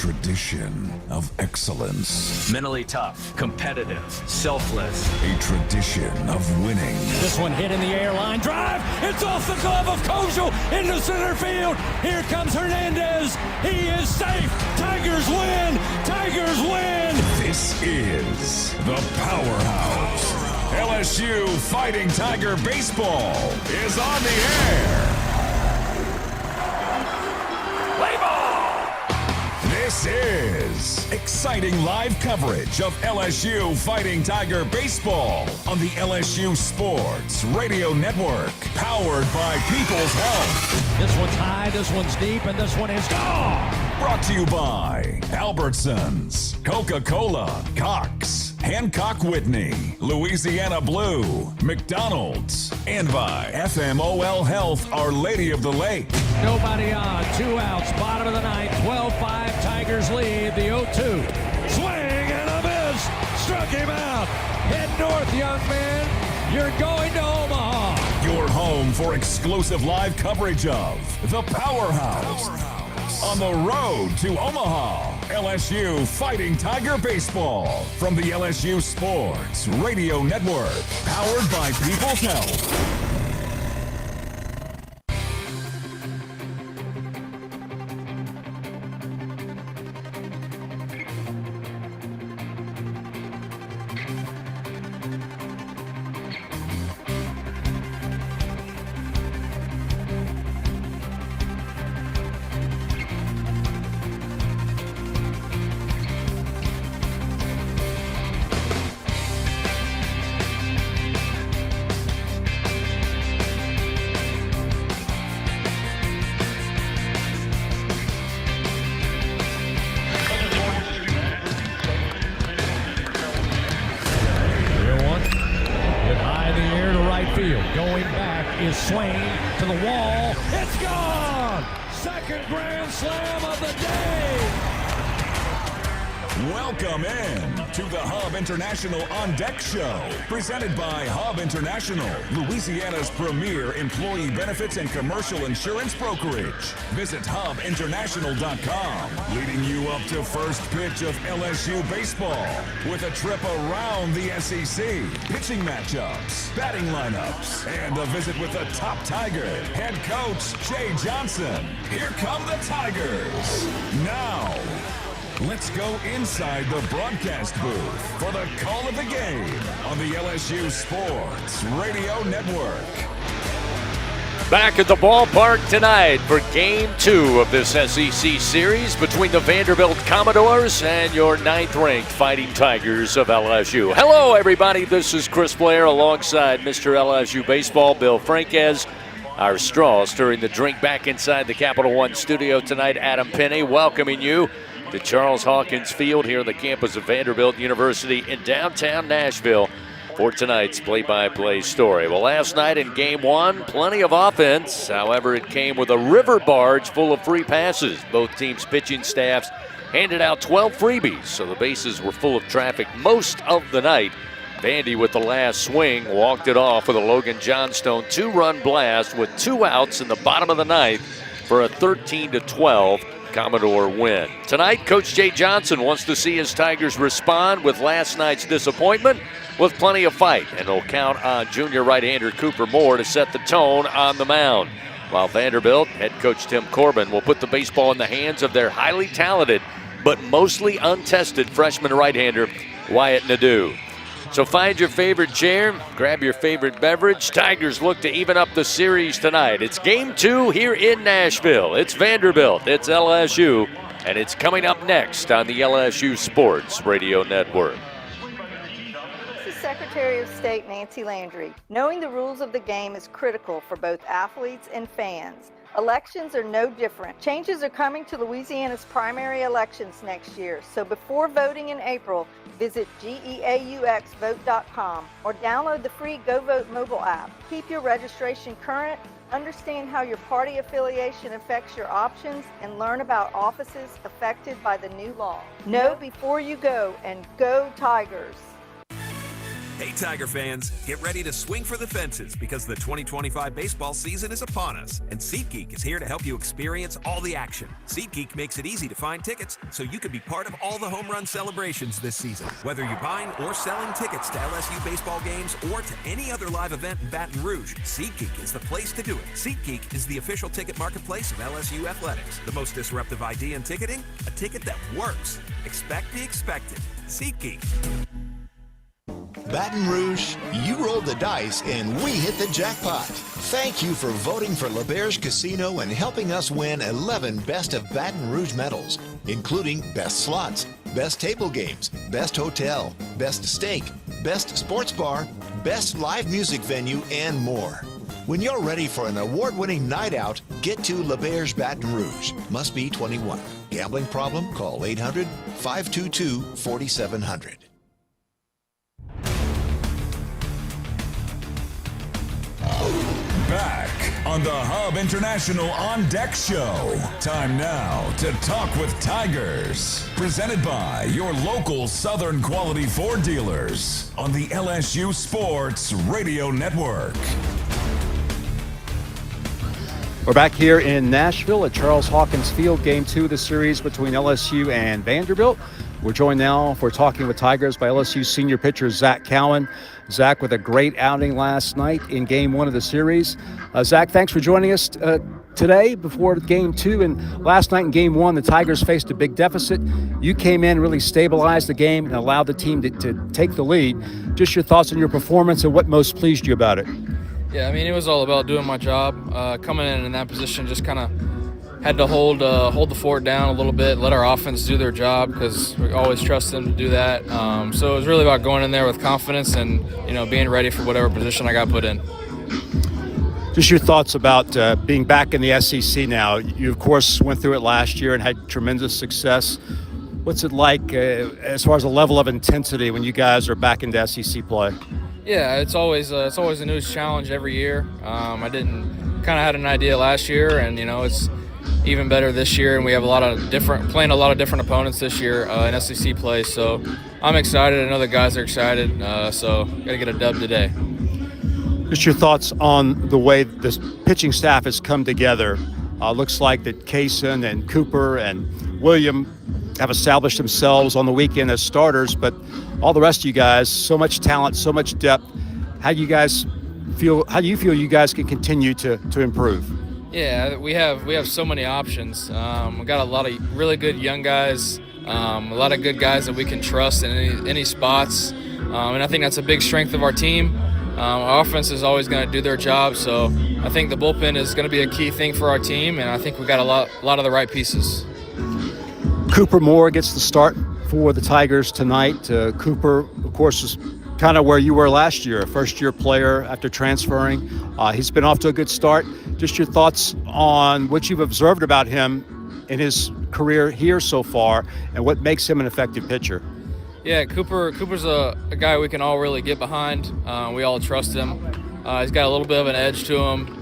tradition of excellence. Mentally tough, competitive, selfless. A tradition of winning. This one hit in the air, line drive. It's off the glove of Kojal into center field. Here comes Hernandez. He is safe. Tigers win. Tigers win. This is the Powerhouse. LSU Fighting Tiger Baseball is on the air. Play ball! This is exciting live coverage of LSU Fighting Tiger Baseball on the LSU Sports Radio Network, powered by People's Health. This one's high, this one's deep, and this one is gone. Brought to you by Albertsons, Coca-Cola, Cox, Hancock Whitney, Louisiana Blue, McDonald's, and by FMOL Health, Our Lady of the Lake. Nobody on, 2 outs, bottom of the ninth, 12-5, Tigers lead the 0-2. Swing and a miss, struck him out. Head north, young man, you're going to Omaha. Your home for exclusive live coverage of the Powerhouse. On the road to Omaha, LSU Fighting Tiger Baseball from the LSU Sports Radio Network, powered by People's Health. Going back is Swain to the wall. It's gone! Second grand slam of the day! Welcome in to the Hub International On Deck Show, presented by Hub International, Louisiana's premier employee benefits and commercial insurance brokerage. Visit hubinternational.com, leading you up to first pitch of LSU baseball with a trip around the SEC, pitching matchups, batting lineups, and a visit with the top Tiger, head coach Jay Johnson. Here come the Tigers. Now, let's go inside the broadcast booth for the call of the game on the LSU Sports Radio Network. Back at the ballpark tonight for Game 2 of this SEC series between the Vanderbilt Commodores and your 9th-ranked Fighting Tigers of LSU. Hello, everybody. This is Chris Blair alongside Mr. LSU Baseball, Bill Franquez. Our straw stirring the drink back inside the Capital One studio tonight. Adam Penny welcoming you to Charles Hawkins Field here on the campus of Vanderbilt University in downtown Nashville for tonight's play-by-play story. Well, last night in Game 1, plenty of offense. However, it came with a river barge full of free passes. Both teams' pitching staffs handed out 12 freebies, so the bases were full of traffic most of the night. Vandy with the last swing walked it off with a Logan Johnstone 2-run blast with 2 outs in the bottom of the ninth for a 13-12 Commodore win. Tonight, Coach Jay Johnson wants to see his Tigers respond with last night's disappointment with plenty of fight, and he'll count on junior right-hander Cooper Moore to set the tone on the mound. While Vanderbilt head coach Tim Corbin will put the baseball in the hands of their highly talented but mostly untested freshman right-hander Wyatt Nadeau. So find your favorite chair, grab your favorite beverage. Tigers look to even up the series tonight. It's Game 2 here in Nashville. It's Vanderbilt, it's LSU, and it's coming up next on the LSU Sports Radio Network. This is Secretary of State Nancy Landry. Knowing the rules of the game is critical for both athletes and fans. Elections are no different. Changes are coming to Louisiana's primary elections next year, so before voting in April, visit geauxvote.com or download the free Go Vote mobile app. Keep your registration current, understand how your party affiliation affects your options, and learn about offices affected by the new law. Know before you go, and go Tigers! Hey, Tiger fans, get ready to swing for the fences because the 2025 baseball season is upon us, and SeatGeek is here to help you experience all the action. SeatGeek makes it easy to find tickets so you can be part of all the home run celebrations this season. Whether you're buying or selling tickets to LSU baseball games or to any other live event in Baton Rouge, SeatGeek is the place to do it. SeatGeek is the official ticket marketplace of LSU athletics. The most disruptive idea in ticketing, a ticket that works. Expect the expected. SeatGeek. Baton Rouge, you rolled the dice and we hit the jackpot. Thank you for voting for LeBear's Casino and helping us win 11 Best of Baton Rouge medals, including Best Slots, Best Table Games, Best Hotel, Best Steak, Best Sports Bar, Best Live Music Venue, and more. When you're ready for an award-winning night out, get to LeBear's Baton Rouge. Must be 21. Gambling problem? Call 800-522-4700. Back on the Hub International On Deck Show. Time now to talk with Tigers. Presented by your local Southern Quality Ford dealers on the LSU Sports Radio Network. We're back here in Nashville at Charles Hawkins Field, Game 2 of the series between LSU and Vanderbilt. We're joined now for Talking with Tigers by LSU senior pitcher Zach Cowan. Zach with a great outing last night in Game 1 of the series. Zach, thanks for joining us today before Game 2. And last night in Game 1, the Tigers faced a big deficit. You came in, really stabilized the game, and allowed the team to take the lead. Just your thoughts on your performance and what most pleased you about it. Yeah, I mean, it was all about doing my job. Coming in that position, just kind of had to hold the fort down a little bit, let our offense do their job because we always trust them to do that. So it was really about going in there with confidence and being ready for whatever position I got put in. Just your thoughts about being back in the SEC now. You, of course, went through it last year and had tremendous success. What's it like as far as the level of intensity when you guys are back into SEC play? Yeah, it's always a new challenge every year. I had an idea last year, and it's even better this year, and we have playing a lot of different opponents this year in SEC play. So I'm excited. I know the guys are excited. So got to get a dub today. Just your thoughts on the way this pitching staff has come together. Looks like that Kaysen and Cooper and William have established themselves on the weekend as starters, but all the rest of you guys, so much talent, so much depth. How do you feel you guys can continue to improve? Yeah, we have so many options. We've got a lot of really good young guys, a lot of good guys that we can trust in any spots, and I think that's a big strength of our team. Our offense is always going to do their job, so I think the bullpen is going to be a key thing for our team, and I think we got a lot of the right pieces. Cooper Moore gets the start for the Tigers tonight. Cooper, of course, is kind of where you were last year, a first-year player after transferring. He's been off to a good start. Just your thoughts on what you've observed about him in his career here so far and what makes him an effective pitcher. Yeah, Cooper's a guy we can all really get behind. We all trust him. He's got a little bit of an edge to him.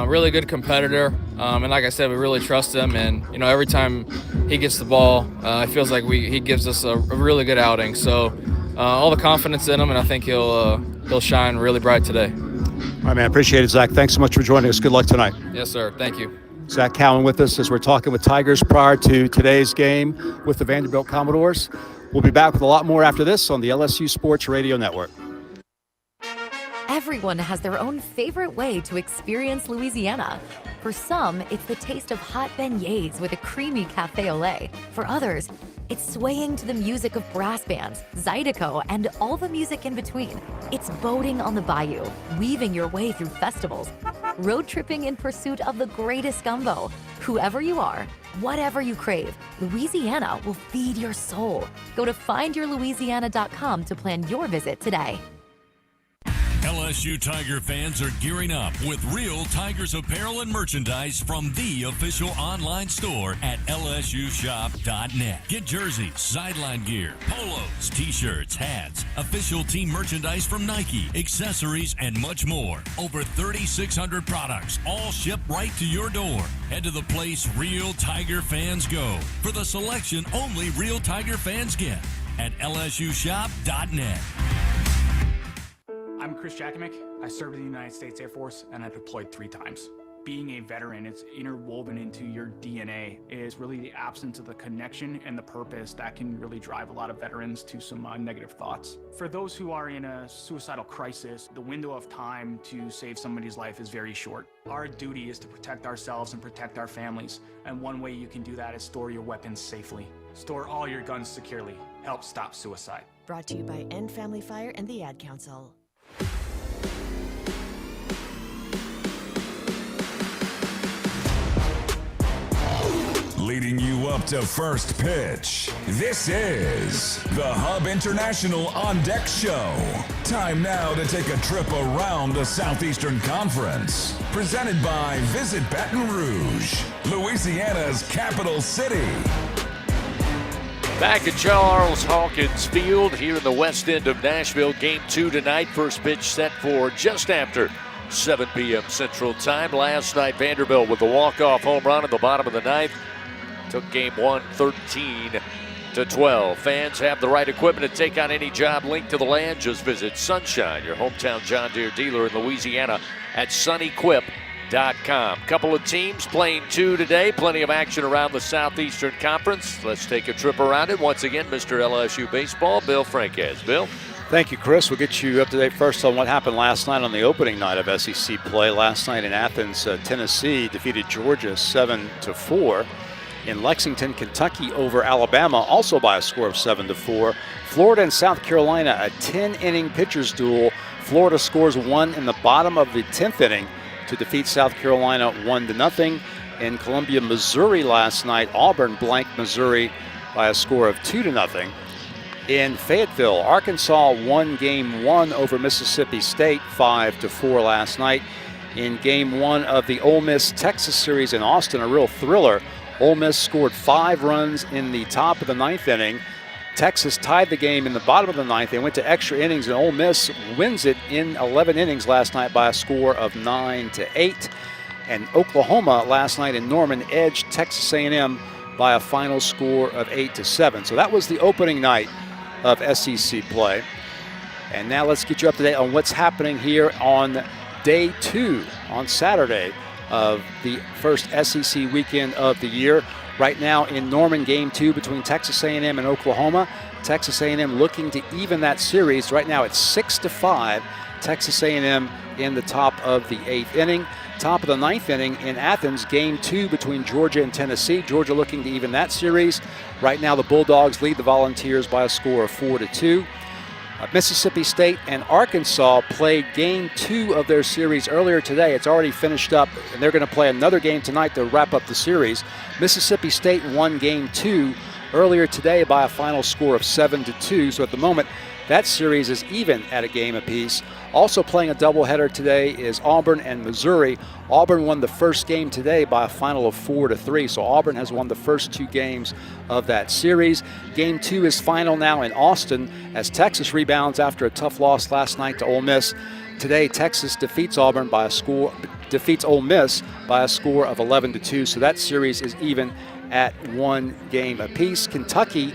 Really good competitor, and like I said, we really trust him. And every time he gets the ball, it feels like he gives us a really good outing. So all the confidence in him, and I think he'll shine really bright today. All right, man. Appreciate it, Zach. Thanks so much for joining us. Good luck tonight. Yes, sir. Thank you. Zach Cowan with us as we're talking with Tigers prior to today's game with the Vanderbilt Commodores. We'll be back with a lot more after this on the LSU Sports Radio Network. Everyone has their own favorite way to experience Louisiana. For some, it's the taste of hot beignets with a creamy cafe au lait. For others, it's swaying to the music of brass bands, Zydeco, and all the music in between. It's boating on the bayou, weaving your way through festivals, road tripping in pursuit of the greatest gumbo. Whoever you are, whatever you crave, Louisiana will feed your soul. Go to findyourlouisiana.com to plan your visit today. LSU Tiger fans are gearing up with real Tigers apparel and merchandise from the official online store at lsushop.net. Get jerseys, sideline gear, polos, t-shirts, hats, official team merchandise from Nike, accessories, and much more. Over 3,600 products, all shipped right to your door. Head to the place real Tiger fans go for the selection only real Tiger fans get at lsushop.net. I'm Chris Jakimick. I served in the United States Air Force and I deployed 3 times. Being a veteran, it's interwoven into your DNA, is really the absence of the connection and the purpose that can really drive a lot of veterans to some negative thoughts. For those who are in a suicidal crisis, the window of time to save somebody's life is very short. Our duty is to protect ourselves and protect our families, and one way you can do that is store your weapons safely. Store all your guns securely. Help stop suicide. Brought to you by End Family Fire and the Ad Council. Leading you up to first pitch, this is the Hub International On Deck Show. Time now to take a trip around the Southeastern Conference. Presented by Visit Baton Rouge, Louisiana's capital city. Back at Charles Hawkins Field here in the west end of Nashville. Game 2 tonight. First pitch set for just after 7 p.m. Central Time. Last night, Vanderbilt with the walk-off home run in the bottom of the 9th. Took game 1 13-12. Fans have the right equipment to take on any job linked to the land. Just visit Sunshine, your hometown John Deere dealer in Louisiana, at sunequip.com. Couple of teams playing 2 today. Plenty of action around the Southeastern Conference. Let's take a trip around it. Once again, Mr. LSU Baseball, Bill Franquez. Bill? Thank you, Chris. We'll get you up to date first on what happened last night on the opening night of SEC play. Last night in Athens, Tennessee defeated Georgia 7-4. In Lexington, Kentucky over Alabama, also by a score of 7-4. Florida and South Carolina, a 10-inning pitchers duel. Florida scores 1 in the bottom of the 10th inning to defeat South Carolina 1-0. In Columbia, Missouri last night, Auburn blanked Missouri by a score of 2-0. In Fayetteville, Arkansas won Game 1 over Mississippi State 5-4 last night. In Game 1 of the Ole Miss-Texas series in Austin, a real thriller. Ole Miss scored 5 runs in the top of the 9th inning. Texas tied the game in the bottom of the 9th. They went to extra innings, and Ole Miss wins it in 11 innings last night by a score of 9-8. And Oklahoma last night in Norman edged Texas A&M by a final score of 8-7. So that was the opening night of SEC play. And now let's get you up to date on what's happening here on day 2 on Saturday of the first SEC weekend of the year. Right now in Norman, Game 2 between Texas A&M and Oklahoma. Texas A&M looking to even that series. Right now it's 6-5. Texas A&M in the top of the 8th inning. Top of the 9th inning in Athens, Game 2 between Georgia and Tennessee. Georgia looking to even that series. Right now the Bulldogs lead the Volunteers by a score of 4-2. Mississippi State and Arkansas played Game 2 of their series earlier today. It's already finished up, and they're going to play another game tonight to wrap up the series. Mississippi State won Game 2 earlier today by a final score of 7-2. So at the moment, that series is even at a game apiece. Also playing a doubleheader today is Auburn and Missouri. Auburn won the first game today by a final of 4-3. So Auburn has won the first 2 games of that series. Game 2 is final now in Austin as Texas rebounds after a tough loss last night to Ole Miss. Today, Texas defeats Ole Miss by a score of 11-2. So that series is even at 1 game apiece. Kentucky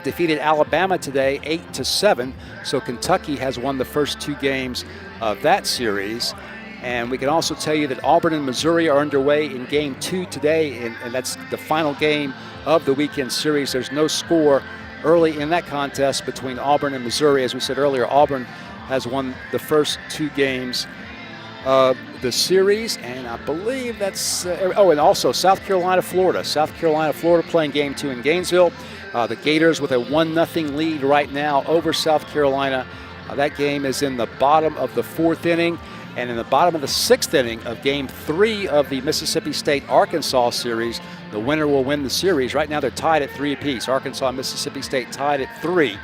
defeated Alabama today 8-7. So Kentucky has won the first 2 games of that series. And we can also tell you that Auburn and Missouri are underway in Game 2 today, and that's the final game of the weekend series. There's no score early in that contest between Auburn and Missouri. As we said earlier, Auburn has won the first 2 games of the series, and I believe that's and also South Carolina, Florida. South Carolina, Florida playing Game 2 in Gainesville. The Gators with a 1-0 lead right now over South Carolina. That game is in the bottom of the 4th inning. And in the bottom of the 6th inning of Game 3 of the Mississippi State-Arkansas series, the winner will win the series. Right now they're tied at 3 apiece. Arkansas and Mississippi State tied at 3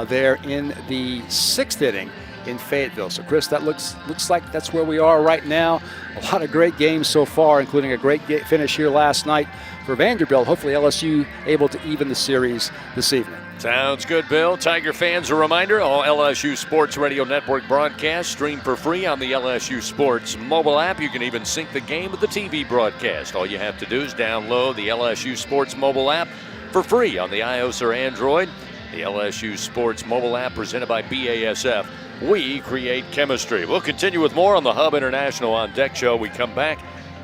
there in the 6th inning in Fayetteville. So, Chris, that looks like that's where we are right now. A lot of great games so far, including a great finish here last night for Vanderbilt. Hopefully LSU able to even the series this evening. Sounds good, Bill. Tiger fans, a reminder, all LSU Sports Radio Network broadcasts stream for free on the LSU Sports mobile app. You can even sync the game with the TV broadcast. All you have to do is download the LSU Sports mobile app for free on the iOS or Android. The LSU Sports mobile app presented by BASF we create chemistry. We'll continue with more on the Hub International On Deck show. We come back,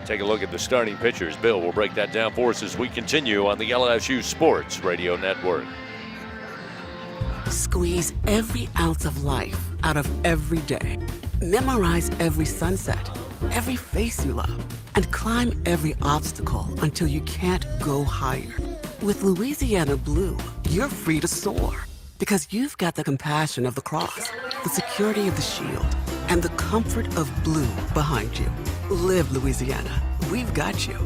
take a look at the starting pitchers. Bill will break that down for us as we continue on the LSU Sports Radio Network. Squeeze every ounce of life out of every day. Memorize every sunset, every face you love, and climb every obstacle until you can't go higher. With Louisiana Blue, you're free to soar because you've got the compassion of the cross, the security of the shield, and the comfort of blue behind you. Live Louisiana. We've got you.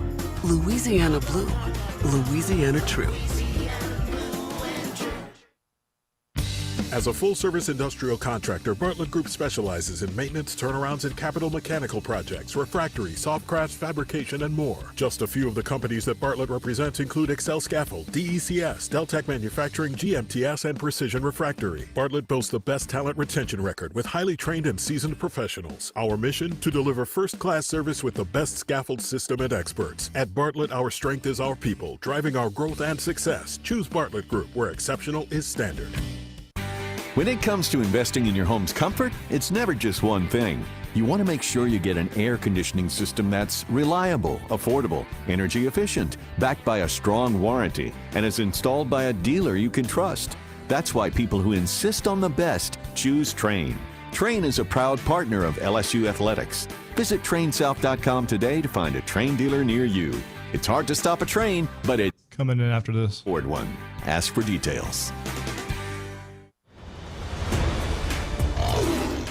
Louisiana Blue. Louisiana True. As a full-service industrial contractor, Bartlett Group specializes in maintenance, turnarounds, and capital mechanical projects, refractory, soft crafts, fabrication, and more. Just a few of the companies that Bartlett represents include Excel Scaffold, DECS, Deltec Manufacturing, GMTS, and Precision Refractory. Bartlett boasts the best talent retention record with highly trained and seasoned professionals. Our mission? To deliver first-class service with the best scaffold system and experts. At Bartlett, our strength is our people, driving our growth and success. Choose Bartlett Group, where exceptional is standard. When it comes to investing in your home's comfort, it's never just one thing. You want to make sure you get an air conditioning system that's reliable, affordable, energy efficient, backed by a strong warranty, and is installed by a dealer you can trust. That's why people who insist on the best choose Trane. Trane is a proud partner of LSU Athletics. Visit TraneSouth.com today to find a Trane dealer near you. It's hard to stop a train, but it's coming in after this. Ford one. Ask for details.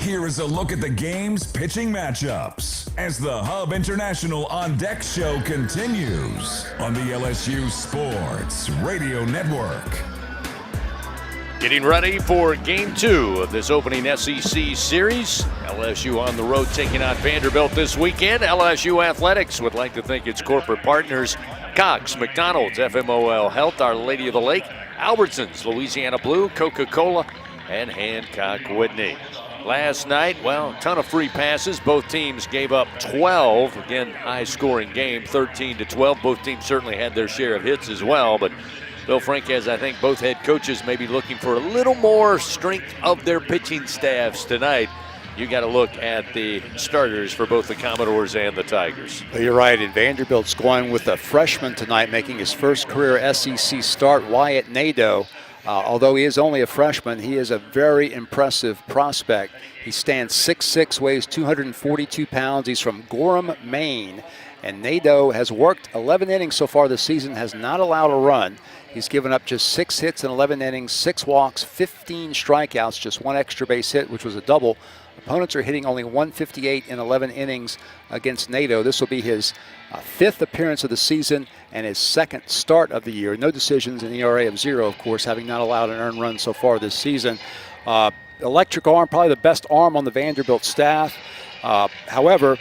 Here is a look at the game's pitching matchups as the Hub International On Deck show continues on the LSU Sports Radio Network. Getting ready for Game 2 of this opening SEC series. LSU on the road taking on Vanderbilt this weekend. LSU Athletics would like to thank its corporate partners, Cox, McDonald's, FMOL Health, Our Lady of the Lake, Albertsons, Louisiana Blue, Coca-Cola, and Hancock Whitney. Last night, well, a ton of free passes. Both teams gave up 12. Again, high-scoring game, 13-12. Both teams certainly had their share of hits as well. But Bill Franquez, I think both head coaches may be looking for a little more strength of their pitching staffs tonight. You got to look at the starters for both the Commodores and the Tigers. Well, you're right, and Vanderbilt's going with a freshman tonight, making his first career SEC start, Wyatt Nadeau. Although he is only a freshman, he is a very impressive prospect. He stands 6'6", weighs 242 pounds. He's from Gorham, Maine. And Nadeau has worked 11 innings so far this season, has not allowed a run. He's given up just 6 hits in 11 innings, 6 walks, 15 strikeouts, just 1 extra base hit, which was a double. Opponents are hitting only 158 in 11 innings against Nadeau. This will be his 5th appearance of the season and his 2nd start of the year. No decisions, an ERA of 0, of course, having not allowed an earned run so far this season. Electric arm, probably the best arm on the Vanderbilt staff. However,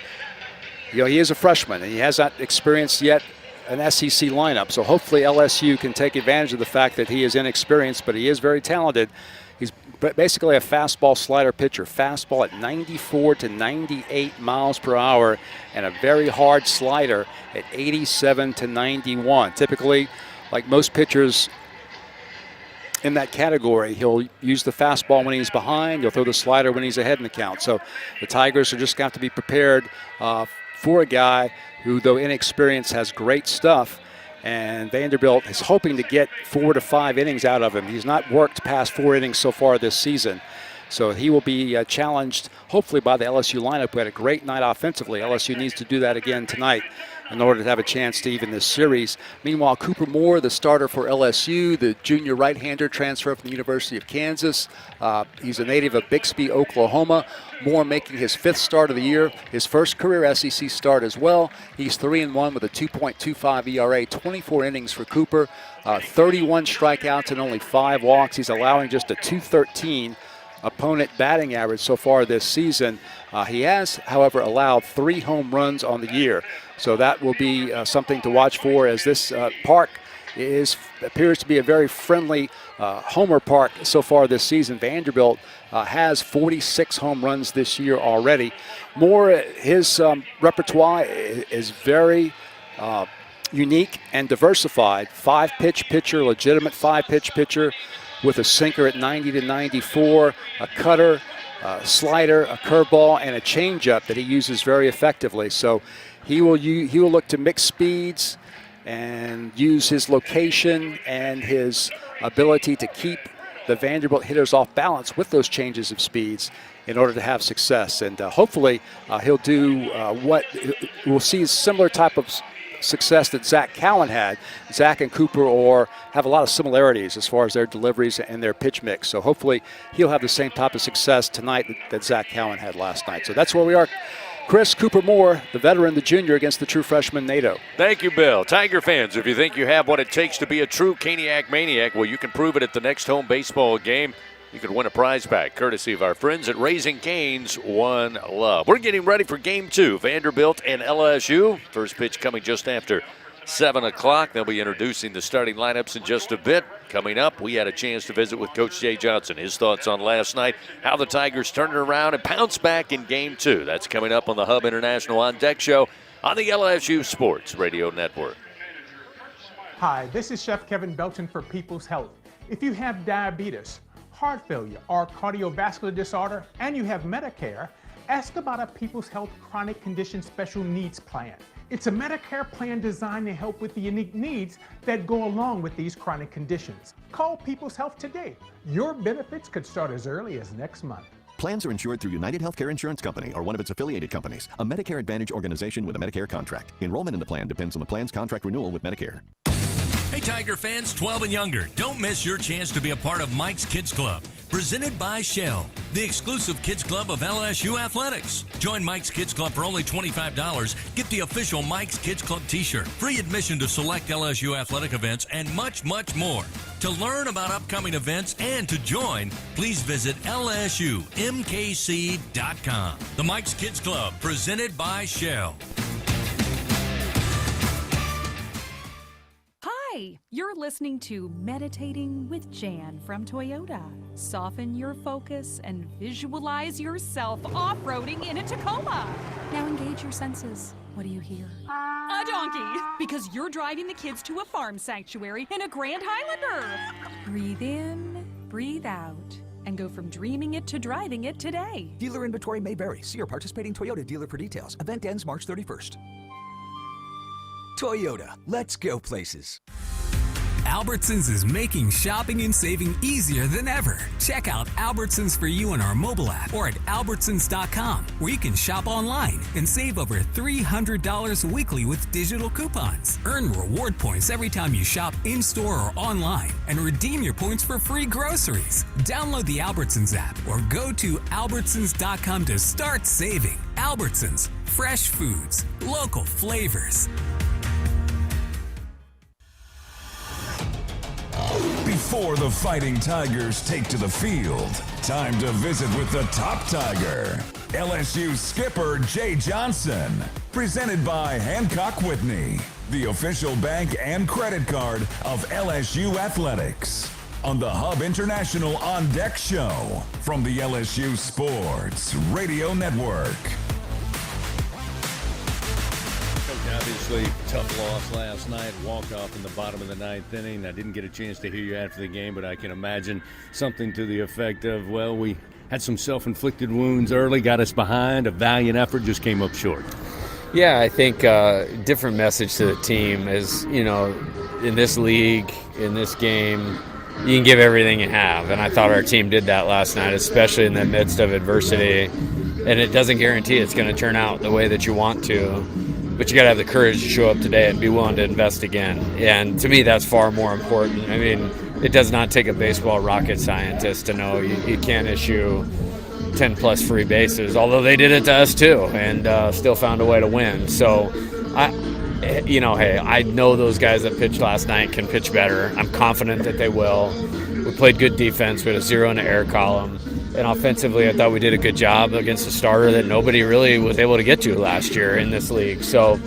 he is a freshman, and he has not experienced yet an SEC lineup. So hopefully LSU can take advantage of the fact that he is inexperienced, but he is very talented. He's basically a fastball slider pitcher. Fastball at 94 to 98 miles per hour and a very hard slider at 87 to 91. Typically, like most pitchers in that category, he'll use the fastball when he's behind. He'll throw the slider when he's ahead in the count. So the Tigers are just going to have to be prepared for a guy who, though inexperienced, has great stuff. And Vanderbilt is hoping to get 4 to 5 innings out of him. He's not worked past 4 innings so far this season. So he will be challenged, hopefully, by the LSU lineup, who had a great night offensively. LSU needs to do that again tonight in order to have a chance to even this series. Meanwhile, Cooper Moore, the starter for LSU, the junior right-hander transfer from the University of Kansas. He's a native of Bixby, Oklahoma. Moore making his 5th start of the year, his first career SEC start as well. He's 3-1 with a 2.25 ERA, 24 innings for Cooper, 31 strikeouts and only 5 walks. He's allowing just a .213 opponent batting average so far this season. He has, however, allowed 3 home runs on the year. So that will be something to watch for, as this park appears to be a very friendly homer park so far this season. Vanderbilt has 46 home runs this year already. Moore, his repertoire is very unique and diversified. 5-pitch pitcher, legitimate 5-pitch pitcher with a sinker at 90 to 94, a cutter slider, a curveball, and a changeup that he uses very effectively. So he will look to mix speeds and use his location and his ability to keep the Vanderbilt hitters off balance with those changes of speeds in order to have success. And hopefully he'll do what we'll see is similar type of success that Zach Cowan had. Zach and Cooper have a lot of similarities as far as their deliveries and their pitch mix. So hopefully he'll have the same type of success tonight that Zach Cowan had last night. So that's where we are. Chris, Cooper Moore, the veteran, the junior, against the true freshman, Nato. Thank you, Bill. Tiger fans, if you think you have what it takes to be a true Caniac maniac, well, you can prove it at the next home baseball game. You could win a prize pack, courtesy of our friends at Raising Cane's One Love. We're getting ready for Game 2, Vanderbilt and LSU. First pitch coming just after 7 o'clock. They'll be introducing the starting lineups in just a bit. Coming up, we had a chance to visit with Coach Jay Johnson. His thoughts on last night, how the Tigers turned it around and pounced back in Game 2. That's coming up on the Hub International On Deck show on the LSU Sports Radio Network. Hi, this is Chef Kevin Belton for People's Health. If you have diabetes, heart failure, or cardiovascular disorder, and you have Medicare, ask about a People's Health Chronic Condition Special Needs Plan. It's a Medicare plan designed to help with the unique needs that go along with these chronic conditions. Call People's Health today. Your benefits could start as early as next month. Plans are insured through United Healthcare Insurance Company or one of its affiliated companies, a Medicare Advantage organization with a Medicare contract. Enrollment in the plan depends on the plan's contract renewal with Medicare. Hey, Tiger fans, 12 and younger, don't miss your chance to be a part of Mike's Kids Club, presented by Shell, the exclusive kids club of LSU Athletics. Join Mike's Kids Club for only $25. Get the official Mike's Kids Club t-shirt, free admission to select LSU athletic events, and much, much more. To learn about upcoming events and to join, please visit LSUMKC.com. The Mike's Kids Club, presented by Shell. Hi, you're listening to Meditating with Jan from Toyota. Soften your focus and visualize yourself off-roading in a Tacoma. Now engage your senses. What do you hear? A donkey, because you're driving the kids to a farm sanctuary in a Grand Highlander. Breathe in, breathe out, and go from dreaming it to driving it today. Dealer inventory may vary. See your participating Toyota dealer for details. Event ends March 31st. Toyota, let's go places. Albertsons is making shopping and saving easier than ever. Check out Albertsons for You on our mobile app or at albertsons.com, where you can shop online and save over $300 weekly with digital coupons. Earn reward points every time you shop in-store or online and redeem your points for free groceries. Download the Albertsons app or go to albertsons.com to start saving. Albertsons, fresh foods, local flavors. Before the Fighting Tigers take to the field, time to visit with the top Tiger, LSU skipper Jay Johnson. Presented by Hancock Whitney, the official bank and credit card of LSU Athletics. On the Hub International On Deck show from the LSU Sports Radio Network. Obviously, tough loss last night. Walk-off in the bottom of the ninth inning. I didn't get a chance to hear you after the game, but I can imagine something to the effect of, well, we had some self-inflicted wounds early, got us behind. A valiant effort, just came up short. Yeah, I think different message to the team is, you know, in this league, in this game, you can give everything you have. And I thought our team did that last night, especially in the midst of adversity. And it doesn't guarantee it's going to turn out the way that you want to. But you got to have the courage to show up today and be willing to invest again. And to me, that's far more important. I mean, it does not take a baseball rocket scientist to know you can't issue 10-plus free bases, although they did it to us too, and still found a way to win. So, I know those guys that pitched last night can pitch better. I'm confident that they will. We played good defense. We had a 0 in the error column. And offensively, I thought we did a good job against a starter that nobody really was able to get to last year in this league. So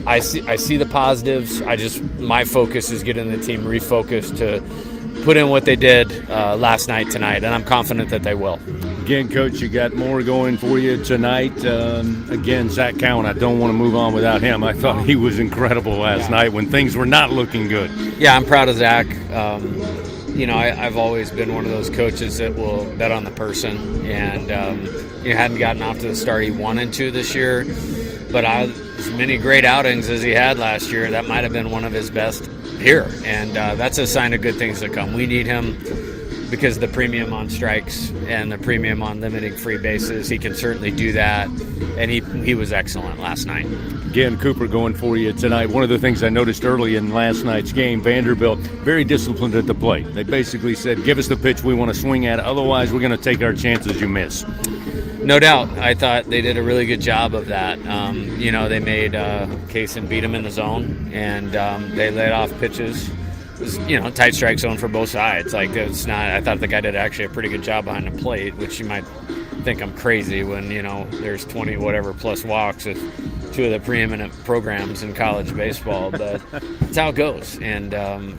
I see the positives. My focus is getting the team refocused to put in what they did last night, tonight, and I'm confident that they will. Again, Coach, you got more going for you tonight. Again, Zach Cowan, I don't want to move on without him. I thought he was incredible last night when things were not looking good. Yeah, I'm proud of Zach. I've always been one of those coaches that will bet on the person, and hadn't gotten off to the start he wanted to this year, but as many great outings as he had last year, that might have been one of his best here, and that's a sign of good things to come. We need him because the premium on strikes and the premium on limiting free bases, he can certainly do that, and he was excellent last night. Again, Cooper going for you tonight. One of the things I noticed early in last night's game, Vanderbilt, very disciplined at the plate. They basically said, give us the pitch we want to swing at, otherwise we're going to take our chances you miss. No doubt. I thought they did a really good job of that. They made Kaysen beat him in the zone, and they laid off pitches. It was, tight strike zone for both sides. It's not. I thought the guy did actually a pretty good job behind the plate, which you might think I'm crazy when there's 20 whatever plus walks at two of the preeminent programs in college baseball. But that's how it goes, and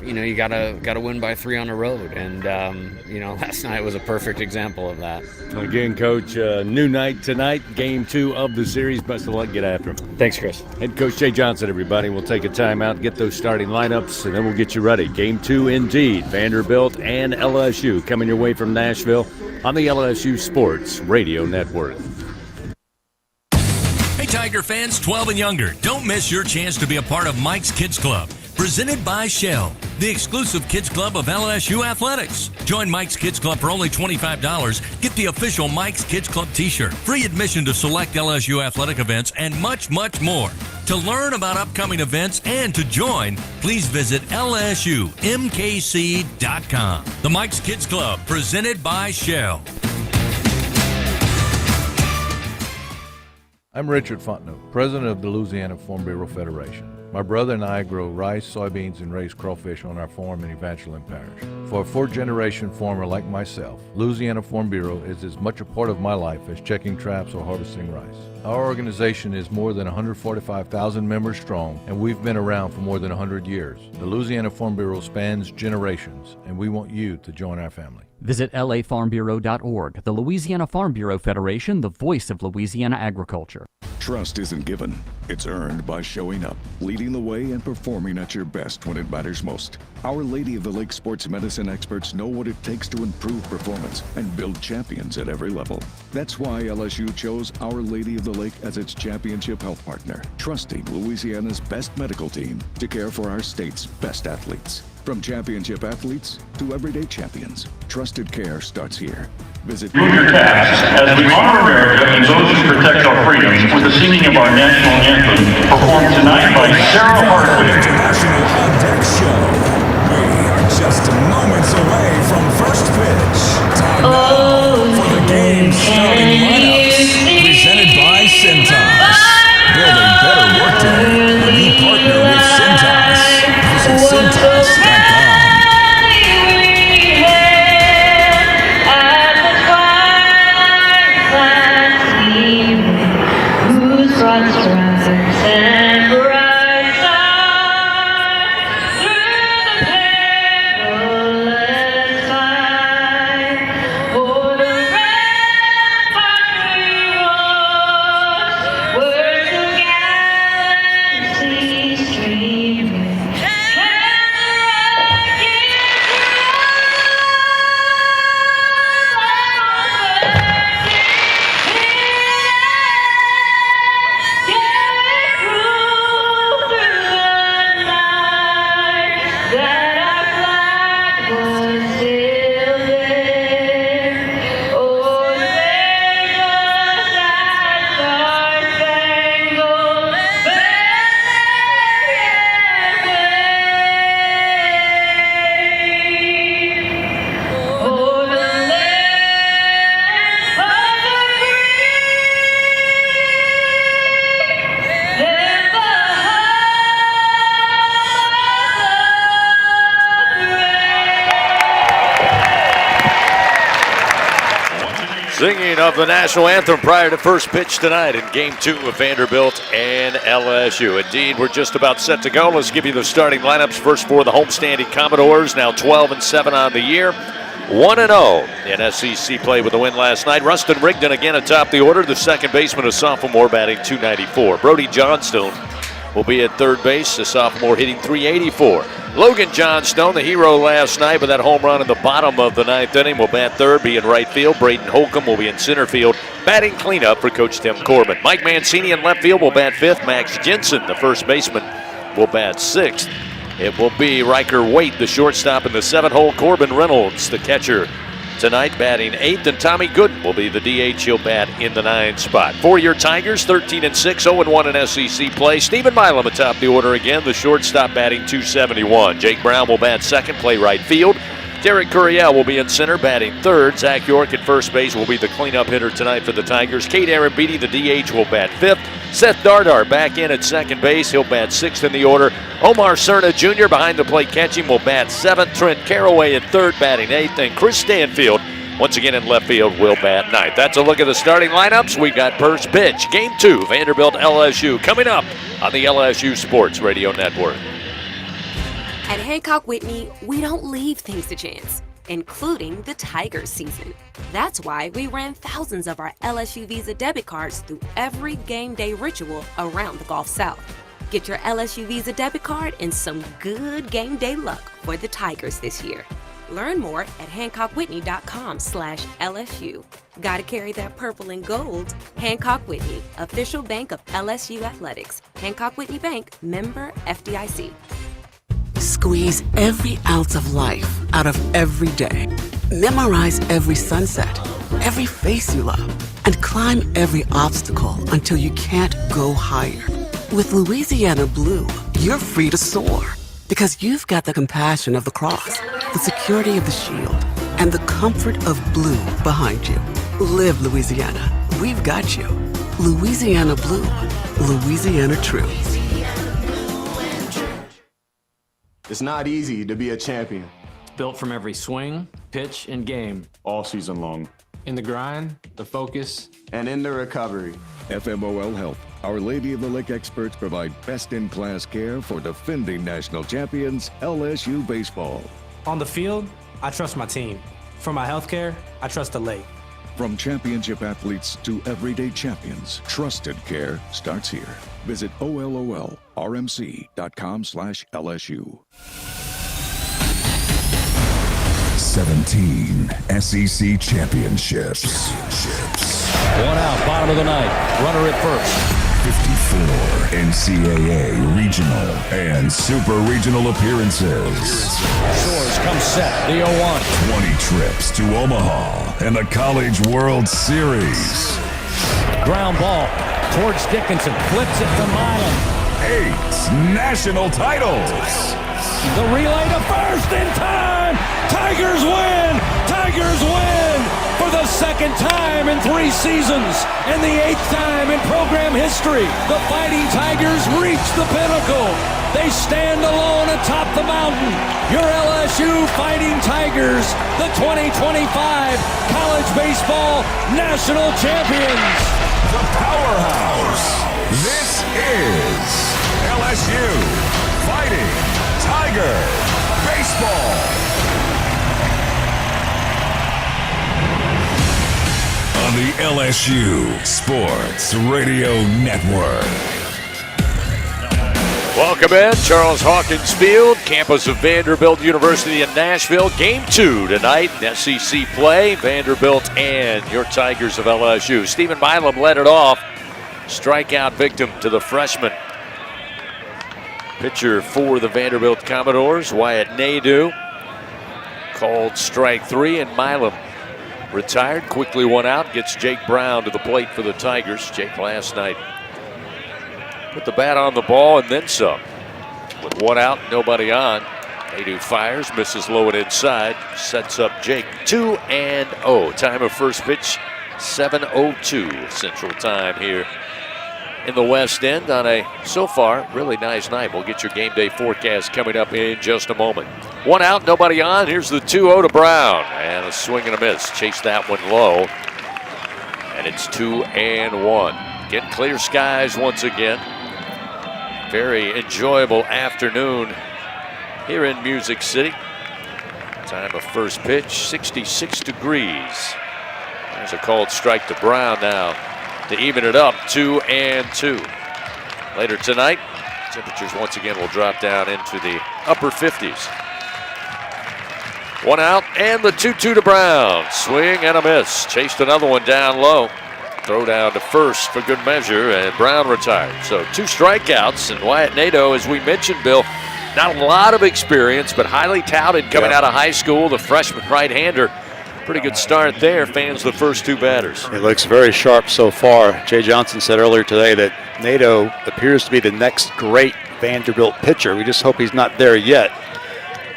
you gotta win by 3 on the road, and last night was a perfect example of that. Again, Coach, new night tonight, game 2 of the series. Best of luck. Get after him. Thanks, Chris. Head Coach Jay Johnson, everybody. We'll take a timeout, get those starting lineups, and then we'll get you ready. Game 2 indeed. Vanderbilt and LSU coming your way from Nashville on the LSU Sports Radio Network. Hey, Tiger fans 12 and younger, don't miss your chance to be a part of Mike's Kids Club, presented by Shell, the exclusive kids club of LSU Athletics. Join Mike's Kids Club for only $25. Get the official Mike's Kids Club t-shirt, free admission to select LSU athletic events, and much, much more. To learn about upcoming events and to join, please visit LSUMKC.com. The Mike's Kids Club, presented by Shell. I'm Richard Fontenot, president of the Louisiana Farm Bureau Federation. My brother and I grow rice, soybeans, and raise crawfish on our farm in Evangeline Parish. For a 4th-generation farmer like myself, Louisiana Farm Bureau is as much a part of my life as checking traps or harvesting rice. Our organization is more than 145,000 members strong, and we've been around for more than 100 years. The Louisiana Farm Bureau spans generations, and we want you to join our family. Visit lafarmbureau.org. The Louisiana Farm Bureau Federation, the voice of Louisiana agriculture. Trust isn't given, it's earned by showing up, leading the way, and performing at your best when it matters most. Our Lady of the Lake sports medicine experts know what it takes to improve performance and build champions at every level. That's why LSU chose Our Lady of the Lake as its championship health partner, trusting Louisiana's best medical team to care for our state's best athletes. From championship athletes to everyday champions, trusted care starts here. Visit Move your tasks as we honor America and those who protect our freedoms with the singing of our national anthem, performed tonight by Sarah Hartwig. International On Deck Show. We are just moments away from first pitch. Time now for the game starting lineups. Presented by Cintas. Build a better workday when you partner with Cintas. Visit Cintas.com. Singing of the national anthem prior to first pitch tonight in Game 2 of Vanderbilt and LSU. Indeed, we're just about set to go. Let's give you the starting lineups. First for the homestanding Commodores, now 12-7 on the year. 1-0 in SEC play with a win last night. Rustin Rigdon again atop the order, the second baseman, a sophomore, batting .294. Brody Johnstone will be at third base. The sophomore hitting .384. Logan Johnstone, the hero last night with that home run in the bottom of the ninth inning, will bat third, be in right field. Braden Holcomb will be in center field, batting cleanup for Coach Tim Corbin. Mike Mancini in left field will bat fifth. Max Jensen, the first baseman, will bat sixth. It will be Riker Waite, the shortstop, in the seventh-hole. Corbin Reynolds, the catcher, tonight batting eighth, and Tommy Gooden will be the DH. He'll bat in the 9 spot. For your Tigers, 13-6, 0-1 in SEC play. Stephen Milam atop the order again, the shortstop, batting .271. Jake Brown will bat second, play right field. Derek Curiel will be in center, batting third. Zach York at first base will be the cleanup hitter tonight for the Tigers. Kate Arambidi, the DH, will bat fifth. Seth Dardar back in at second base. He'll bat sixth in the order. Omar Cerna Jr. behind the plate catching will bat seventh. Trent Caraway at third, batting eighth. And Chris Stanfield, once again in left field, will bat ninth. That's a look at the starting lineups. We got first pitch, Game 2, Vanderbilt LSU, coming up on the LSU Sports Radio Network. At Hancock Whitney, we don't leave things to chance, including the Tigers season. That's why we ran thousands of our LSU Visa debit cards through every game day ritual around the Gulf South. Get your LSU Visa debit card and some good game day luck for the Tigers this year. Learn more at HancockWhitney.com/LSU. Gotta carry that purple and gold. Hancock Whitney, official bank of LSU Athletics. Hancock Whitney Bank, member FDIC. Squeeze every ounce of life out of every day. Memorize every sunset, every face you love, and climb every obstacle until you can't go higher. With Louisiana Blue, you're free to soar because you've got the compassion of the cross, the security of the shield, and the comfort of blue behind you. Live Louisiana. We've got you. Louisiana Blue. Louisiana True. It's not easy to be a champion. Built from every swing, pitch, and game. All season long. In the grind, the focus, and in the recovery. FMOL Health, Our Lady of the Lake experts provide best-in-class care for defending national champions LSU baseball. On the field, I trust my team. For my healthcare, I trust the lake. From championship athletes to everyday champions, trusted care starts here. Visit ololrmc.com/LSU. 17 SEC championships. One out, bottom of the ninth. Runner at first. 54 NCAA regional and super regional appearances. Shores comes set, the 0-1. 20 trips to Omaha and the College World Series. Ground ball towards Dickinson, flips it to Milam. 8 national titles. The relay to first in time. Tigers win. Tigers win for the second time in 3 seasons and the 8th time in program history. The Fighting Tigers reach the pinnacle. They stand alone atop the mountain. Your LSU Fighting Tigers, the 2025 college baseball national champions. The powerhouse. This is LSU Fighting Tiger Baseball. On the LSU Sports Radio Network. Welcome in, Charles Hawkins Field, campus of Vanderbilt University in Nashville. Game 2 tonight in SEC play, Vanderbilt and your Tigers of LSU. Stephen Milam led it off, strikeout victim to the freshman. Pitcher for the Vanderbilt Commodores, Wyatt Nadeau, called strike 3, and Milam retired, quickly one out, gets Jake Brown to the plate for the Tigers. Jake last night put the bat on the ball and then some. With one out, nobody on. Nadeau fires, misses low and inside, sets up Jake. 2-0. Time of first pitch, 7:02 Central Time here in the West End on a, so far, really nice night. We'll get your game day forecast coming up in just a moment. One out, nobody on. Here's the 2-0 to Brown. And a swing and a miss. Chase that one low. And it's 2-1. Get clear skies once again. Very enjoyable afternoon here in Music City. Time of first pitch, 66 degrees. There's a called strike to Brown now to even it up, 2-2. Later tonight, Temperatures once again will drop down into the upper 50s. 1 out and the 2-2 to Brown. Swing and a miss. Chased another one down low. Throw down to first for good measure, and Brown retired. So 2 strikeouts, and Wyatt Nadeau, as we mentioned, Bill, not a lot of experience, but highly touted coming out of high school, the freshman right-hander. Pretty good start there, fans the first 2 batters. It looks very sharp so far. Jay Johnson said earlier today that Nadeau appears to be the next great Vanderbilt pitcher. We just hope he's not there yet.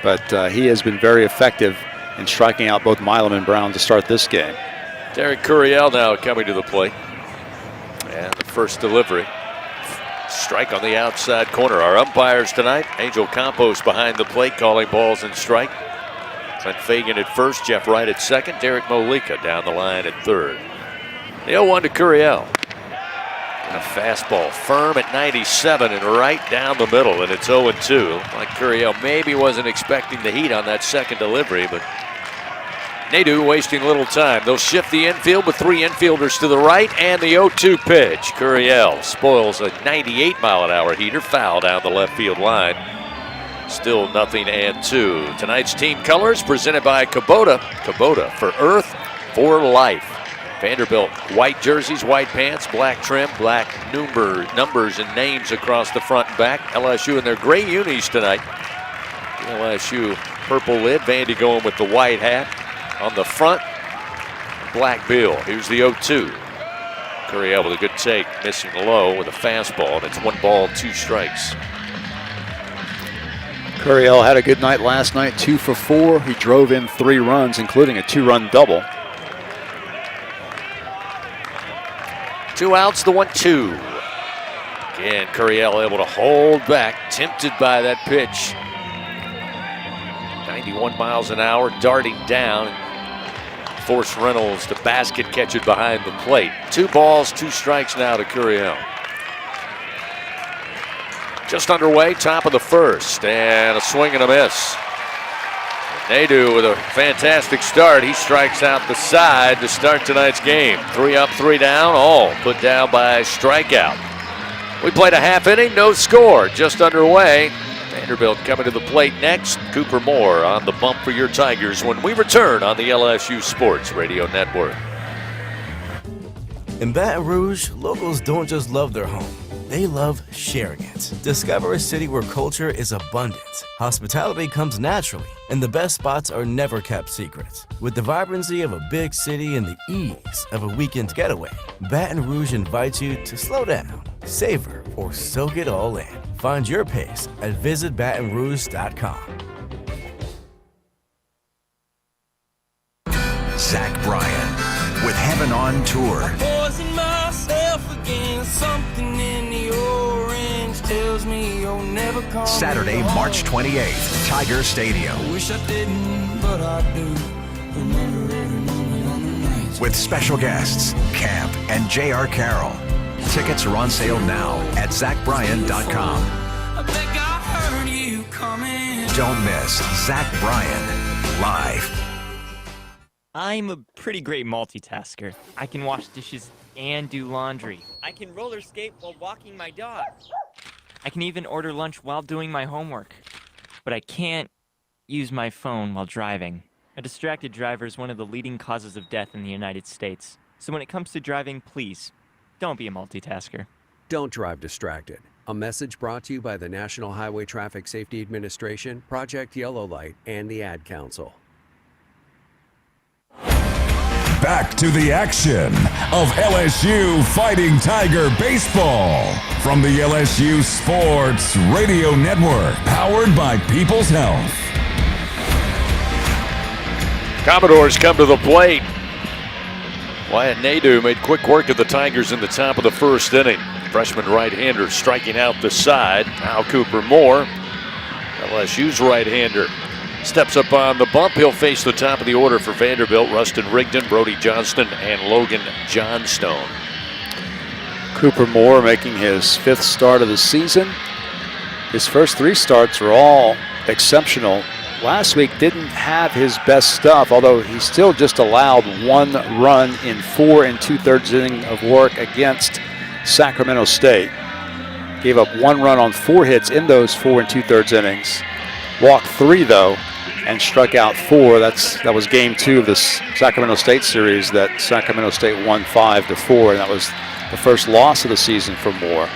But he has been very effective in striking out both Milam and Brown to start this game. Derek Curiel now coming to the plate. And the first delivery. Strike on the outside corner. Our umpires tonight, Angel Campos behind the plate calling balls and strike. Clint Fagan at first, Jeff Wright at second, Derek Molika down the line at third. The 0-1 to Curiel. And a fastball firm at 97 and right down the middle, and it's 0-2. Like Curiel maybe wasn't expecting the heat on that second delivery, but Nadeau wasting little time. They'll shift the infield with 3 infielders to the right, and the 0-2 pitch. Curiel spoils a 98-mile-an-hour heater, foul down the left field line. Still 0-2. Tonight's team colors presented by Kubota. Kubota, for Earth, for life. Vanderbilt, white jerseys, white pants, black trim, black numbers and names across the front and back. LSU in their gray unis tonight. The LSU purple lid. Vandy going with the white hat on the front. Black bill. Here's the 0-2. Curiel with a good take, missing low with a fastball, and it's 1 ball, 2 strikes. Curiel had a good night last night, 2 for 4. He drove in 3 runs, including a 2-run double. 2 outs, the 1-2. Again, Curiel able to hold back, tempted by that pitch. 91 miles an hour, darting down. Force Reynolds to basket catch it behind the plate. 2 balls, 2 strikes now to Curiel. Just underway, top of the first, and a swing and a miss. Nadeau with a fantastic start. He strikes out the side to start tonight's game. 3 up, 3 down, all put down by a strikeout. We played a half inning, no score, just underway. Vanderbilt coming to the plate next. Cooper Moore on the bump for your Tigers when we return on the LSU Sports Radio Network. In Baton Rouge, locals don't just love their home. They love sharing it. Discover a city where culture is abundant, hospitality comes naturally, and the best spots are never kept secret. With the vibrancy of a big city and the ease of a weekend getaway, Baton Rouge invites you to slow down, savor, or soak it all in. Find your pace at visitbatonrouge.com. Zach Bryan with Heaven on Tour. Poison myself again, something in the orange tells me you'll never come. Saturday, March 28th, Tiger Stadium. I wish I didn't, but I do. Remember every moment on the night. With special guests, Camp and J.R. Carroll. Tickets are on sale now at ZachBryan.com. I think I heard you coming. Don't miss Zach Bryan live. I'm a pretty great multitasker. I can wash dishes and do laundry. I can roller skate while walking my dog. I can even order lunch while doing my homework. But I can't use my phone while driving. A distracted driver is one of the leading causes of death in the United States. So when it comes to driving, please, don't be a multitasker. Don't drive distracted. A message brought to you by the National Highway Traffic Safety Administration, Project Yellow Light, and the Ad Council. Back to the action of LSU Fighting Tiger Baseball from the LSU Sports Radio Network, powered by People's Health. Commodores come to the plate. Wyatt Nadeau made quick work of the Tigers in the top of the first inning. Freshman right-hander striking out the side. Now Cooper Moore, LSU's right-hander, steps up on the bump. He'll face the top of the order for Vanderbilt. Rustin Rigdon, Brody Johnston, and Logan Johnstone. Cooper Moore making his 5th start of the season. His first 3 starts were all exceptional. Last week didn't have his best stuff, although he still just allowed 1 run in 4 2/3 innings of work against Sacramento State. Gave up 1 run on 4 hits in those 4 2/3 innings. Walked 3 though, and struck out 4. That was game 2 of this Sacramento State series that Sacramento State won 5-4, and that was the first loss of the season for Moore.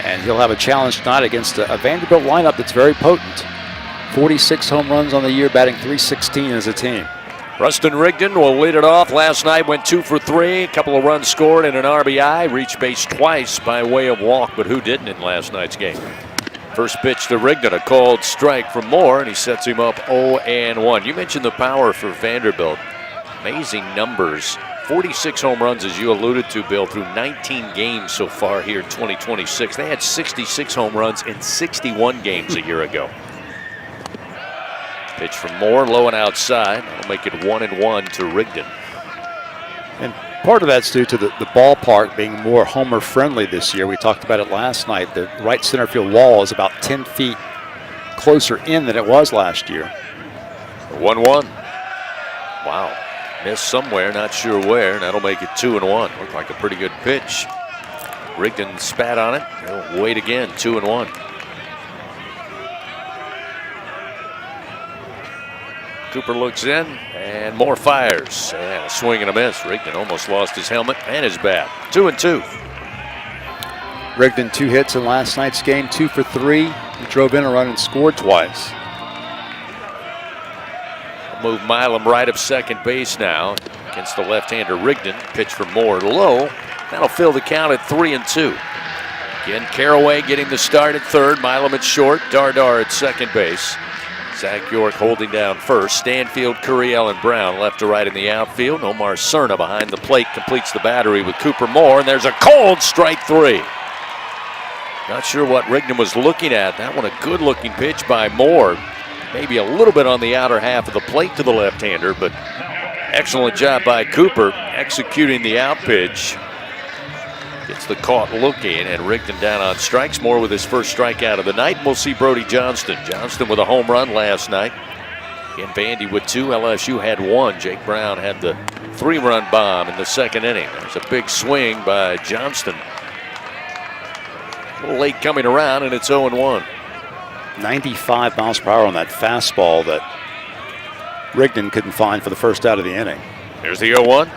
And he'll have a challenge tonight against a Vanderbilt lineup that's very potent. 46 home runs on the year, batting .316 as a team. Rustin Rigdon will lead it off. Last night went 2 for 3, a couple of runs scored and an RBI. Reached base twice by way of walk, but who didn't in last night's game? First pitch to Rigdon, a called strike from Moore, and he sets him up 0-1. You mentioned the power for Vanderbilt. Amazing numbers. 46 home runs, as you alluded to, Bill, through 19 games so far here in 2026. They had 66 home runs in 61 games a year ago. Pitch from Moore, low and outside. That'll make it 1-1 to Rigdon. And part of that's due to the ballpark being more homer friendly this year. We talked about it last night. The right center field wall is about 10 feet closer in than it was last year. 1-1. Wow. Missed somewhere, not sure where, and that'll make it 2-1. Looked like a pretty good pitch. Rigdon spat on it. He'll wait again, 2-1. Cooper looks in, and Moore fires. And a swing and a miss. Rigdon almost lost his helmet and his bat. 2-2. Rigdon 2 hits in last night's game, 2 for 3. He drove in a run and scored twice. Move Milam right of second base now against the left-hander Rigdon. Pitch for Moore low. That'll fill the count at 3-2. Again, Caraway getting the start at third. Milam at short. Dardar at second base. Zach York holding down first. Stanfield, Curiel, and Brown left to right in the outfield. Omar Cerna behind the plate completes the battery with Cooper Moore, and there's a cold strike 3. Not sure what Rigdon was looking at. That one a good-looking pitch by Moore. Maybe a little bit on the outer half of the plate to the left-hander, but excellent job by Cooper executing the out pitch. Gets the caught look in, and Rigdon down on strikes. Moore with his first strikeout of the night. And we'll see Brody Johnston. Johnston with a home run last night. Again, Vandy with 2. LSU had 1. Jake Brown had the 3-run bomb in the second inning. There's a big swing by Johnston. A little late coming around, and it's 0-1. 95 miles per hour on that fastball that Rigdon couldn't find for the first out of the inning. Here's the 0-1.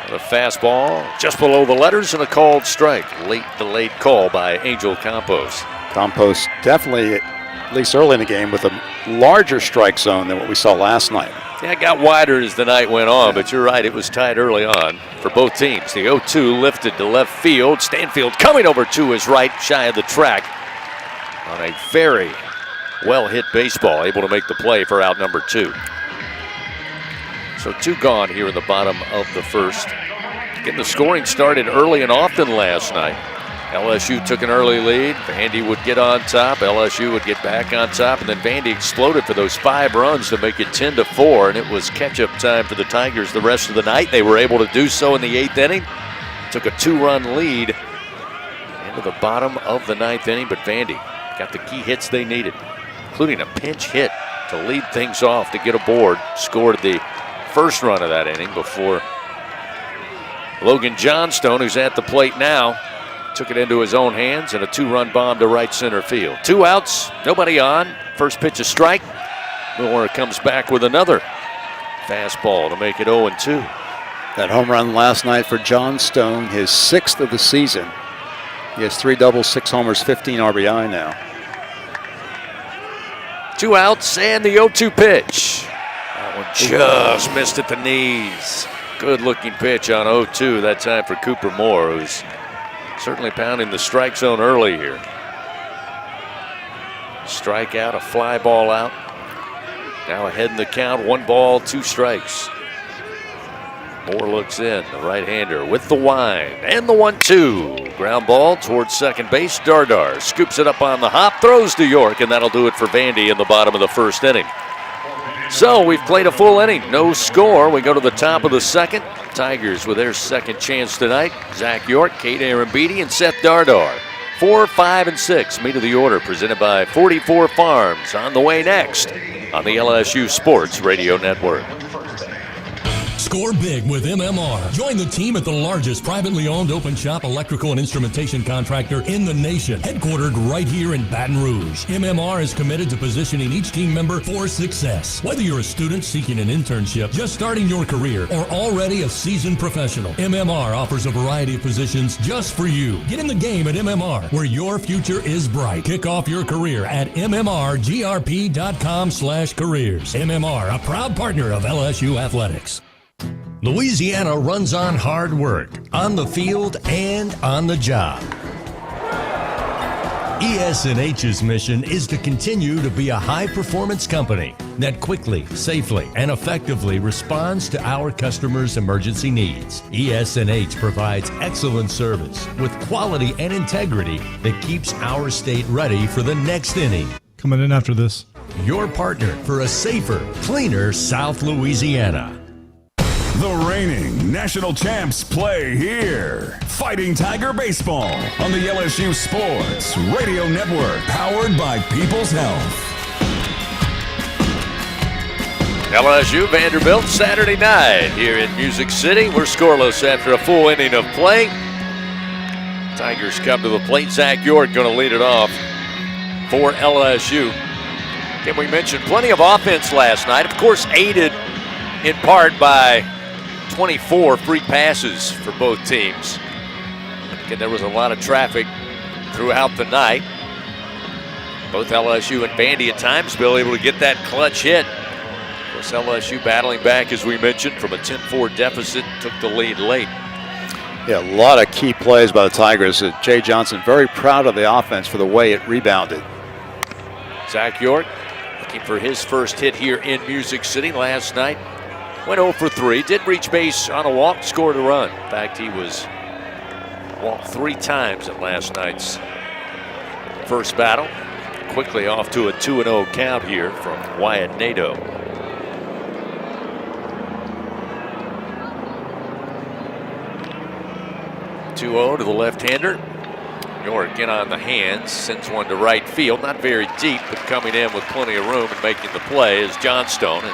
The fastball just below the letters and a called strike. Late delayed call by Angel Campos. Campos definitely, at least early in the game, with a larger strike zone than what we saw last night. Yeah, it got wider as the night went on, but you're right, it was tight early on for both teams. The 0-2 lifted to left field. Stanfield coming over to his right, shy of the track on a very well-hit baseball, able to make the play for out number 2. So 2 gone here in the bottom of the first. Getting the scoring started early and often last night. LSU took an early lead. Vandy would get on top. LSU would get back on top. And then Vandy exploded for those 5 runs to make it 10-4. And it was catch-up time for the Tigers the rest of the night. They were able to do so in the 8th inning. Took a 2-run lead into the bottom of the 9th inning. But Vandy got the key hits they needed, including a pinch hit to lead things off to get aboard. Scored the first run of that inning before Logan Johnstone, who's at the plate now, took it into his own hands and a 2-run bomb to right center field. 2 outs, nobody on. First pitch a strike. Moore comes back with another fastball to make it 0-2. That home run last night for Johnstone, his 6th of the season. He has 3 doubles, 6 homers, 15 RBI now. 2 outs and the 0-2 pitch. Just missed at the knees. Good looking pitch on 0-2, that time for Cooper Moore, who's certainly pounding the strike zone early here. Strikeout, a fly ball out. Now ahead in the count, 1 ball, 2 strikes. Moore looks in, the right-hander with the wind and the 1-2. Ground ball towards second base. Dardar scoops it up on the hop, throws to York, and that'll do it for Vandy in the bottom of the first inning. So we've played a full inning, no score. We go to the top of the second. Tigers with their second chance tonight. Zach York, Kate Arambidi, and Seth Dardar. 4, 5, and 6 meet of the order, presented by 44 Farms. On the way next on the LSU Sports Radio Network. Score big with MMR. Join the team at the largest privately owned open shop electrical and instrumentation contractor in the nation, headquartered right here in Baton Rouge. MMR is committed to positioning each team member for success. Whether you're a student seeking an internship, just starting your career, or already a seasoned professional, MMR offers a variety of positions just for you. Get in the game at MMR, where your future is bright. Kick off your career at mmrgrp.com/careers. MMR, a proud partner of LSU Athletics. Louisiana runs on hard work, on the field and on the job. ES&H's mission is to continue to be a high-performance company that quickly, safely, and effectively responds to our customers' emergency needs. ES&H provides excellent service with quality and integrity that keeps our state ready for the next inning. Coming in after this. Your partner for a safer, cleaner South Louisiana. The reigning national champs play here. Fighting Tiger Baseball on the LSU Sports Radio Network, powered by People's Health. LSU Vanderbilt Saturday night here in Music City. We're scoreless after a full inning of play. Tigers come to the plate. Zach York going to lead it off for LSU. And we mentioned plenty of offense last night. Of course, aided in part by 24 free passes for both teams. Again, there was a lot of traffic throughout the night. Both LSU and Vandy at times Bill able to get that clutch hit. Of course, LSU battling back, as we mentioned, from a 10-4 deficit, took the lead late. Yeah, a lot of key plays by the Tigers. Jay Johnson very proud of the offense for the way it rebounded. Zach York looking for his first hit here in Music City last night. Went 0 for 3, did reach base on a walk, scored a run. In fact, he was walked 3 times in last night's first battle. Quickly off to a 2-0 count here from Wyatt Nadeau. To the left-hander. York in on the hands, sends one to right field. Not very deep, but coming in with plenty of room and making the play is Johnstone. And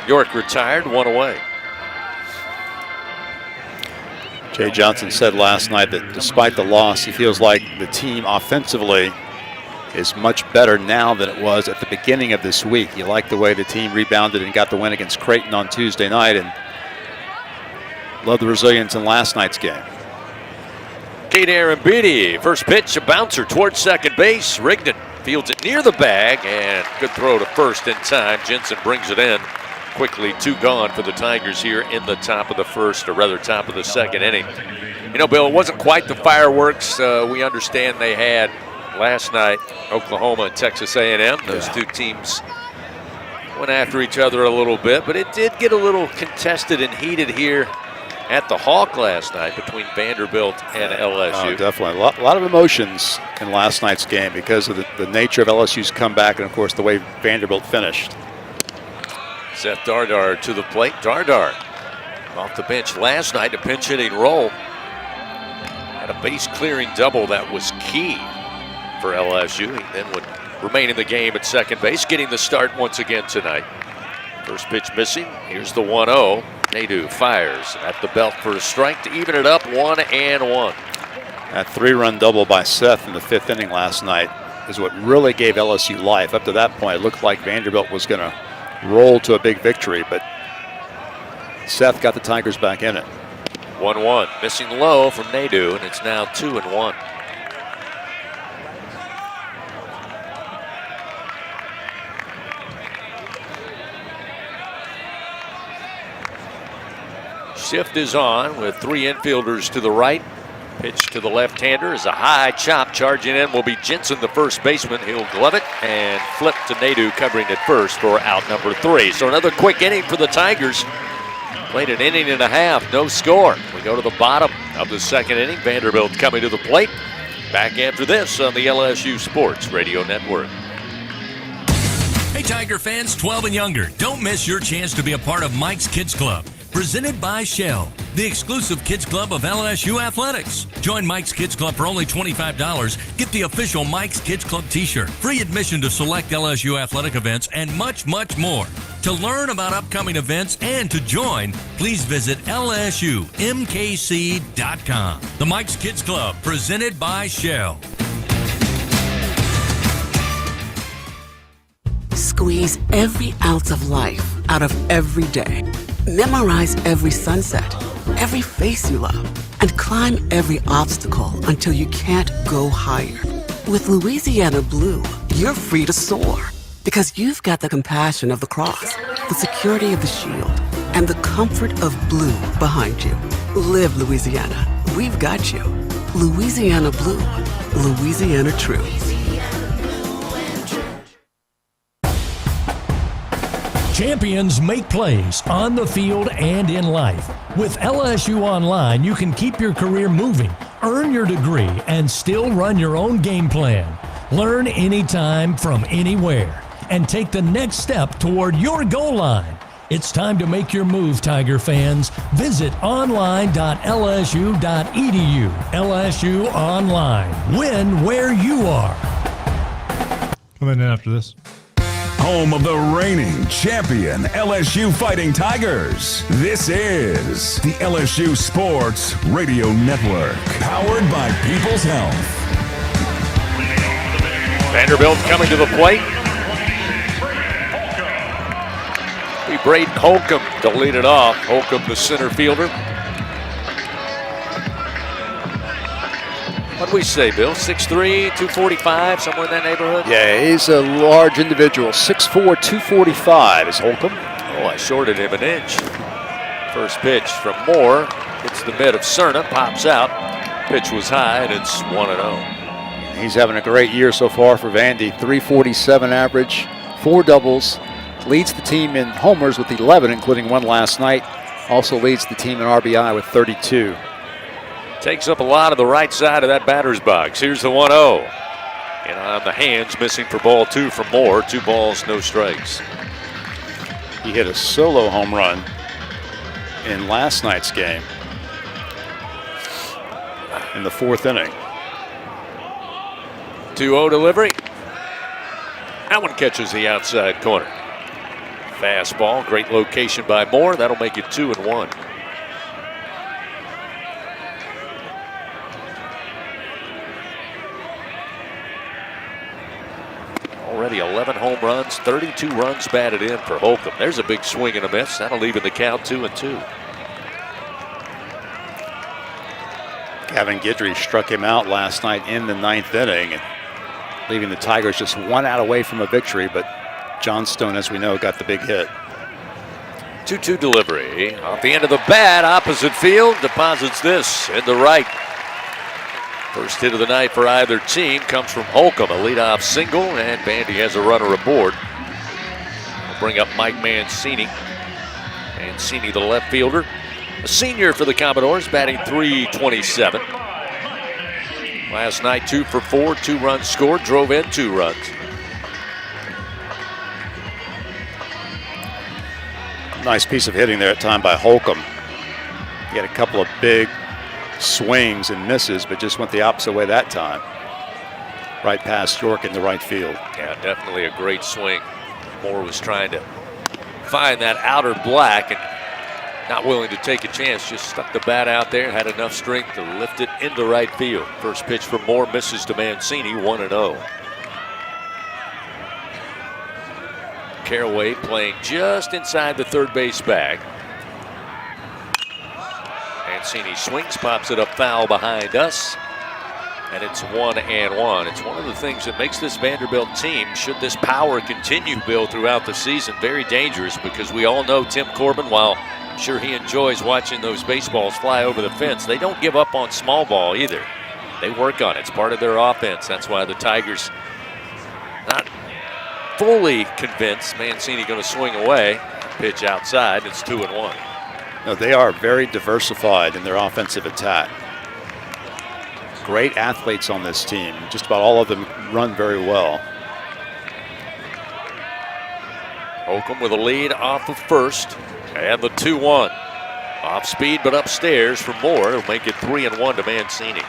York retired, 1 away. Jay Johnson said last night that despite the loss, he feels like the team offensively is much better now than it was at the beginning of this week. You like the way the team rebounded and got the win against Creighton on Tuesday night, and love the resilience in last night's game. Kate Arambidi, first pitch, a bouncer towards second base. Rigdon fields it near the bag, and good throw to first in time. Jensen brings it in. Quickly 2 gone for the Tigers here in the top of the first, or rather top of the second inning. You know, Bill, it wasn't quite the fireworks we understand they had last night. Oklahoma and Texas A&M, those two teams went after each other a little bit, but it did get a little contested and heated here at the Hawk last night between Vanderbilt and LSU. Oh, definitely. A lot of emotions in last night's game because of the nature of LSU's comeback and, of course, the way Vanderbilt finished. Seth Dardar to the plate. Dardar off the bench last night, a pinch hitting role. Had a base clearing double that was key for LSU. He then would remain in the game at second base, getting the start once again tonight. First pitch missing. Here's the 1-0. Nadeau fires at the belt for a strike to even it up, 1-1. That 3-run double by Seth in the 5th inning last night is what really gave LSU life. Up to that point, it looked like Vanderbilt was going to roll to a big victory, but Seth got the Tigers back in it. 1-1, missing low from Nadeau, and it's now 2-1. Shift is on with 3 infielders to the right. Pitch to the left-hander is a high chop. Charging in will be Jensen, the first baseman. He'll glove it and flip to Nadeau, covering at first for out number 3. So another quick inning for the Tigers. Played an inning and a half, no score. We go to the bottom of the second inning. Vanderbilt coming to the plate. Back after this on the LSU Sports Radio Network. Hey, Tiger fans 12 and younger, don't miss your chance to be a part of Mike's Kids Club. Presented by Shell. the exclusive kids club of LSU Athletics. Join Mike's Kids Club for only $25. Get the official Mike's Kids Club t-shirt, free admission to select LSU athletic events, and much, much more. To learn about upcoming events and to join, please visit lsumkc.com. The Mike's Kids Club, presented by Shell. Squeeze every ounce of life out of every day. Memorize every sunset, every face you love, and climb every obstacle until you can't go higher. With Louisiana Blue, you're free to soar because you've got the compassion of the cross, the security of the shield, and the comfort of blue behind you. Live Louisiana. We've got you. Louisiana Blue. Louisiana True. Champions make plays on the field and in life. With LSU Online, you can keep your career moving, earn your degree, and still run your own game plan. Learn anytime from anywhere and take the next step toward your goal line. It's time to make your move, Tiger fans. Visit online.lsu.edu. LSU Online. Win where you are. Coming in after this. Home of the reigning champion LSU Fighting Tigers. This is the LSU Sports Radio Network, powered by People's Health. Vanderbilt coming to the plate. Be Braden Holcomb to lead it off. Holcomb, the center fielder. What do we say, Bill? 6'3", 245, somewhere in that neighborhood? Yeah, he's a large individual. 6'4", 245 is Holcomb. Oh, I shorted him an inch. First pitch from Moore. Hits the mid of Cerna, pops out. Pitch was high, and it's 1-0. He's having a great year so far for Vandy. 347 average, 4 doubles. Leads the team in homers with 11, including one last night. Also leads the team in RBI with 32. Takes up a lot of the right side of that batter's box. Here's the 1-0. And on the hands, missing for ball 2 from Moore. 2 balls, no strikes. He hit a solo home run in last night's game in the 4th inning. 2-0 delivery. That one catches the outside corner. Fastball, great location by Moore. That'll make it 2-1. Already 11 home runs, 32 runs batted in for Holcomb. There's a big swing and a miss. That'll leave in the count 2-2. Gavin Guidry struck him out last night in the 9th inning, leaving the Tigers just 1 out away from a victory, but Johnstone, as we know, got the big hit. 2-2 delivery. Off the end of the bat, opposite field, deposits this in the right. First hit of the night for either team comes from Holcomb, a leadoff single, and Vandy has a runner aboard. We'll bring up Mike Mancini. Mancini, the left fielder, a senior for the Commodores, batting .327. Last night, 2 for 4, 2 runs scored, drove in 2 runs. Nice piece of hitting there at time by Holcomb. He had a couple of big swings and misses, but just went the opposite way that time. Right past York in the right field. Yeah, definitely a great swing. Moore was trying to find that outer black and not willing to take a chance. Just stuck the bat out there, had enough strength to lift it into right field. First pitch from Moore misses to Mancini, 1-0. Caraway playing just inside the third base bag. Mancini swings, pops it up foul behind us, and it's 1-1. It's one of the things that makes this Vanderbilt team, should this power continue, Bill, throughout the season, very dangerous, because we all know Tim Corbin, while I'm sure he enjoys watching those baseballs fly over the fence, they don't give up on small ball either. They work on it. It's part of their offense. That's why the Tigers not fully convinced Mancini going to swing away. Pitch outside. It's 2-1. No, they are very diversified in their offensive attack. Great athletes on this team. Just about all of them run very well. Holcomb with a lead off of first, and the 2-1. Off speed, but upstairs for Moore. It'll make it 3-1 to Mancini.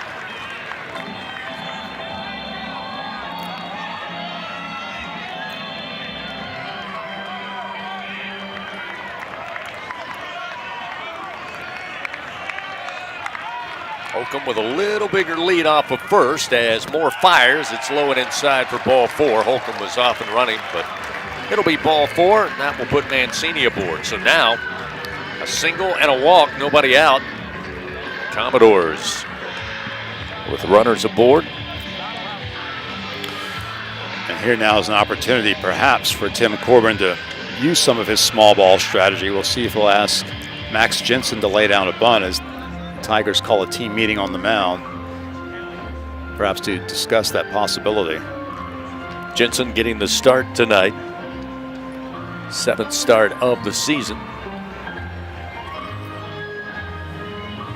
Holcomb with a little bigger lead off of first as Moore fires. It's low and inside for ball 4. Holcomb was off and running, but it'll be ball 4, and that will put Mancini aboard. So now, a single and a walk, nobody out. Commodores with runners aboard. And here now is an opportunity perhaps for Tim Corbin to use some of his small ball strategy. We'll see if he'll ask Max Jensen to lay down a bunt as Tigers call a team meeting on the mound, perhaps to discuss that possibility. Jensen getting the start tonight. 7th start of the season.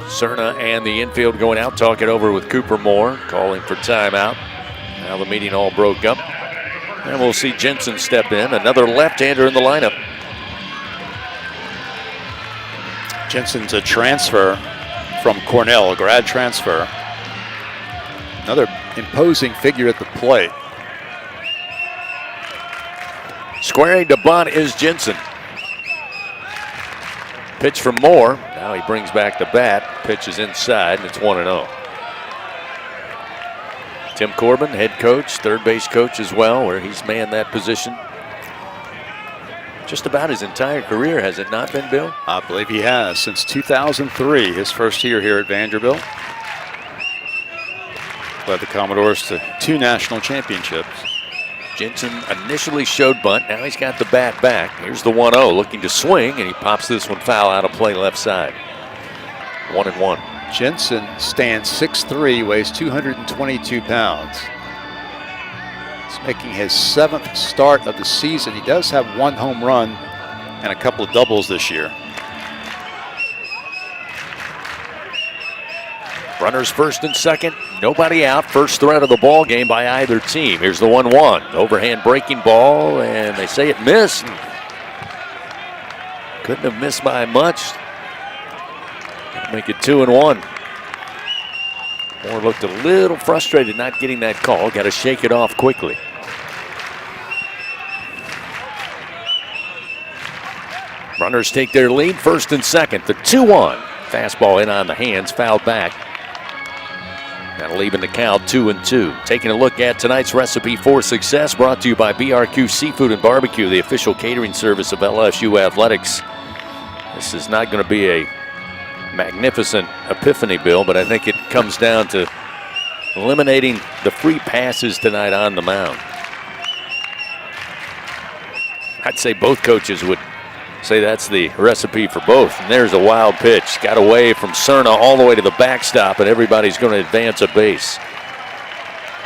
Cerna and the infield going out, talk it over with Cooper Moore, calling for timeout. Now the meeting all broke up. And we'll see Jensen step in, another left-hander in the lineup. Jensen's a transfer from Cornell, a grad transfer. Another imposing figure at the plate. Squaring to bunt is Jensen. Pitch from Moore. Now he brings back the bat. Pitch is inside, and it's 1-0. Tim Corbin, head coach, third base coach as well, where he's manned that position just about his entire career, has it not been, Bill? I believe he has, since 2003, his first year here at Vanderbilt. Led the Commodores to 2 national championships. Jensen initially showed bunt. Now he's got the bat back. Here's the 1-0, looking to swing, and he pops this one foul out of play left side. 1-1. Jensen stands 6'3", weighs 222 pounds. He's making his 7th start of the season. He does have 1 home run and a couple of doubles this year. Runners first and second, nobody out. First threat of the ball game by either team. Here's the 1-1. Overhand breaking ball, and they say it missed. Couldn't have missed by much. Make it 2-1. Moore looked a little frustrated not getting that call. Got to shake it off quickly. Runners take their lead, first and second. The 2-1. Fastball in on the hands, fouled back. That'll even the count 2-2. Taking a look at tonight's recipe for success, brought to you by BRQ Seafood and Barbecue, the official catering service of LSU Athletics. This is not going to be a magnificent epiphany, Bill, but I think it comes down to eliminating the free passes tonight on the mound. I'd say both coaches would say that's the recipe for both. And there's a wild pitch. Got away from Cerna all the way to the backstop, and everybody's going to advance a base.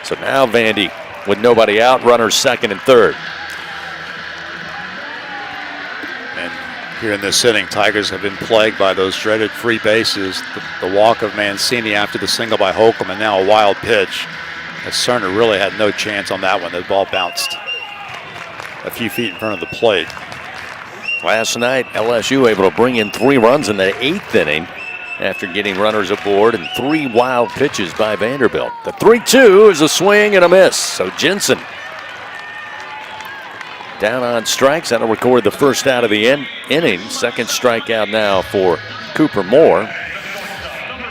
So now Vandy with nobody out, runners second and third. And here in this inning, Tigers have been plagued by those dreaded free bases. The walk of Mancini after the single by Holcomb, and now a wild pitch. As Cerna really had no chance on that one. The ball bounced a few feet in front of the plate. Last night, LSU able to bring in 3 runs in the 8th inning after getting runners aboard, and 3 wild pitches by Vanderbilt. The 3-2 is a swing and a miss. So Jensen down on strikes. That'll record the first out of the inning. Second strikeout now for Cooper Moore.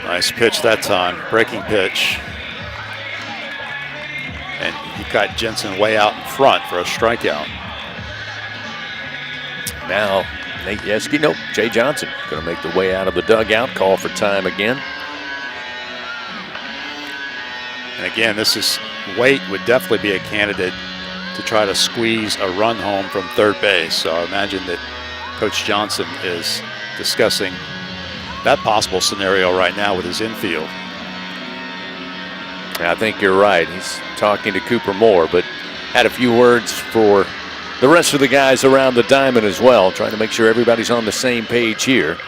Nice pitch that time, breaking pitch. And he got Jensen way out in front for a strikeout. Now, Nate Yeske, nope, Jay Johnson going to make the way out of the dugout, call for time again. And again, Waite would definitely be a candidate to try to squeeze a run home from third base. So I imagine that Coach Johnson is discussing that possible scenario right now with his infield. I think you're right. He's talking to Cooper Moore, but had a few words for the rest of the guys around the diamond as well, trying to make sure everybody's on the same page here.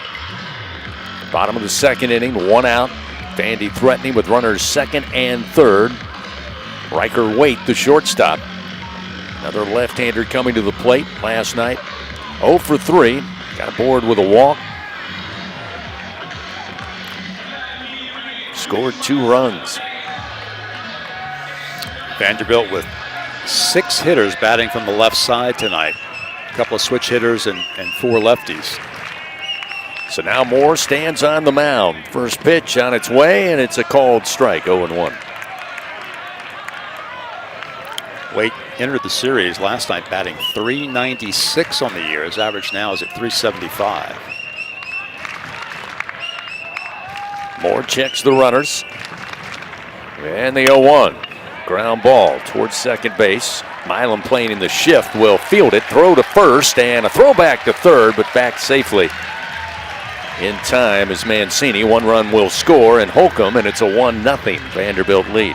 Bottom of the second inning, 1 out. Vandy threatening with runners second and third. Riker Waite, the shortstop. Another left-hander coming to the plate last night. 0 for 3. Got aboard with a walk. scored 2 runs. Vanderbilt with 6 hitters batting from the left side tonight. A couple of switch hitters and 4 lefties. So now Moore stands on the mound. First pitch on its way, and it's a called strike, 0-1. Waite entered the series last night batting .396 on the year. His average now is at .375. Moore checks the runners. And the 0-1. Ground ball towards second base. Milam playing in the shift will field it. Throw to first and a throw back to third, but back safely in time is Mancini. 1 run will score, and Holcomb, and it's a 1-0 Vanderbilt lead.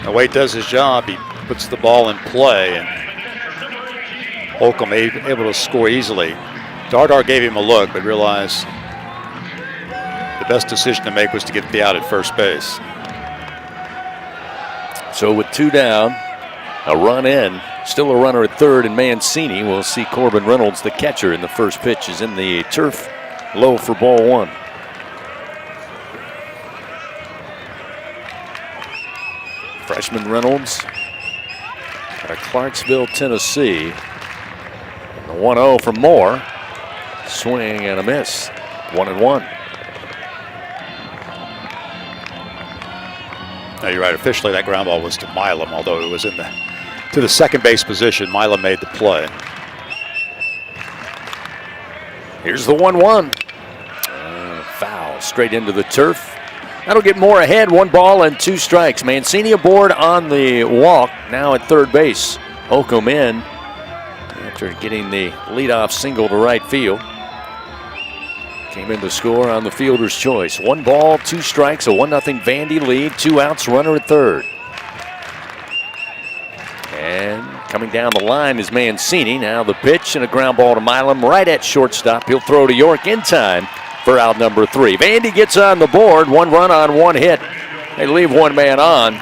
Now Waite does his job. He puts the ball in play, and Holcomb able to score easily. Dardar gave him a look, but realized the best decision to make was to get the out at first base. So with 2 down, a run in, still a runner at third, and Mancini will see Corbin Reynolds, the catcher, in the first pitch is in the turf, low for ball 1. Freshman Reynolds out of Clarksville, Tennessee. And the 1-0 from Moore. Swing and a miss. 1-1. No, you're right. Officially, that ground ball was to Milam, although it was to the second base position. Milam made the play. Here's the 1-1. Foul straight into the turf. That'll get Moore ahead. 1 ball and 2 strikes. Mancini aboard on the walk, now at third base. Holcomb in after getting the leadoff single to right field. Came in to score on the fielder's choice. 1 ball, 2 strikes, a 1-0 Vandy lead. 2 outs, runner at third. And coming down the line is Mancini. Now the pitch and a ground ball to Milam right at shortstop. He'll throw to York in time for out number 3. Vandy gets on the board. 1 run on 1 hit. They leave 1 man on.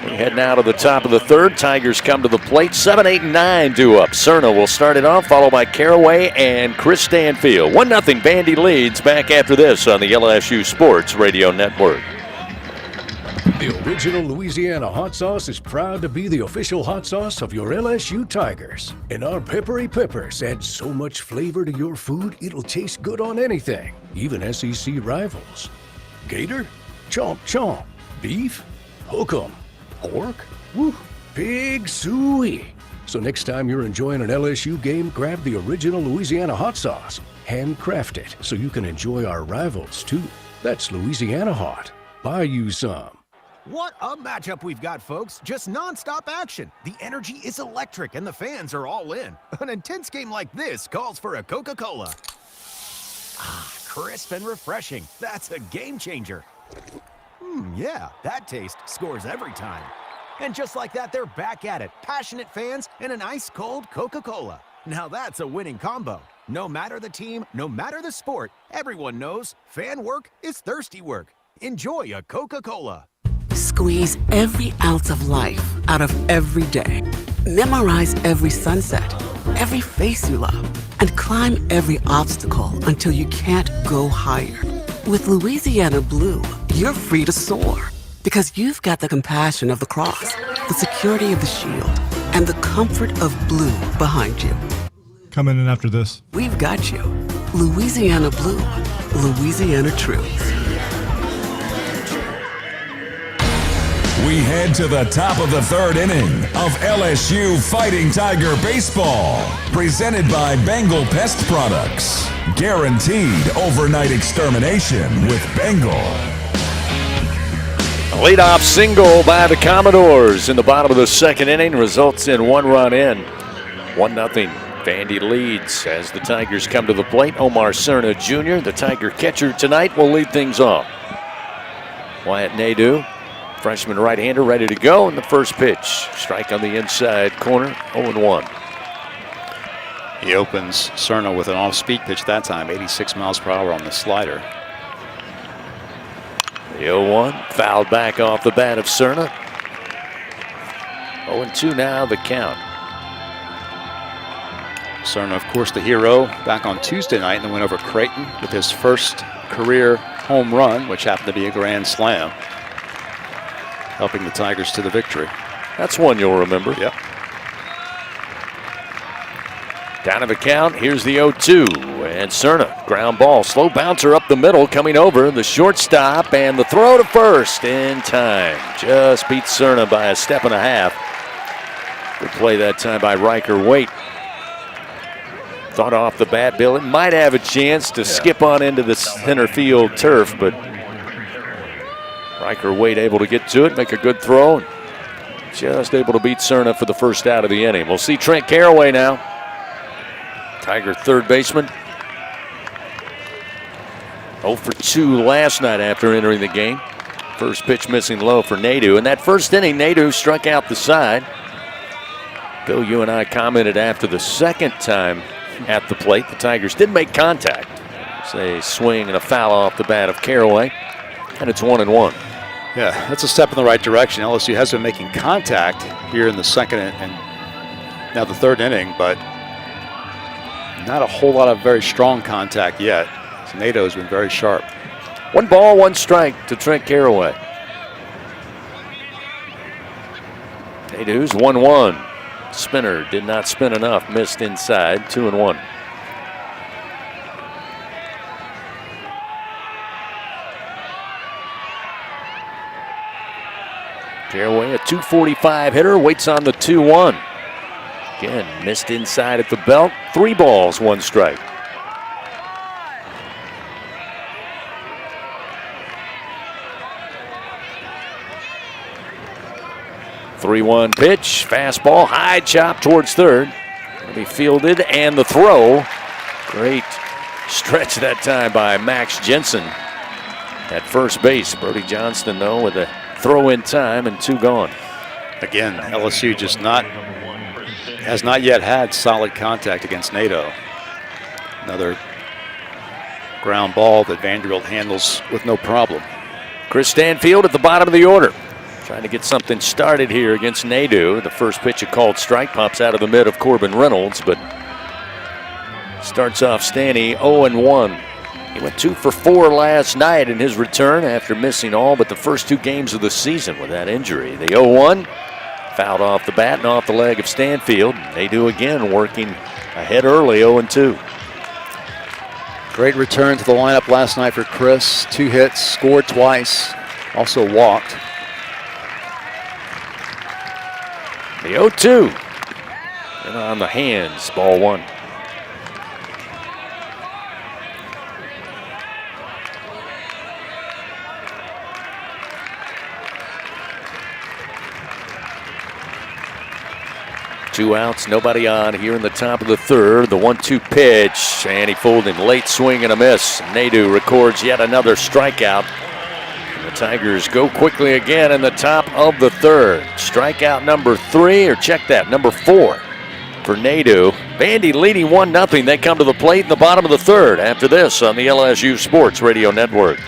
We head now to the top of the third. Tigers come to the plate. 7, 8, and 9 due up. Cerna will start it off, followed by Caraway and Chris Stanfield. 1-0 Vandy leads. Back after this on the LSU Sports Radio Network. The original Louisiana hot sauce is proud to be the official hot sauce of your LSU Tigers. And our peppery peppers add so much flavor to your food, it'll taste good on anything, even SEC rivals. Gator? Chomp chomp. Beef? Hook 'em. Pork? Woo. Pig suey. So next time you're enjoying an LSU game, grab the original Louisiana hot sauce. Handcrafted so you can enjoy our rivals too. That's Louisiana hot. Buy you some. What a matchup we've got, folks. Just nonstop action. The energy is electric and the fans are all in. An intense game like this calls for a Coca-Cola. Ah, crisp and refreshing. That's a game changer. Yeah, that taste scores every time. And just like that, they're back at it. Passionate fans and an ice-cold Coca-Cola. Now that's a winning combo. No matter the team, no matter the sport, everyone knows fan work is thirsty work. Enjoy a Coca-Cola. Squeeze every ounce of life out of every day. Memorize every sunset, every face you love, and climb every obstacle until you can't go higher. With Louisiana Blue, you're free to soar because you've got the compassion of the cross, the security of the shield, and the comfort of blue behind you. Coming in after this. We've got you. Louisiana Blue, Louisiana Truth. We head to the top of the third inning of LSU Fighting Tiger Baseball. Presented by Bengal Pest Products. Guaranteed overnight extermination with Bengal. A leadoff single by the Commodores in the bottom of the second inning results in 1 run in. 1-0. Vandy leads as the Tigers come to the plate. Omar Cerna Jr., the Tiger catcher tonight, will lead things off. Wyatt Nadeau, freshman right-hander, ready to go in the first pitch. Strike on the inside corner, 0-1. He opens Cerna with an off-speed pitch that time, 86 miles per hour on the slider. The 0-1 fouled back off the bat of Cerna. 0-2 now the count. Cerna, of course, the hero back on Tuesday night in the win over Creighton with his first career home run, which happened to be a grand slam, helping the Tigers to the victory. That's one you'll remember. Yep. Down to the count. Here's the 0-2. And Cerna, ground ball. Slow bouncer up the middle, coming over. The shortstop and the throw to first in time. Just beats Cerna by a step and a half. Good play that time by Riker Waite. Thought off the bat, Bill. It might have a chance to skip on into the center field turf, but Riker Waite able to get to it, make a good throw. And just able to beat Cerna for the first out of the inning. We'll see Trent Caraway now. Tiger third baseman. 0 for 2 last night after entering the game. First pitch missing low for Nadeau. In that first inning, Nadeau struck out the side. Bill, you and I commented after the second time at the plate, the Tigers did make contact. It's a swing and a foul off the bat of Caraway, and it's 1-1. Yeah, that's a step in the right direction. LSU has been making contact here in the second and now the third inning, but not a whole lot of very strong contact yet. So Nadeau has been very sharp. 1 ball, 1 strike to Trent Caraway. Nadeau's 1-1. Spinner did not spin enough, missed inside, 2-1. Caraway, a .245 hitter, waits on the 2-1. Again, missed inside at the belt. 3 balls, 1 strike. Three-one pitch, fastball, high chop towards third. Going to be fielded, and the throw. Great stretch that time by Max Jensen at first base. Brody Johnston, though, with a throw in time and 2 gone. Again, LSU just has not yet had solid contact against Nadeau. Another ground ball that Vanderbilt handles with no problem. Chris Stanfield at the bottom of the order, trying to get something started here against Nadeau. The first pitch, a called strike, pops out of the mid of Corbin Reynolds, but starts off Stanny 0-1. He went 2 for 4 last night in his return after missing all but the first 2 games of the season with that injury. The 0-1 fouled off the bat and off the leg of Stanfield. Nadeau again working ahead early, 0-2. Great return to the lineup last night for Chris. 2 hits, scored twice, also walked. The 0-2. And on the hands, ball 1. Two outs, nobody on here in the top of the third. The 1-2 pitch, and he fooled him late, swing and a miss. Nadeau records yet another strikeout. And the Tigers go quickly again in the top of the third. Strikeout number 3, or check that, number 4 for Nadeau. Vandy leading 1-0. They come to the plate in the bottom of the third after this on the LSU Sports Radio Network.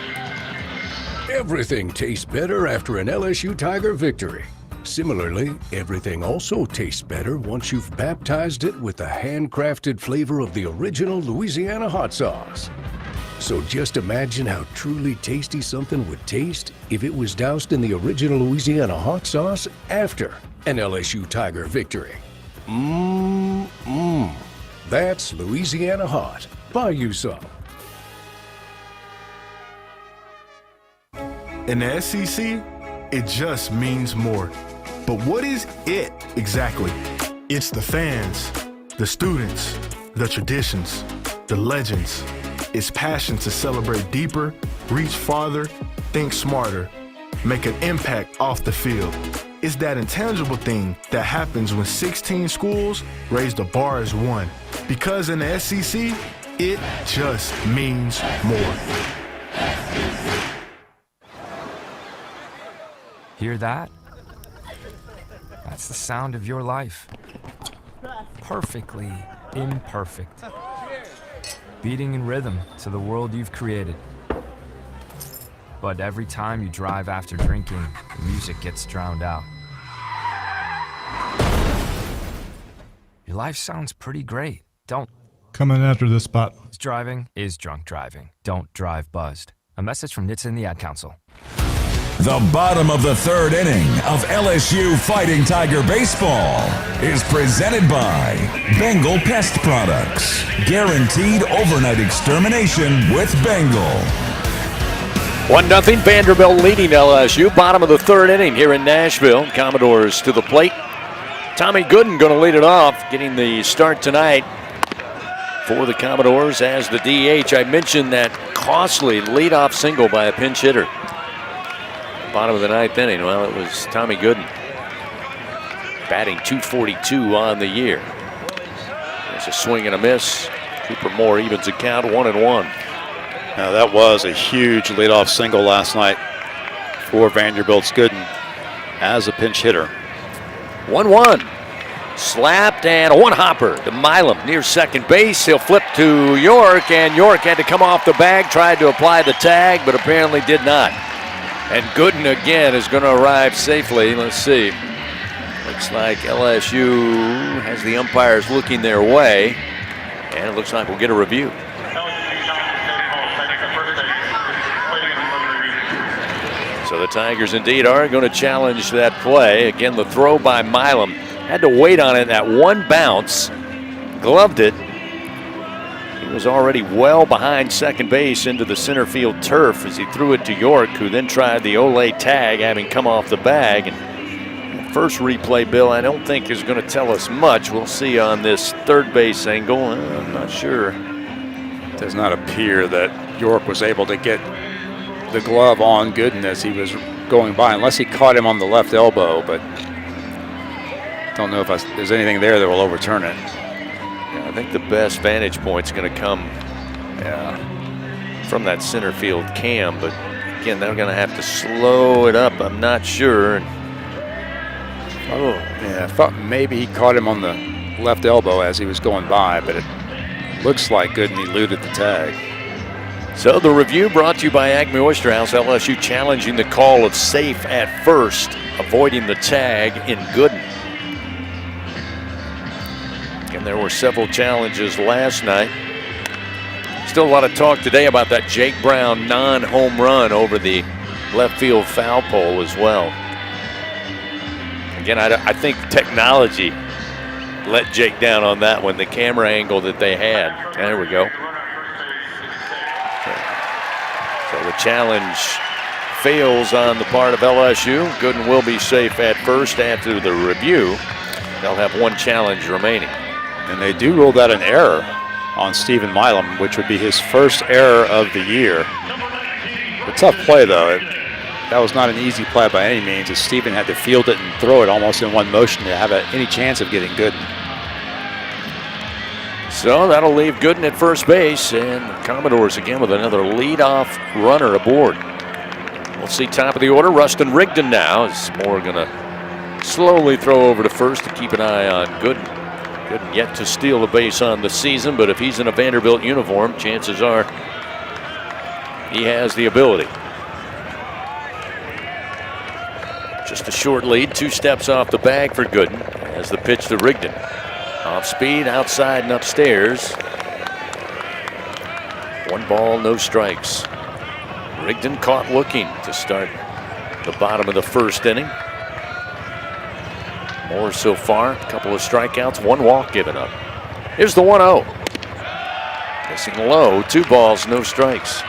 Everything tastes better after an LSU Tiger victory. Similarly, everything also tastes better once you've baptized it with the handcrafted flavor of the original Louisiana hot sauce. So just imagine how truly tasty something would taste if it was doused in the original Louisiana hot sauce after an LSU Tiger victory. That's Louisiana hot. Buy you some. In the SEC, it just means more. But what is it exactly? It's the fans, the students, the traditions, the legends. It's passion to celebrate deeper, reach farther, think smarter, make an impact off the field. It's that intangible thing that happens when 16 schools raise the bar as one. Because in the SEC, it just means more. Hear that? That's the sound of your life. Perfectly imperfect. Beating in rhythm to the world you've created. But every time you drive after drinking, the music gets drowned out. Your life sounds pretty great, Don't. Coming after this spot. Driving is drunk driving. Don't drive buzzed. A message from NHTSA and the Ad Council. The bottom of the third inning of LSU Fighting Tiger Baseball is presented by Bengal Pest Products. Guaranteed overnight extermination with Bengal. 1-0 Vanderbilt leading LSU. Bottom of the third inning here in Nashville. Commodores to the plate. Tommy Gooden going to lead it off, getting the start tonight for the Commodores as the DH. I mentioned that costly leadoff single by a pinch hitter. Bottom of the ninth inning. Well, it was Tommy Gooden, batting .242 on the year. There's a swing and a miss. Cooper Moore evens the count 1-1. Now that was a huge leadoff single last night for Vanderbilt's Gooden as a pinch hitter. 1-1. Slapped and a one-hopper to Milam near second base. He'll flip to York, and York had to come off the bag, tried to apply the tag, but apparently did not. And Gooden again is going to arrive safely. Let's see. Looks like LSU has the umpires looking their way, and it looks like we'll get a review. So the Tigers indeed are going to challenge that play. Again, the throw by Milam. Had to wait on it, that one bounce. Gloved it. He was already well behind second base into the center field turf as he threw it to York, who then tried the Olay tag, having come off the bag. And the first replay, Bill, I don't think is going to tell us much. We'll see on this third base angle. I'm not sure. It does not appear that York was able to get the glove on Gooden as he was going by, unless he caught him on the left elbow, but don't know if there's anything there that will overturn it. I think the best vantage point is going to come from that center field cam, but again, they're going to have to slow it up. I'm not sure. I thought maybe he caught him on the left elbow as he was going by, but it looks like Gooden eluded the tag. So the review brought to you by Acme Oyster House. LSU challenging the call of safe at first, avoiding the tag in Gooden. And there were several challenges last night. Still a lot of talk today about that Jake Brown non-home run over the left field foul pole as well. Again, I think technology let Jake down on that one, the camera angle that they had. There we go. So the challenge fails on the part of LSU. Gooden will be safe at first after the review. They'll have one challenge remaining. And they do rule that an error on Stephen Milam, which would be his first error of the year. A tough play, though. That was not an easy play by any means, as Stephen had to field it and throw it almost in one motion to have any chance of getting Gooden. So that'll leave Gooden at first base, and the Commodores again with another leadoff runner aboard. We'll see top of the order, Rustin Rigdon now. Is Moore going to slowly throw over to first to keep an eye on Gooden. Gooden yet to steal a base on the season, but if he's in a Vanderbilt uniform, chances are he has the ability. Just a short lead, 2 steps off the bag for Gooden as the pitch to Rigdon. Off speed, outside and upstairs. 1 ball, no strikes. Rigdon caught looking to start the bottom of the first inning. Moore so far, a couple of strikeouts, 1 walk given up. Here's the 1-0. Missing low, 2 balls, no strikes.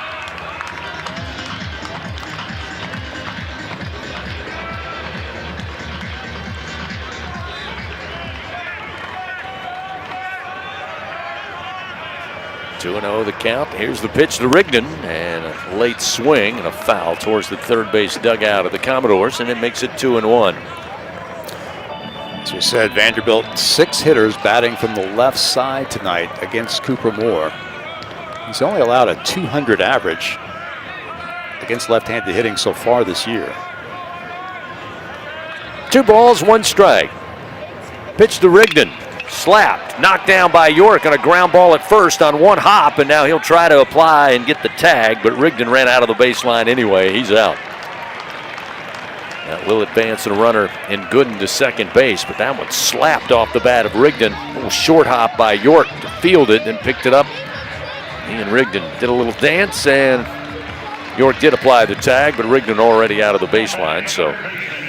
The count. Here's the pitch to Rigdon, and a late swing and a foul towards the third base dugout of the Commodores, and it makes it 2-1. As we said, Vanderbilt 6 hitters batting from the left side tonight against Cooper Moore. He's only allowed a 200 average against left-handed hitting so far this year. 2 balls, 1 strike. Pitch to Rigdon. Slapped, knocked down by York on a ground ball at first on 1 hop, and now he'll try to apply and get the tag, but Rigdon ran out of the baseline anyway. He's out. That will advance a runner in Gooden to second base, but that one slapped off the bat of Rigdon. A little short hop by York to fielded and picked it up. Ian Rigdon did a little dance, and York did apply the tag, but Rigdon already out of the baseline. So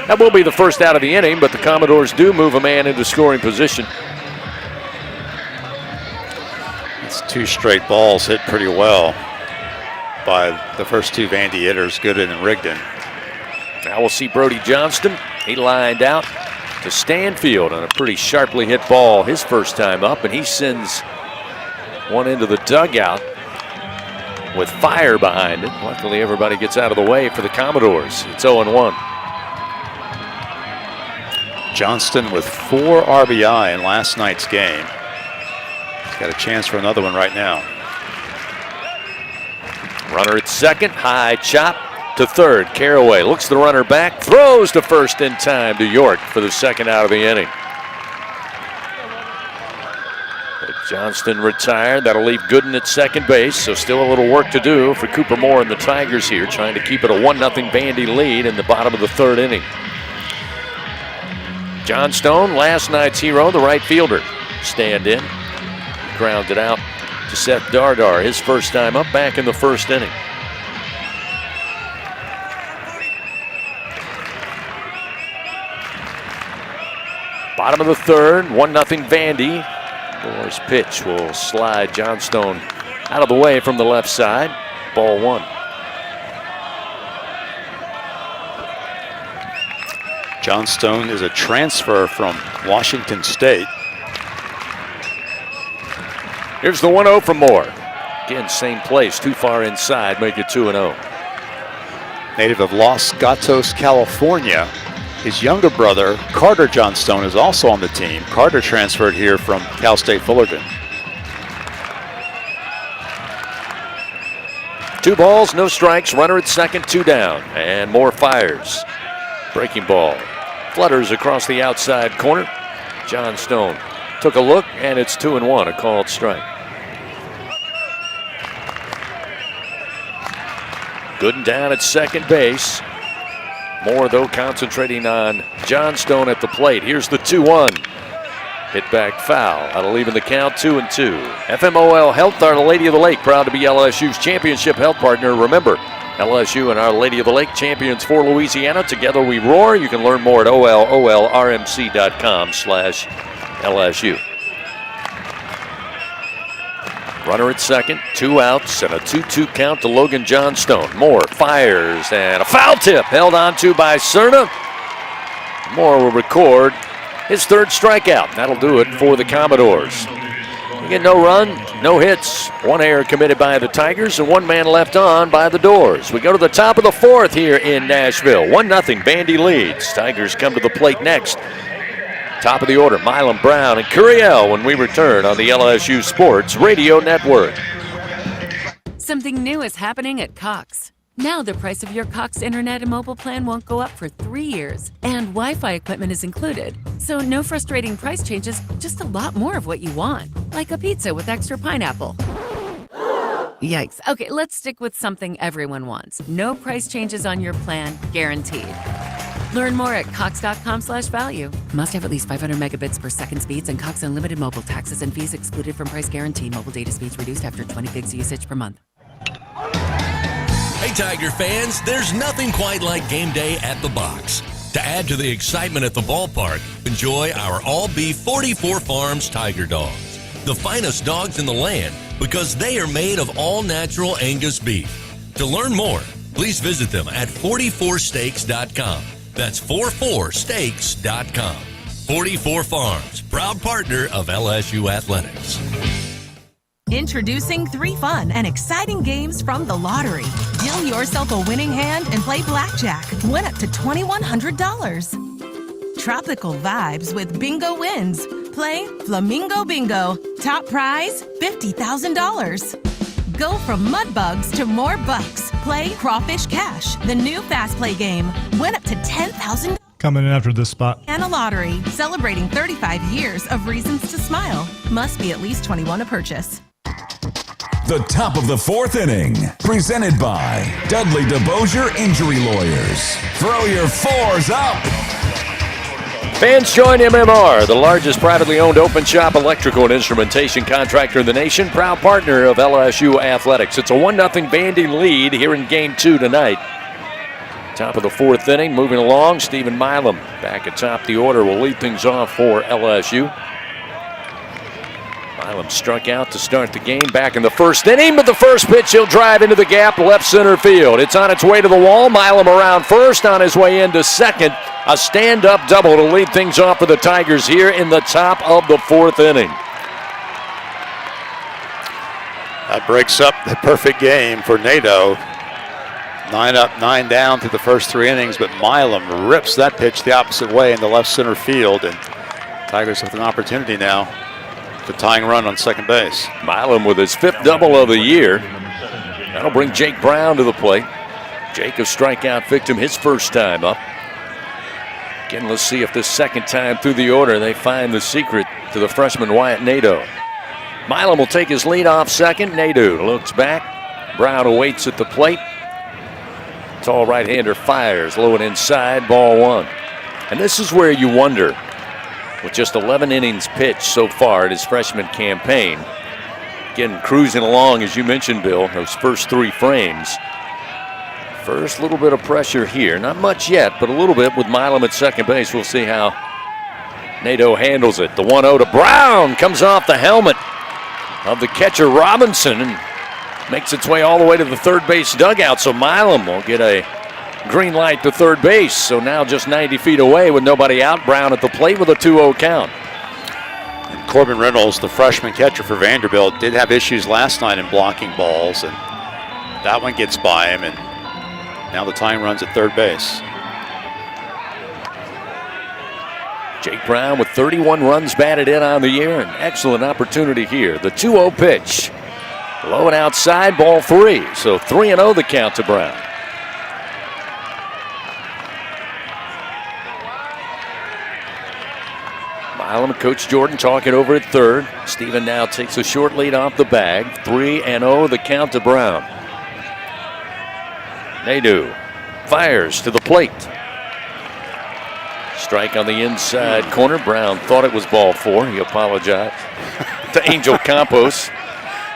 that will be the first out of the inning, but the Commodores do move a man into scoring position. It's 2 straight balls hit pretty well by the first 2 Vandy hitters, Gooden and Rigdon. Now we'll see Brody Johnston. He lined out to Stanfield on a pretty sharply hit ball his first time up, and he sends one into the dugout with fire behind it. Luckily, everybody gets out of the way for the Commodores. It's 0-1. Johnston with 4 RBI in last night's game. He's got a chance for another one right now. Runner at second, high chop to third. Caraway looks the runner back, throws to first in time to York for the second out of the inning. But Johnston retired. That'll leave Gooden at second base, so still a little work to do for Cooper Moore and the Tigers here, trying to keep it a 1-0 Vandy lead in the bottom of the third inning. Johnstone, last night's hero, the right fielder, stand in. Grounded out to Seth Dardar, his first time up, back in the first inning. Bottom of the third, 1-0 Vandy. Moore's pitch will slide Johnstone out of the way from the left side. Ball 1. Johnstone is a transfer from Washington State. Here's the 1-0 from Moore. Again, same place, too far inside, make it 2-0. Native of Los Gatos, California. His younger brother, Carter Johnstone, is also on the team. Carter transferred here from Cal State Fullerton. 2 balls, no strikes, runner at second, 2 down, and Moore fires. Breaking ball, flutters across the outside corner. Johnstone took a look, and it's 2-1, a called strike. Gooden down at second base. Moore, though, concentrating on Johnstone at the plate. Here's the 2-1. Hit back foul. That'll leave in the count 2-2. FMOL Health, Our Lady of the Lake, proud to be LSU's championship health partner. Remember, LSU and Our Lady of the Lake, champions for Louisiana. Together we roar. You can learn more at olrmc.com/LSU. Runner at second, 2 outs, and a 2-2 count to Logan Johnstone. Moore fires, and a foul tip held onto by Cerna. Moore will record his 3rd strikeout. That'll do it for the Commodores. Again, no run, no hits, 1 error committed by the Tigers, and 1 man left on by the Doors. We go to the top of the 4th here in Nashville. 1-0 Vandy leads. Tigers come to the plate next. Top of the order, Milam Brown and Curiel when we return on the LSU Sports Radio Network. Something new is happening at Cox. Now the price of your Cox internet and mobile plan won't go up for 3 years, and Wi-Fi equipment is included. So no frustrating price changes, just a lot more of what you want, like a pizza with extra pineapple. Yikes. Okay, let's stick with something everyone wants. No price changes on your plan, guaranteed. Learn more at cox.com/value. Must have at least 500 megabits per second speeds and Cox Unlimited mobile. Taxes and fees excluded from price guarantee. Mobile data speeds reduced after 20 gigs usage per month. Hey, Tiger fans, there's nothing quite like game day at the box. To add to the excitement at the ballpark, enjoy our all-beef 44 Farms Tiger Dogs. The finest dogs in the land because they are made of all-natural Angus beef. To learn more, please visit them at 44steaks.com. That's 44steaks.com. 44 Farms, proud partner of LSU Athletics. Introducing 3 fun and exciting games from the lottery. Deal yourself a winning hand and play blackjack. Win up to $2,100. Tropical vibes with Bingo Wins. Play Flamingo Bingo. Top prize, $50,000. Go from mud bugs to more bucks. Play Crawfish Cash, the new fast play game. Win up to $10,000. Coming in after this spot. And a lottery, celebrating 35 years of reasons to smile. Must be at least 21 to purchase. The top of the 4th inning, presented by Dudley DeBosier Injury Lawyers. Throw your 4s up. Fans join MMR, the largest privately owned open shop electrical and instrumentation contractor in the nation, proud partner of LSU Athletics. It's a 1-0 Vandy lead here in Game 2 tonight. Top of the 4th inning, moving along. Stephen Milam back atop the order will lead things off for LSU. Milam struck out to start the game back in the 1st inning, but the first pitch he'll drive into the gap left center field. It's on its way to the wall. Milam around first, on his way into second. A stand-up double to lead things off for the Tigers here in the top of the 4th inning. That breaks up the perfect game for Nadeau. 9 up, 9 down through the first 3 innings, but Milam rips that pitch the opposite way in the left center field, and Tigers with an opportunity now for tying run on second base. Milam with his 5th double of the year. That'll bring Jake Brown to the plate. Jake, a strikeout victim, his first time up. Again, let's see if this second time through the order they find the secret to the freshman Wyatt Nadeau. Milam will take his lead off second. Nadeau looks back. Brown awaits at the plate. Tall right-hander fires low and inside, ball 1. And this is where you wonder, with just 11 innings pitched so far in his freshman campaign, again cruising along as you mentioned, Bill, those first 3 frames. First little bit of pressure here, not much yet, but a little bit with Milam at second base. We'll see how Nadeau handles it. The 1-0 to Brown comes off the helmet of the catcher Robinson and makes its way all the way to the third base dugout. So Milam will get a green light to third base. So now just 90 feet away with nobody out. Brown at the plate with a 2-0 count. And Corbin Reynolds, the freshman catcher for Vanderbilt, did have issues last night in blocking balls, and that one gets by him, and now the tying run's at third base. Jake Brown with 31 runs batted in on the year. An excellent opportunity here. The 2-0 pitch. Low and outside, ball 3. So 3-0 the count to Brown. Milam, Coach Jordan talking over at third. Stephen now takes a short lead off the bag. 3-0 the count to Brown. Nadeau fires to the plate. Strike on the inside corner. Brown thought it was ball 4. He apologized to Angel Campos.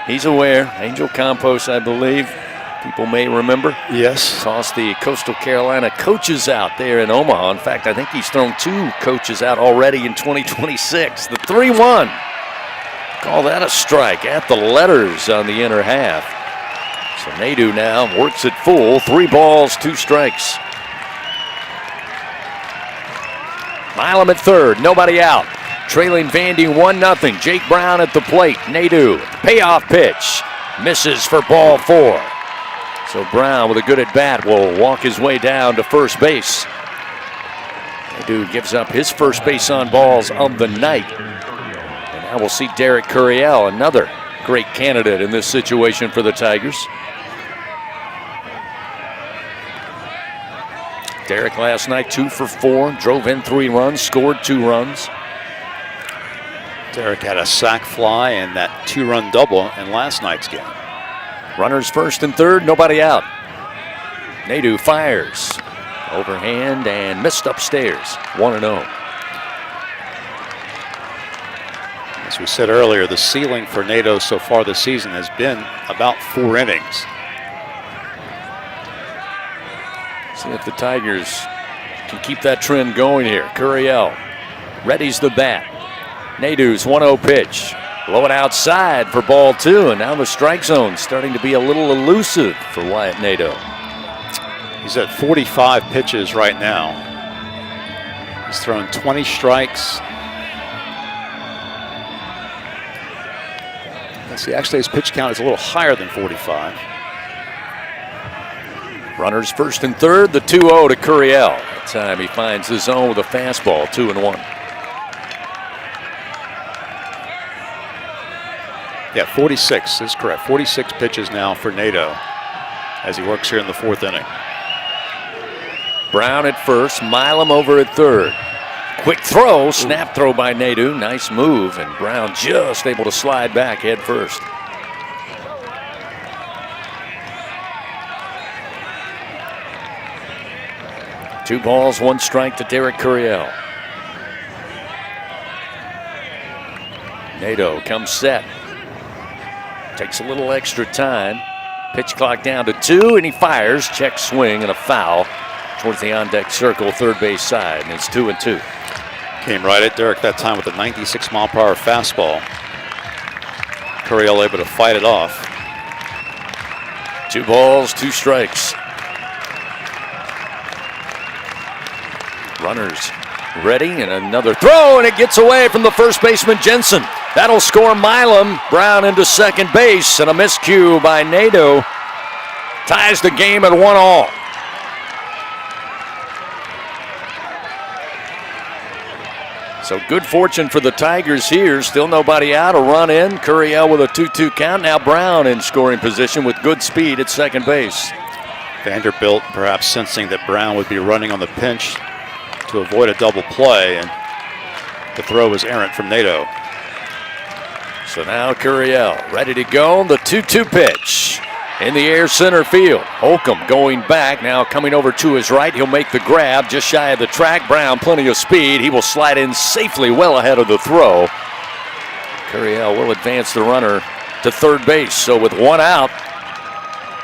He's aware. Angel Campos, I believe, people may remember. Yes. Tossed the Coastal Carolina coaches out there in Omaha. In fact, I think he's thrown 2 coaches out already in 2026. The 3-1. Call that a strike at the letters on the inner half. So Nadeau now works it full. 3 balls, 2 strikes. Milam at third, nobody out. Trailing Vandy 1-0. Jake Brown at the plate. Nadeau, payoff pitch. Misses for ball 4. So Brown with a good at bat will walk his way down to first base. Nadeau gives up his first base on balls of the night. And now we'll see Derek Curiel, another great candidate in this situation for the Tigers. Derek last night 2 for 4, drove in 3 runs, scored 2 runs. Derek had a sac fly and that 2-run double in last night's game. Runners first and third, nobody out. Nadeau fires. Overhand and missed upstairs. 1-0. As we said earlier, the ceiling for Nadeau so far this season has been about 4 innings. See if the Tigers can keep that trend going here. Curiel readies the bat. Nadeau's 1-0 pitch. Low and outside for ball 2, and now the strike zone starting to be a little elusive for Wyatt Nadeau. He's at 45 pitches right now. He's thrown 20 strikes. Let's see, actually his pitch count is a little higher than 45. Runners first and third, the 2-0 to Curiel. That time he finds the zone with a fastball, 2-1. Yeah, 46 is correct. 46 pitches now for Nadeau as he works here in the 4th inning. Brown at first, Milam over at third. Quick throw, snap throw by Nadeau. Nice move, and Brown just able to slide back head first. Two balls, 1 strike to Derek Curiel. Nadeau comes set. Takes a little extra time. Pitch clock down to 2, and he fires. Check swing and a foul towards the on-deck circle, third base side, and it's 2-2. Came right at Derek that time with a 96-mile-per-hour fastball. Curiel able to fight it off. 2 balls, 2 strikes. Runners ready, and another throw, and it gets away from the first baseman, Jensen. That'll score Milam. Brown into second base, and a miscue by Nadeau ties the game at 1-1. So good fortune for the Tigers here. Still nobody out. A run in. Curiel with a 2-2 count. Now Brown in scoring position with good speed at second base. Vanderbilt perhaps sensing that Brown would be running on the pinch to avoid a double play, and the throw was errant from Nadeau. So now Curiel ready to go. The 2-2 pitch in the air center field. Holcomb going back, now coming over to his right. He'll make the grab just shy of the track. Brown, plenty of speed. He will slide in safely well ahead of the throw. Curiel will advance the runner to third base. So with 1 out,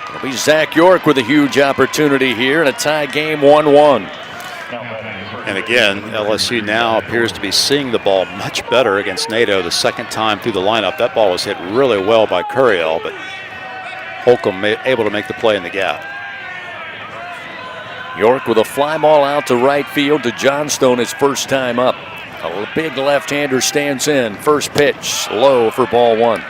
it'll be Zach York with a huge opportunity here in a tie game, 1-1. And again, LSU now appears to be seeing the ball much better against Nadeau the second time through the lineup. That ball was hit really well by Curiel, but Holcomb able to make the play in the gap. York with a fly ball out to right field to Johnstone his first time up. A big left-hander stands in. First pitch low for ball 1.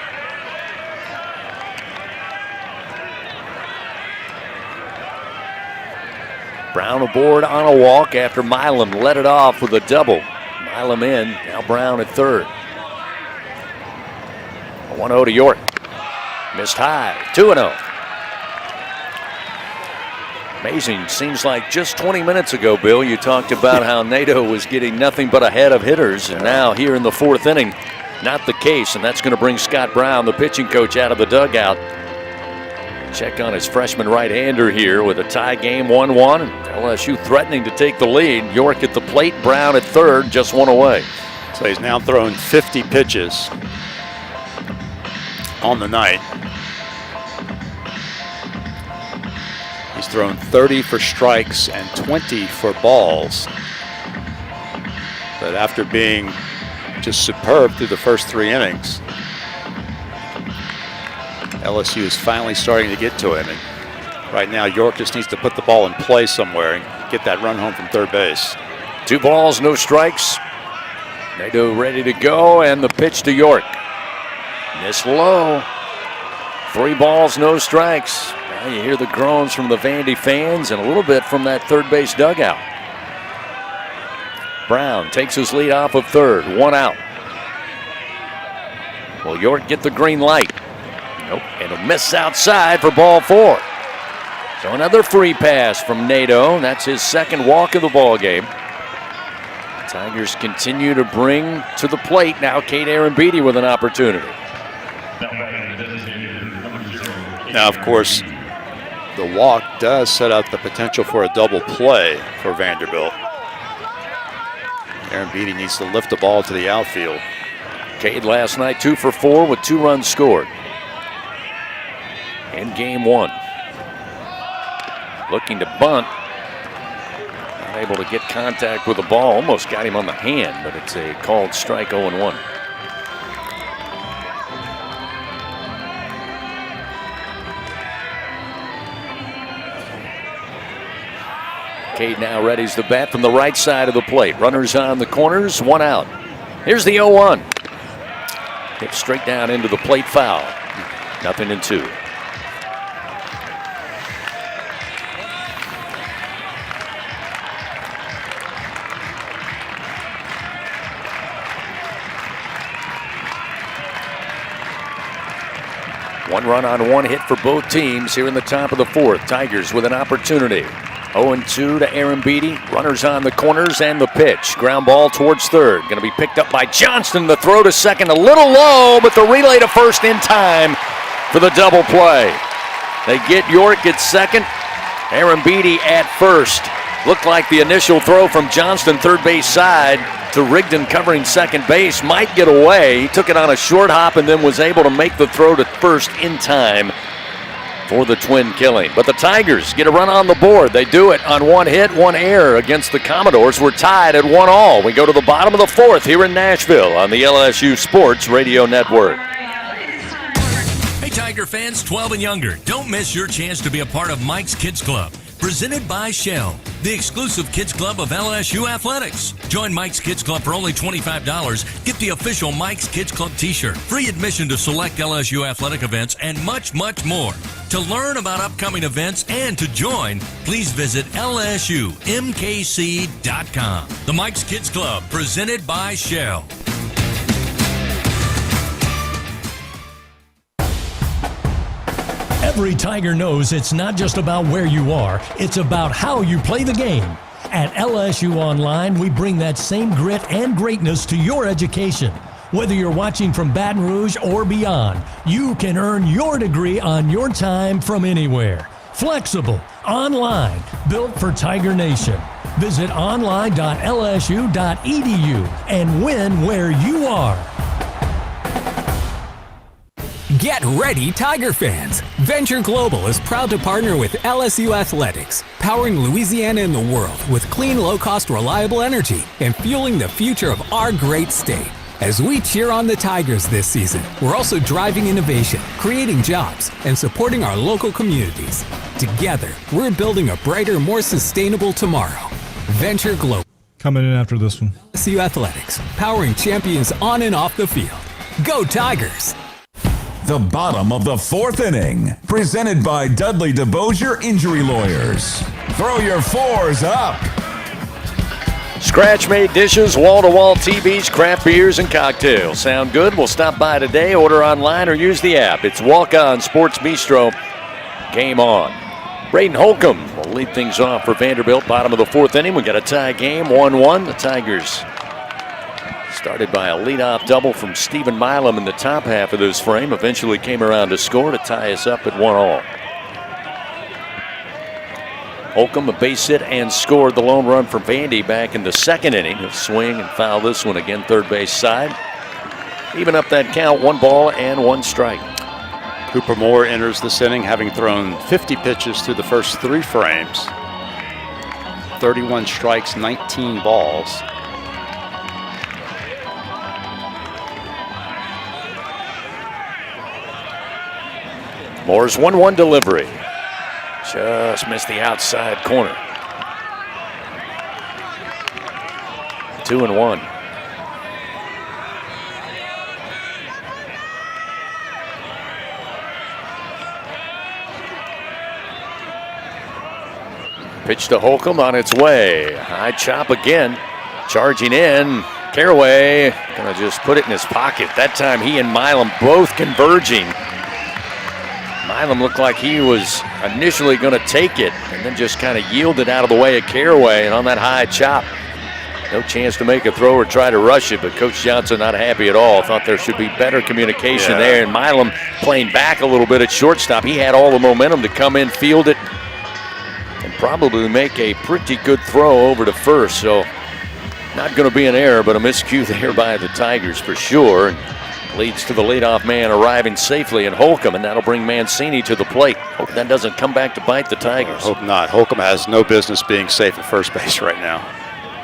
Brown aboard on a walk after Milam led it off with a double. Milam in, now Brown at third. A 1-0 to York. Missed high, 2-0. Amazing, seems like just 20 minutes ago, Bill, you talked about how Nadeau was getting nothing but ahead of hitters, and now here in the 4th inning, not the case, and that's going to bring Scott Brown, the pitching coach, out of the dugout. Check on his freshman right-hander here with a tie game, 1-1. LSU threatening to take the lead. York at the plate, Brown at third, just 1 away. So he's now thrown 50 pitches on the night. He's thrown 30 for strikes and 20 for balls. But after being just superb through the first 3 innings, LSU is finally starting to get to him. And right now, York just needs to put the ball in play somewhere and get that run home from third base. 2 balls, no strikes. Nadeau ready to go, and the pitch to York. Missed low. 3 balls, no strikes. Now you hear the groans from the Vandy fans and a little bit from that third base dugout. Brown takes his lead off of third, 1 out. Will York get the green light? Nope, and a miss outside for ball 4. So another free pass from Nadeau. That's his second walk of the ball game. Tigers continue to bring to the plate. Now Cade Arambidi with an opportunity. Now, of course, the walk does set up the potential for a double play for Vanderbilt. Arambidi needs to lift the ball to the outfield. Cade last night 2 for 4 with 2 runs scored in game 1. Looking to bunt. Not able to get contact with the ball. Almost got him on the hand, but it's a called strike, 0-1. Cade now readies the bat from the right side of the plate. Runners on the corners, 1 out. Here's the 0-1. Hit straight down into the plate, foul. 0-2. One run on 1 hit for both teams here in the top of the 4th. Tigers with an opportunity. 0-2 to Arambidi. Runners on the corners and the pitch. Ground ball towards third. Going to be picked up by Johnston. The throw to second a little low, but the relay to first in time for the double play. They get York at second. Arambidi at first. Looked like the initial throw from Johnston, third base side. to Rigdon covering second base. Might get away. He took it on a short hop and then was able to make the throw to first in time for the twin killing. But the Tigers get a run on the board. They do it on one hit, one error against the Commodores. We're tied at 1-1. We go to the bottom of the fourth here in Nashville on the LSU Sports Radio Network. Hey, Tiger fans 12 and younger, don't miss your chance to be a part of Mike's Kids Club. Presented by Shell, the exclusive kids club of LSU Athletics. Join Mike's Kids Club for only $25. Get the official Mike's Kids Club t-shirt, free admission to select LSU athletic events, and much, much more. To learn about upcoming events and to join, please visit LSUMKC.com. The Mike's Kids Club, presented by Shell. Every Tiger knows it's not just about where you are, it's about how you play the game. At LSU Online, we bring that same grit and greatness to your education. Whether you're watching from Baton Rouge or beyond, you can earn your degree on your time from anywhere. Flexible, online, built for Tiger Nation. Visit online.lsu.edu and win where you are. Get ready, Tiger fans! Venture Global is proud to partner with LSU Athletics, powering Louisiana and the world with clean, low-cost, reliable energy and fueling the future of our great state. As we cheer on the Tigers this season, we're also driving innovation, creating jobs, and supporting our local communities. Together, we're building a brighter, more sustainable tomorrow. Venture Global. Coming in after this one. LSU Athletics, powering champions on and off the field. Go Tigers! The bottom of the fourth inning, presented by Dudley DeBosier Injury Lawyers. Throw your fours up. Scratch-made dishes, wall-to-wall TVs, craft beers, and cocktails. Sound good? We'll stop by today, order online, or use the app. It's Walk On Sports Bistro. Game on. Braden Holcomb will lead things off for Vanderbilt. Bottom of the fourth inning. We got a tie game, 1-1. The Tigers started by a leadoff double from Stephen Milam in the top half of this frame. Eventually came around to score to tie us up at 1-1. Holcomb a base hit and scored the lone run for Vandy back in the second inning. He'll swing and foul this one again, third base side. Even up that count, 1 ball and 1 strike. Cooper Moore enters this inning having thrown 50 pitches through the first 3 frames. 31 strikes, 19 balls. Moore's 1-1 delivery. Just missed the outside corner. 2-1. Pitch to Holcomb on its way. High chop again. Charging in. Caraway gonna just put it in his pocket. That time he and Milam both converging. Milam looked like he was initially going to take it and then just kind of yielded out of the way of Caraway, and on that high chop, no chance to make a throw or try to rush it, but Coach Johnson not happy at all. Thought there should be better communication there, and Milam playing back a little bit at shortstop. He had all the momentum to come in, field it, and probably make a pretty good throw over to first. So not going to be an error, but a miscue there by the Tigers for sure. Leads to the leadoff man arriving safely in Holcomb, and that'll bring Mancini to the plate. Hope that doesn't come back to bite the Tigers. Hope not. Holcomb has no business being safe at first base right now.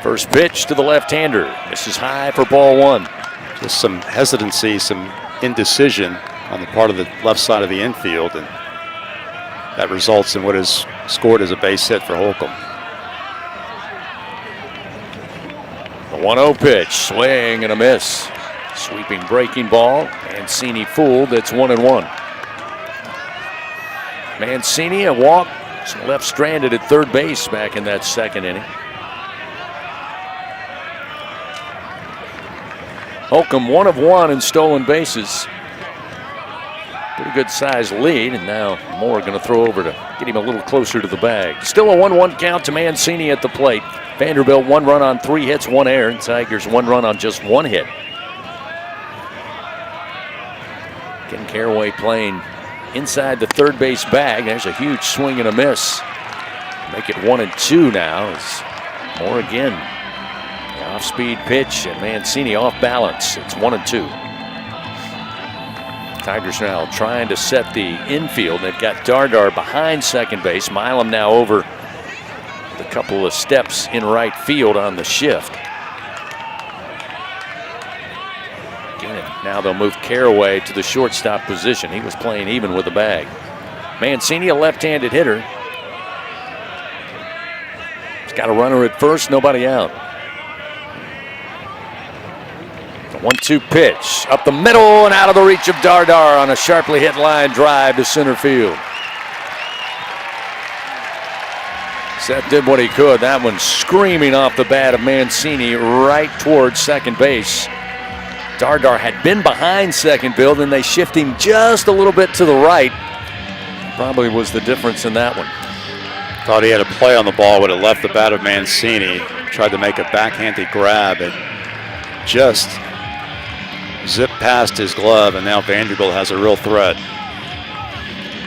First pitch to the left-hander. This is high for ball 1. Just some hesitancy, some indecision on the part of the left side of the infield, and that results in what is scored as a base hit for Holcomb. The 1-0 pitch, swing and a miss. Sweeping breaking ball. Mancini fooled. It's 1-1. Mancini a walk. Left stranded at third base back in that second inning. Holcomb 1 of 1 in stolen bases. Pretty good sized lead, and now Moore going to throw over to get him a little closer to the bag. Still a 1-1 count to Mancini at the plate. Vanderbilt 1 run on 3 hits, 1 error, and Tigers 1 run on just 1 hit. Ken Caraway playing inside the third base bag. There's a huge swing and a miss. Make it 1-2 now. As Moore again Off-speed pitch, and Mancini off balance. It's 1-2. Tigers now trying to set the infield. They've got Dardar behind second base. Milam now over with a couple of steps in right field on the shift. Again, now they'll move Caraway to the shortstop position. He was playing even with the bag. Mancini, a left-handed hitter. He's got a runner at first, nobody out. The 1-2 pitch up the middle and out of the reach of Dardar on a sharply hit line drive to center field. Seth did what he could. That one screaming off the bat of Mancini right towards second base. Dardar had been behind second field, and they shift him just a little bit to the right. Probably was the difference in that one. Thought he had a play on the ball, would have left the bat of Mancini. Tried to make a backhanded grab and just zipped past his glove, and now Vanderbilt has a real threat.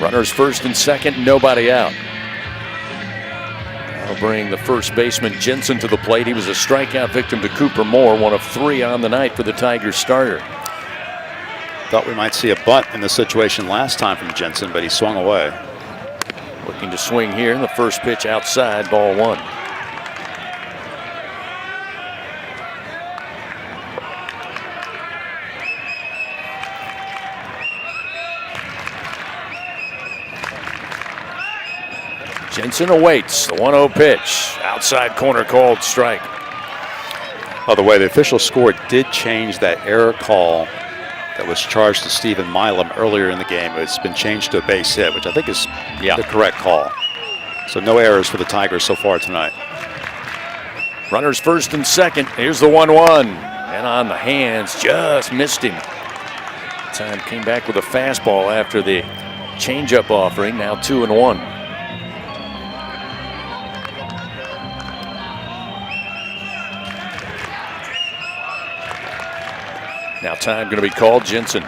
Runners first and second, nobody out. That'll bring the first baseman Jensen to the plate. He was a strikeout victim to Cooper Moore, one of 3 on the night for the Tigers starter. Thought we might see a bunt in the situation last time from Jensen, but he swung away. Looking to swing here, and the first pitch outside, ball 1. Jensen awaits the 1-0 pitch. Outside corner called strike. By the way, the official score did change that error call that was charged to Stephen Milam earlier in the game. It's been changed to a base hit, which I think is the correct call. So no errors for the Tigers so far tonight. Runners first and second. Here's the 1-1. And on the hands, just missed him. Time came back with a fastball after the changeup offering. Now 2-1. Now time going to be called. Jensen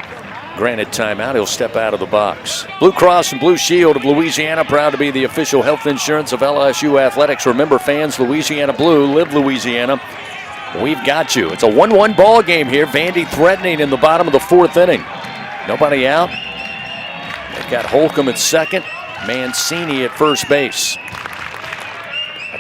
granted timeout. He'll step out of the box. Blue Cross and Blue Shield of Louisiana, proud to be the official health insurance of LSU Athletics. Remember, fans, Louisiana Blue, live Louisiana. We've got you. It's a 1-1 ball game here. Vandy threatening in the bottom of the 4th inning. Nobody out. They've got Holcomb at second. Mancini at first base.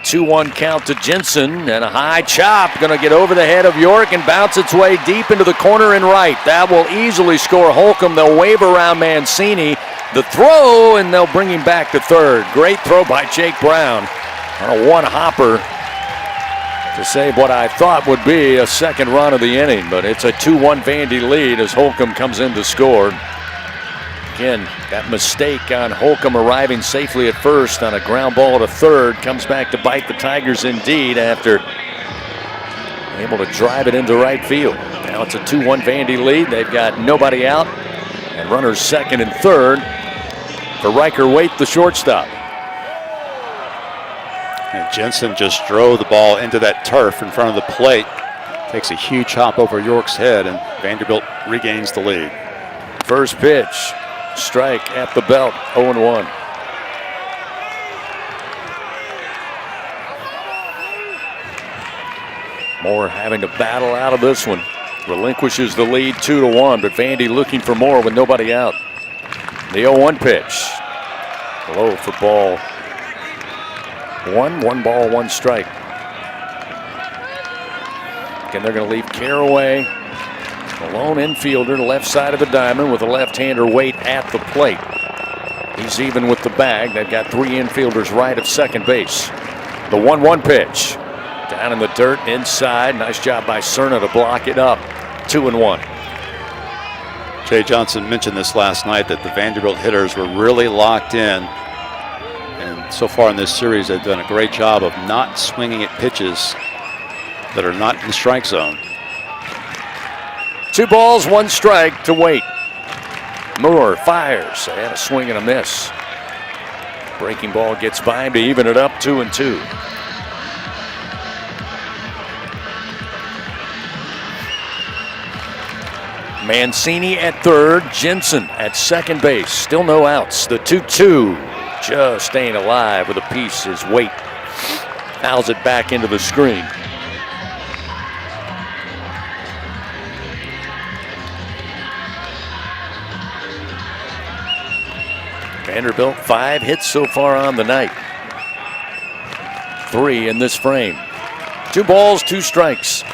2-1 count to Jensen, and a high chop going to get over the head of York and bounce its way deep into the corner and right. That will easily score Holcomb. They'll wave around Mancini. The throw, and they'll bring him back to third. Great throw by Jake Brown on a one-hopper to save what I thought would be a second run of the inning, but it's a 2-1 Vandy lead as Holcomb comes in to score. Again, that mistake on Holcomb arriving safely at first on a ground ball to third comes back to bite the Tigers indeed after able to drive it into right field. Now it's a 2-1 Vandy lead. They've got nobody out and runners second and third for Riker Waite, the shortstop. And Jensen just drove the ball into that turf in front of the plate. Takes a huge hop over York's head, and Vanderbilt regains the lead. First pitch. Strike at the belt, 0-1. Moore having to battle out of this one. Relinquishes the lead 2-1, but Vandy looking for more with nobody out. The 0-1 pitch. Low for ball 1. 1 ball, 1 strike. Again, they're going to leave Caraway, the lone infielder, left side of the diamond with a left-hander Waite at the plate. He's even with the bag. They've got 3 infielders right of second base. The 1-1 pitch. Down in the dirt, inside. Nice job by Cerna to block it up. 2-1. Jay Johnson mentioned this last night that the Vanderbilt hitters were really locked in. And so far in this series, they've done a great job of not swinging at pitches that are not in the strike zone. 2 balls, 1 strike to Waite. Moore fires. They had a swing and a miss. Breaking ball gets by him to even it up 2-2. Mancini at third, Jensen at second base. Still no outs. The 2-2 just staying alive with a piece as Waite fouls it back into the screen. Vanderbilt, 5 hits so far on the night. 3 in this frame. 2 balls, 2 strikes.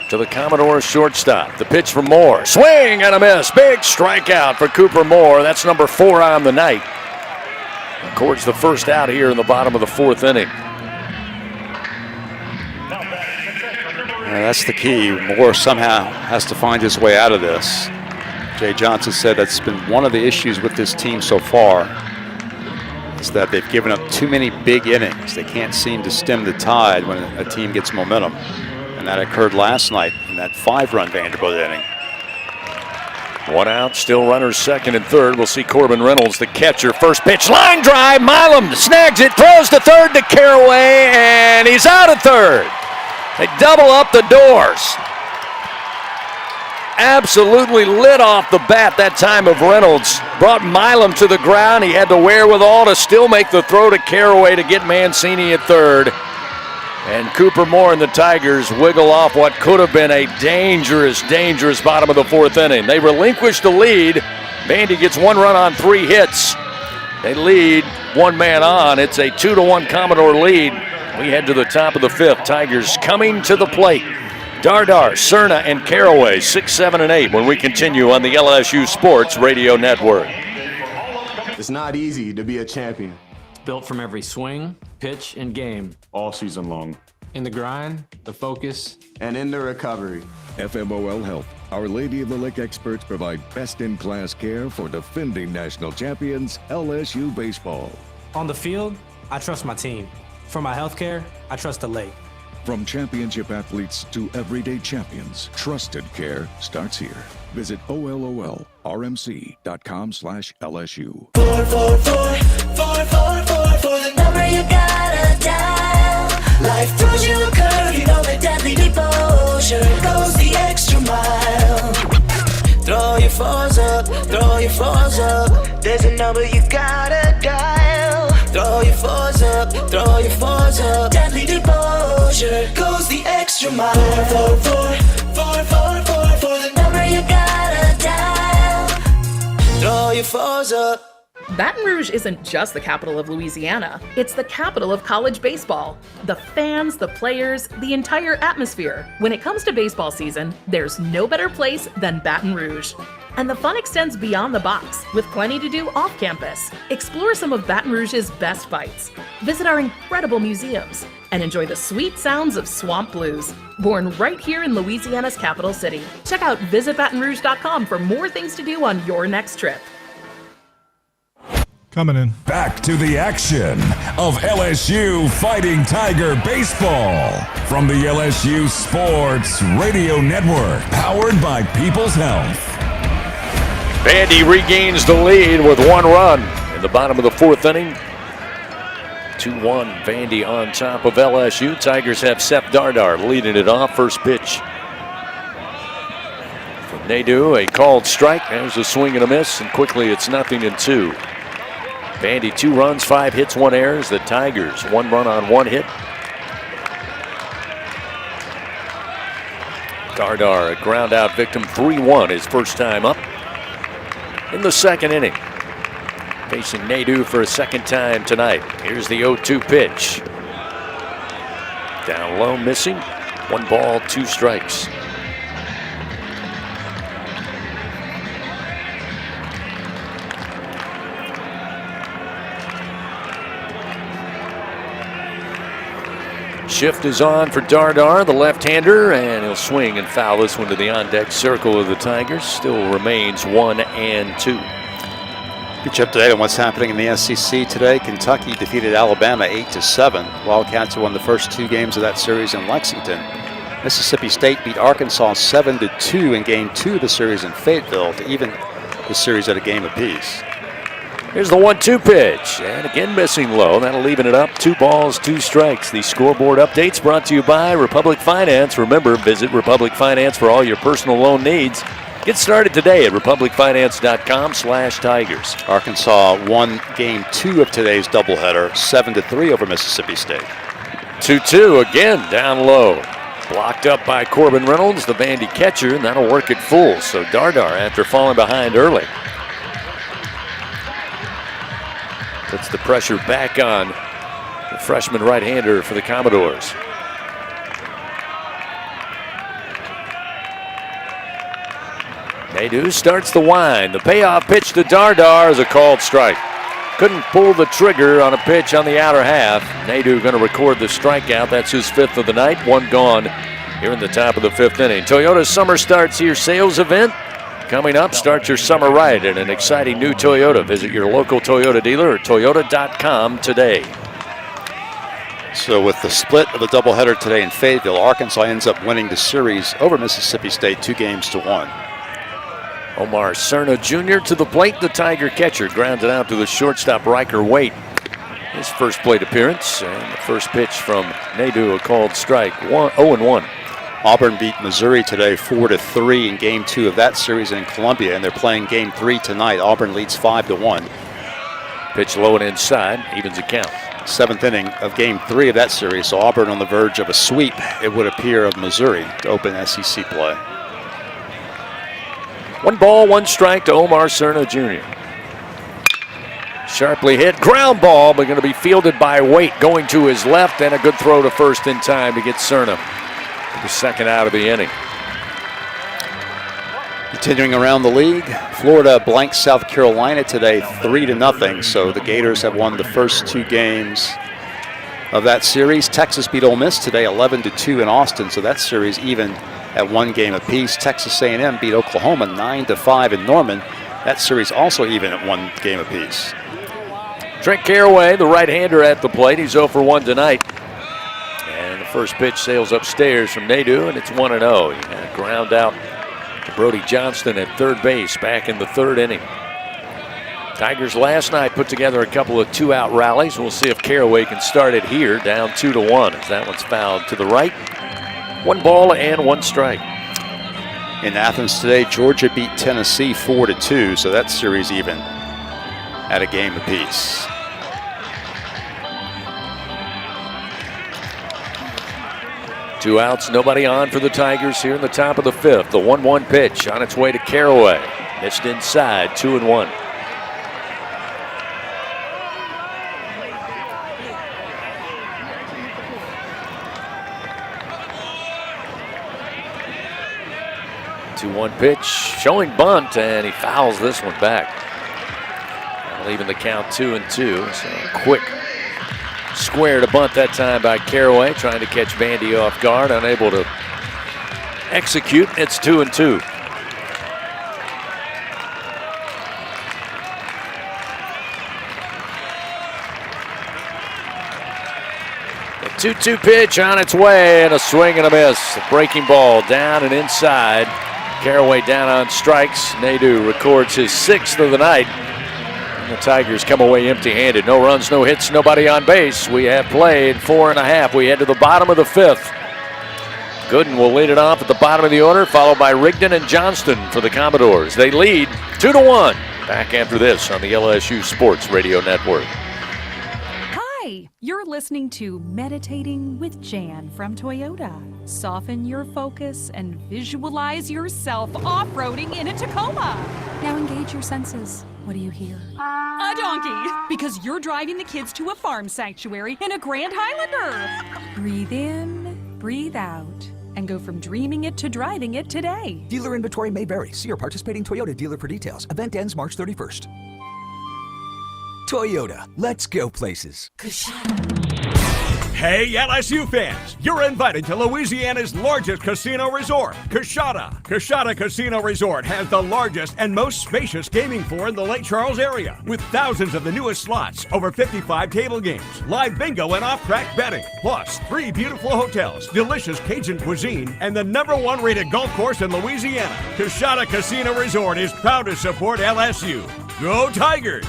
To the Commodores shortstop. The pitch from Moore. Swing and a miss. Big strikeout for Cooper Moore. That's number 4 on the night. Records the first out here in the bottom of the 4th inning. That's the key. Moore somehow has to find his way out of this. Jay Johnson said that's been one of the issues with this team so far, is that they've given up too many big innings. They can't seem to stem the tide when a team gets momentum. And that occurred last night in that 5-run Vanderbilt inning. 1 out, still runners second and third. We'll see Corbin Reynolds, the catcher. First pitch, line drive. Milam snags it, throws to third to Caraway, and he's out at third. They double up the doors. Absolutely lit off the bat that time of Reynolds. Brought Milam to the ground. He had the wherewithal to still make the throw to Caraway to get Mancini at third. And Cooper Moore and the Tigers wiggle off what could have been a dangerous, dangerous bottom of the 4th inning. They relinquish the lead. Vandy gets 1 run on 3 hits. They lead 1 man on. It's a 2-1 Commodore lead. We head to the top of the 5th. Tigers coming to the plate. Dardar, Cerna, and Caraway, 6, 7, and 8 when we continue on the LSU Sports Radio Network. It's not easy to be a champion. Built from every swing, pitch, and game. All season long. In the grind, the focus, and in the recovery. FMOL Health, Our Lady of the Lake experts provide best-in-class care for defending national champions LSU baseball. On the field, I trust my team. For my health care, I trust the Lake. From championship athletes to everyday champions, trusted care starts here. Visit OLOLRMC.com/LSU. 444 for the number you gotta dial. Life throws you a curve, you know the deadly devotion goes the extra mile. Throw your fours up, throw your fours up. There's a number you gotta dial. Throw your fours up, throw your fours up. Deadly devotion goes the extra mile. 444 for the number you gotta dial. Throw your fours up. Baton Rouge isn't just the capital of Louisiana, it's the capital of college baseball. The fans, the players, the entire atmosphere. When it comes to baseball season, there's no better place than Baton Rouge. And the fun extends beyond the box, with plenty to do off campus. Explore some of Baton Rouge's best bites, visit our incredible museums, and enjoy the sweet sounds of swamp blues. Born right here in Louisiana's capital city. Check out visitbatonrouge.com for more things to do on your next trip. Coming in. Back to the action of LSU Fighting Tiger Baseball from the LSU Sports Radio Network, powered by People's Health. Vandy regains the lead with 1 run in the bottom of the 4th inning. 2-1 Vandy on top of LSU. Tigers have Seth Dardar leading it off. First pitch from Nadeau, a called strike. There's a swing and a miss, and quickly it's 0-2. Vandy 2 runs, 5 hits, 1 errors. The Tigers 1 run on 1 hit. Dardar, a ground out victim, 3-1 his first time up in the 2nd inning. Facing Nadeau for a 2nd time tonight. Here's the 0-2 pitch. Down low, missing. 1 ball, 2 strikes. Shift is on for Dardar, the left-hander, and he'll swing and foul this one to the on-deck circle of the Tigers. Still remains 1-2. Get you up to date on what's happening in the SEC today. Kentucky defeated Alabama 8-7. Wildcats won the first 2 games of that series in Lexington. Mississippi State beat Arkansas 7-2 in Game 2 of the series in Fayetteville to even the series at a game apiece. Here's the 1-2 pitch, and again missing low. That'll even it up. 2 balls, 2 strikes. The scoreboard updates brought to you by Republic Finance. Remember, visit Republic Finance for all your personal loan needs. Get started today at republicfinance.com/Tigers. Arkansas won Game 2 of today's doubleheader, 7-3 over Mississippi State. 2-2 again down low. Blocked up by Corbin Reynolds, the Vandy catcher, and that'll work it full. So Dardar, after falling behind early, Puts the pressure back on the freshman right-hander for the Commodores. Nadeau starts the wind. The payoff pitch to Dardar is a called strike. Couldn't pull the trigger on a pitch on the outer half. Nadeau going to record the strikeout. That's his 5th of the night. 1 gone here in the top of the 5th inning. Toyota Summer Starts Here sales event coming up. Start your summer right in an exciting new Toyota. Visit your local Toyota dealer or toyota.com today. So with the split of the doubleheader today in Fayetteville, Arkansas ends up winning the series over Mississippi State 2-1. Omar Cerna Jr. to the plate. The Tiger catcher grounded out to the shortstop Riker Waite. His first plate appearance, and the first pitch from Nadeau, a called strike. 0-1. Auburn beat Missouri today 4-3 in Game 2 of that series in Columbia, and they're playing Game 3 tonight. Auburn leads 5-1. Pitch low and inside, evens the count. 7th inning of Game 3 of that series, so Auburn on the verge of a sweep, it would appear, of Missouri to open SEC play. 1 ball, 1 strike to Omar Cerna Jr. Sharply hit, ground ball, but going to be fielded by Waite, going to his left, and a good throw to first in time to get Cerna the second out of the inning. Continuing around the league, Florida blanks South Carolina today 3-0, so the Gators have won the first 2 games of that series. Texas beat Ole Miss today 11-2 in Austin, so that series even at 1 game apiece. Texas A&M beat Oklahoma 9-5 in Norman. That series also even at 1 game apiece. Trent Caraway, the right-hander at the plate. He's 0 for 1 tonight. And the first pitch sails upstairs from Nadeau, and it's 1-0. He had a ground out to Brody Johnston at third base back in the 3rd inning. Tigers last night put together a couple of 2-out rallies. We'll see if Caraway can start it here, down 2-1, as that one's fouled to the right. 1 ball and 1 strike. In Athens today, Georgia beat Tennessee 4-2, so that series even at a game apiece. Two outs, nobody on for the Tigers here in the top of the 5th. The 1-1 pitch on its way to Caraway. Missed inside, 2-1. One pitch, showing bunt, and he fouls this one back. Leaving the count 2-2. So quick square to bunt that time by Caraway, trying to catch Vandy off guard, unable to execute. It's 2-2. The 2-2 pitch on its way, and a swing and a miss. A breaking ball down and inside. Caraway down on strikes. Nadeau records his 6th of the night. And the Tigers come away empty-handed. No runs, no hits, nobody on base. We have played 4.5. We head to the bottom of the 5th. Gooden will lead it off at the bottom of the order, followed by Rigdon and Johnston for the Commodores. They lead 2-1. Back after this on the LSU Sports Radio Network. Hi, you're listening to Meditating with Jan from Toyota. Soften your focus and visualize yourself off-roading in a Tacoma. Now engage your senses. What do you hear? A donkey, because you're driving the kids to a farm sanctuary in a Grand Highlander. Breathe in, breathe out, and go from dreaming it to driving it today. Dealer inventory may vary. See your participating Toyota dealer for details. Event ends March 31st. Toyota, let's go places. Hey, LSU fans, you're invited to Louisiana's largest casino resort, Coshada. Coshada Casino Resort has the largest and most spacious gaming floor in the Lake Charles area, with thousands of the newest slots, over 55 table games, live bingo and off-track betting, plus 3 beautiful hotels, delicious Cajun cuisine, and the #1 rated golf course in Louisiana. Coshada Casino Resort is proud to support LSU. Go Tigers!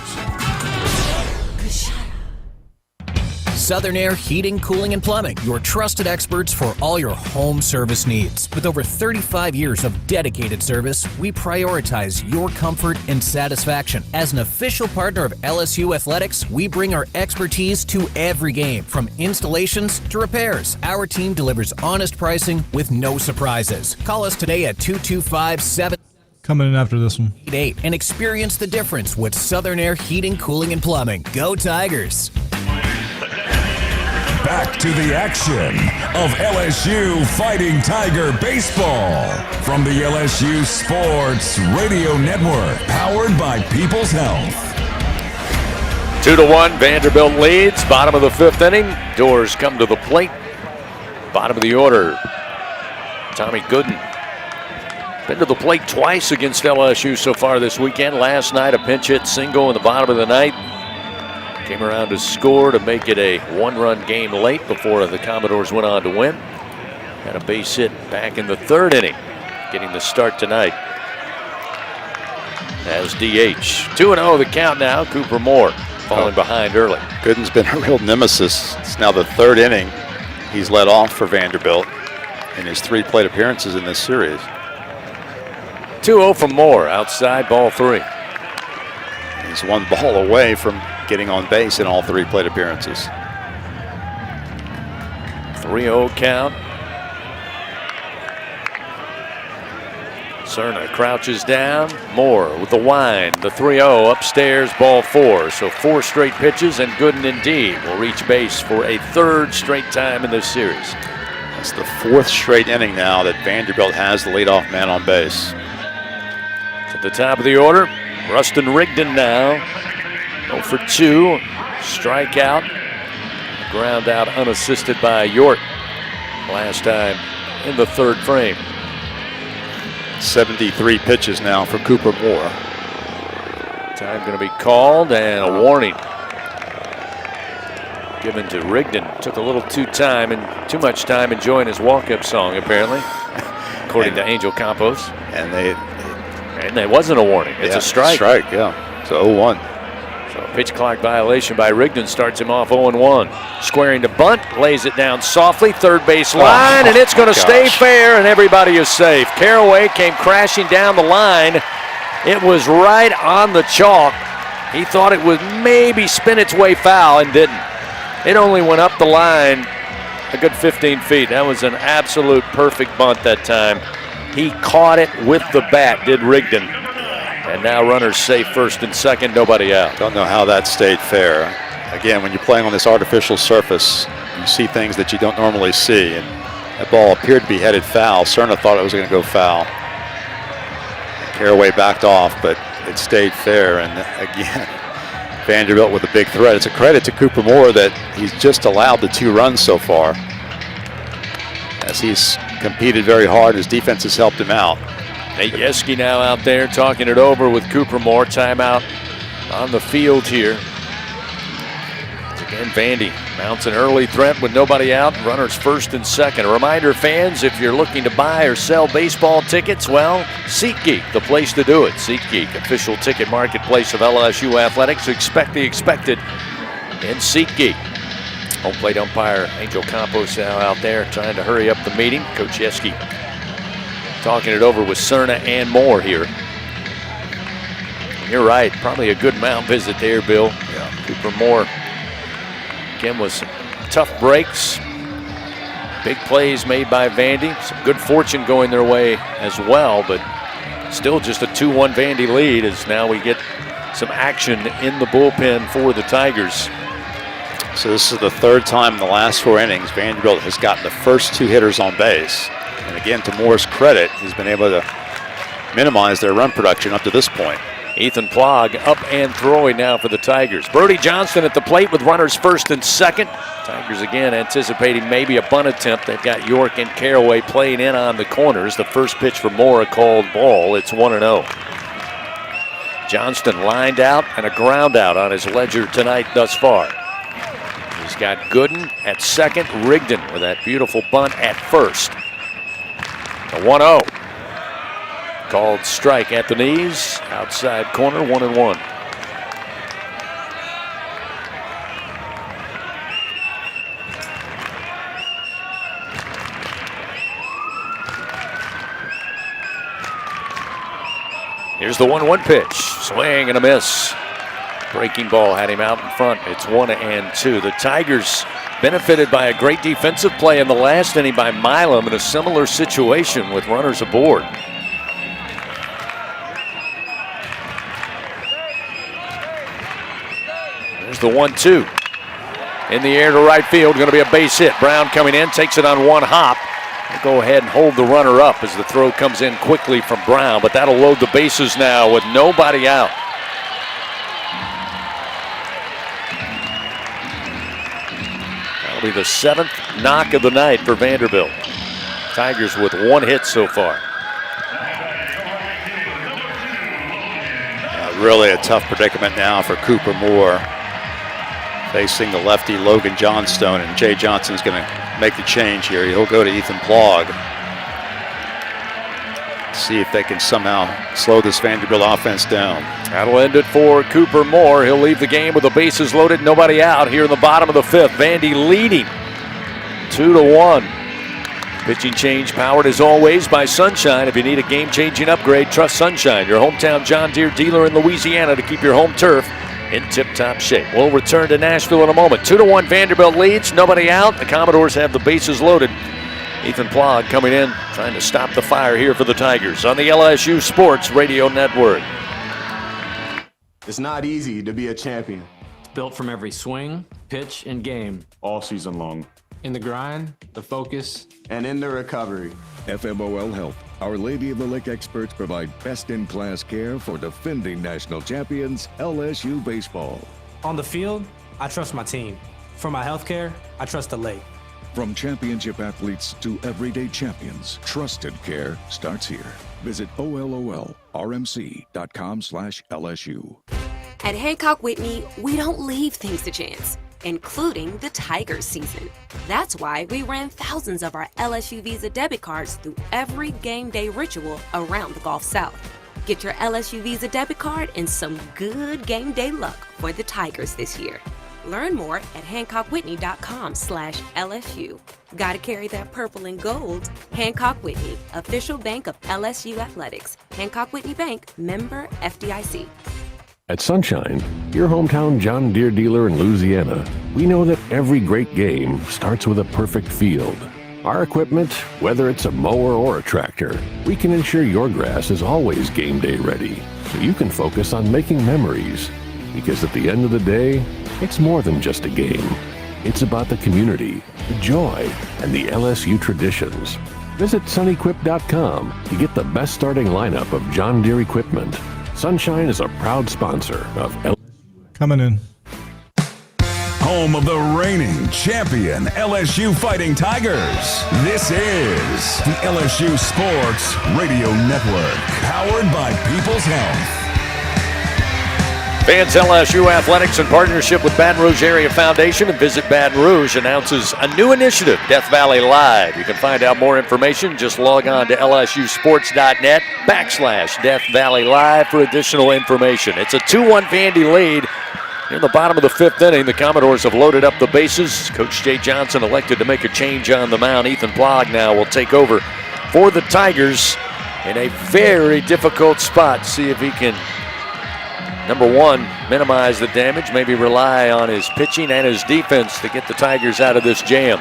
Southern Air Heating, Cooling, and Plumbing, your trusted experts for all your home service needs. With over 35 years of dedicated service, we prioritize your comfort and satisfaction. As an official partner of LSU Athletics, we bring our expertise to every game, from installations to repairs. Our team delivers honest pricing with no surprises. Call us today at 225-7... Coming in after this one. 8 and experience the difference with Southern Air Heating, Cooling, and Plumbing. Go Tigers! Back to the action of LSU Fighting Tiger Baseball from the LSU Sports Radio Network, powered by People's Health. 2-1, Vanderbilt leads. Bottom of the 5th inning. Doors come to the plate. Bottom of the order, Tommy Gooden. Been to the plate twice against LSU so far this weekend. Last night, a pinch hit single in the bottom of the ninth. Came around to score to make it a 1-run game late before the Commodores went on to win. Had a base hit back in the 3rd inning, getting the start tonight as DH. 2-0 the count now. Cooper Moore falling behind early. Gooden's been a real nemesis. It's now the 3rd inning he's led off for Vanderbilt in his 3 plate appearances in this series. 2-0 from Moore, outside, ball 3. He's 1 ball away from getting on base in all 3 plate appearances. 3-0 count. Cerna crouches down. Moore with the wind. The 3-0 upstairs, ball 4. So 4 straight pitches, and Gooden indeed will reach base for a 3rd straight time in this series. It's the 4th straight inning now that Vanderbilt has the leadoff man on base. At the top of the order, Rustin Rigdon now. 0 for 2. Strikeout. Ground out unassisted by York. Last time in the 3rd frame. 73 pitches now for Cooper Moore. Time going to be called, and a warning given to Rigdon. Took a little too much time enjoying his walk-up song, apparently, according to Angel Campos. And it wasn't a warning. It's a strike. Yeah. So 0-1. So a pitch clock violation by Rigdon starts him off 0-1. Squaring to bunt, lays it down softly, 3rd base line, and it's going to stay fair, and everybody is safe. Caraway came crashing down the line. It was right on the chalk. He thought it would maybe spin its way foul and didn't. It only went up the line a good 15 feet. That was an absolute perfect bunt that time. He caught it with the bat, did Rigdon. And now runners safe 1st and 2nd, nobody out. Don't know how that stayed fair. Again, when you're playing on this artificial surface, you see things that you don't normally see. And that ball appeared to be headed foul. Cerna thought it was going to go foul. Caraway backed off, but it stayed fair. And again, Vanderbilt with a big threat. It's a credit to Cooper Moore that he's just allowed the 2 runs so far, as he's competed very hard. His defense has helped him out. Nate Yeske now out there talking it over with Cooper Moore. Timeout on the field here. Again, Vandy mounts an early threat with nobody out. Runners 1st and 2nd. A reminder, fans, if you're looking to buy or sell baseball tickets, well, SeatGeek, the place to do it. SeatGeek, official ticket marketplace of LSU athletics. Expect the expected in SeatGeek. Home plate umpire Angel Campos now out there trying to hurry up the meeting. Coach Yeske talking it over with Cerna and Moore here. You're right, probably a good mound visit there, Bill. Yeah. Cooper Moore, again, with some tough breaks. Big plays made by Vandy. Some good fortune going their way as well, but still just a 2-1 Vandy lead as now we get some action in the bullpen for the Tigers. So this is the 3rd time in the last 4 innings Vanderbilt has gotten the first 2 hitters on base. And again, to Moore's credit, he's been able to minimize their run production up to this point. Ethan Plog up and throwing now for the Tigers. Brody Johnston at the plate with runners 1st and 2nd. Tigers again anticipating maybe a bunt attempt. They've got York and Caraway playing in on the corners. The first pitch for Moore, a called ball. It's 1-0. Johnston lined out and a ground out on his ledger tonight thus far. He's got Gooden at 2nd, Rigdon with that beautiful bunt at 1st. The 1-0. Called strike at the knees, outside corner, 1-1. Here's the 1-1 pitch, swing and a miss. Breaking ball had him out in front. It's 1-2. The Tigers benefited by a great defensive play in the last inning by Milam in a similar situation with runners aboard. There's the 1-2. In the air to right field, going to be a base hit. Brown coming in, takes it on one hop. They'll go ahead and hold the runner up as the throw comes in quickly from Brown, but that'll load the bases now with nobody out. That'll be the 7th knock of the night for Vanderbilt. Tigers with 1 hit so far. Really a tough predicament now for Cooper Moore, facing the lefty Logan Johnstone, and Jay Johnson's going to make the change here. He'll go to Ethan Plog. See if they can somehow slow this Vanderbilt offense down. That'll end it for Cooper Moore. He'll leave the game with the bases loaded, nobody out here in the bottom of the 5th. Vandy leading 2-1. Pitching change powered as always by Sunshine. If you need a game-changing upgrade, trust Sunshine, your hometown John Deere dealer in Louisiana, to keep your home turf in tip-top shape. We'll return to Nashville in a moment. 2-1 Vanderbilt leads, nobody out. The Commodores have the bases loaded. Ethan Plog coming in, trying to stop the fire here for the Tigers on the LSU Sports Radio Network. It's not easy to be a champion. Built from every swing, pitch, and game. All season long. In the grind, the focus, and in the recovery. FMOL Health, Our Lady of the Lake experts provide best-in-class care for defending national champions LSU baseball. On the field, I trust my team. For my health care, I trust the lake. From championship athletes to everyday champions, trusted care starts here. Visit OLOLRMC.com/LSU. At Hancock Whitney, we don't leave things to chance, including the Tigers season. That's why we ran thousands of our LSU Visa debit cards through every game day ritual around the Gulf South. Get your LSU Visa debit card and some good game day luck for the Tigers this year. Learn more at HancockWhitney.com/LSU. Gotta carry that purple and gold. Hancock Whitney, official bank of LSU Athletics. Hancock Whitney Bank, member FDIC. At Sunshine, your hometown John Deere dealer in Louisiana, we know that every great game starts with a perfect field. Our equipment, whether it's a mower or a tractor, we can ensure your grass is always game day ready, so you can focus on making memories. Because at the end of the day, it's more than just a game. It's about the community, the joy, and the LSU traditions. Visit sunequip.com to get the best starting lineup of John Deere equipment. Sunshine is a proud sponsor of LSU. Coming in. Home of the reigning champion LSU Fighting Tigers. This is the LSU Sports Radio Network, powered by People's Health. Fans, LSU Athletics, in partnership with Baton Rouge Area Foundation and Visit Baton Rouge, announces a new initiative, Death Valley Live. You can find out more information. Just log on to lsusports.net/Death Valley Live for additional information. It's a 2-1 Vandy lead. In the bottom of the 5th inning, the Commodores have loaded up the bases. Coach Jay Johnson elected to make a change on the mound. Ethan Plog now will take over for the Tigers in a very difficult spot. See if he can, number one, minimize the damage, maybe rely on his pitching and his defense to get the Tigers out of this jam.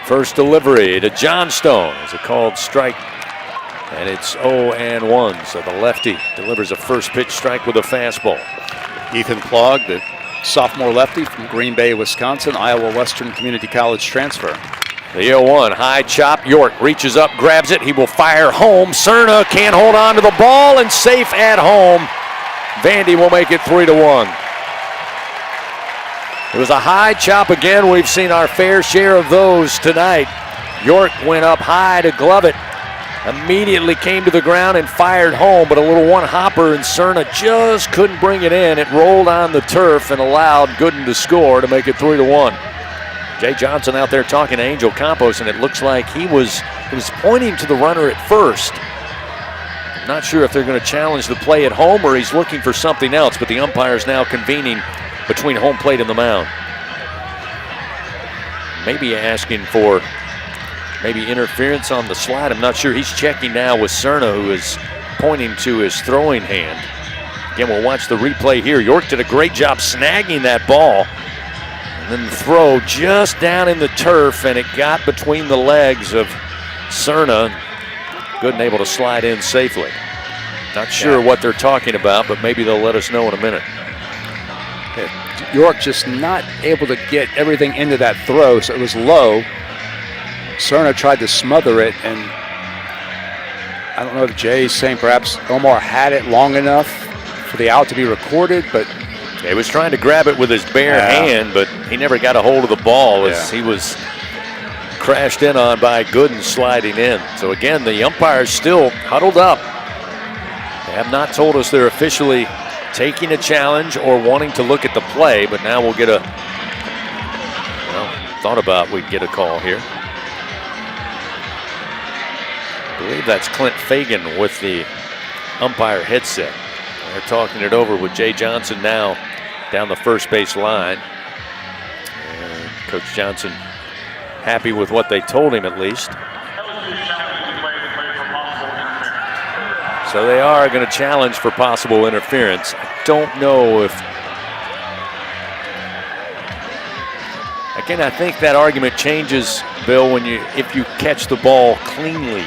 First delivery to Johnstone. It's a called strike, and it's 0-1. So the lefty delivers a first pitch strike with a fastball. Ethan Plog, the sophomore lefty from Green Bay, Wisconsin, Iowa Western Community College transfer. The 0-1, high chop. York reaches up, grabs it. He will fire home. Cerna can't hold on to the ball, and safe at home. Vandy will make it 3-1. It was a high chop again. We've seen our fair share of those tonight. York went up high to glove it. Immediately came to the ground and fired home, but a little one-hopper, and Cerna just couldn't bring it in. It rolled on the turf and allowed Gooden to score to make it 3-1. Jay Johnson out there talking to Angel Campos, and it looks like he was pointing to the runner at first. Not sure if they're going to challenge the play at home or he's looking for something else, but the umpire's now convening between home plate and the mound. Maybe asking for interference on the slide. I'm not sure. He's checking now with Cerna, who is pointing to his throwing hand. Again, we'll watch the replay here. York did a great job snagging that ball. And then the throw just down in the turf, and it got between the legs of Cerna. Good and able to slide in safely. Not sure what they're talking about, but maybe they'll let us know in a minute. York just not able to get everything into that throw, so it was low. Cerna tried to smother it, and I don't know if Jay's saying perhaps Omar had it long enough for the out to be recorded, but he was trying to grab it with his bare hand, but he never got a hold of the ball as he was crashed in on by Gooden sliding in. So again, the umpires still huddled up. They have not told us they're officially taking a challenge or wanting to look at the play, but now we'll get a, thought about we'd get a call here. I believe that's Clint Fagan with the umpire headset. They're talking it over with Jay Johnson now down the first base line. And Coach Johnson happy with what they told him at least. So they are going to challenge for possible interference. I don't know if... Again, I think that argument changes, Bill, if you catch the ball cleanly.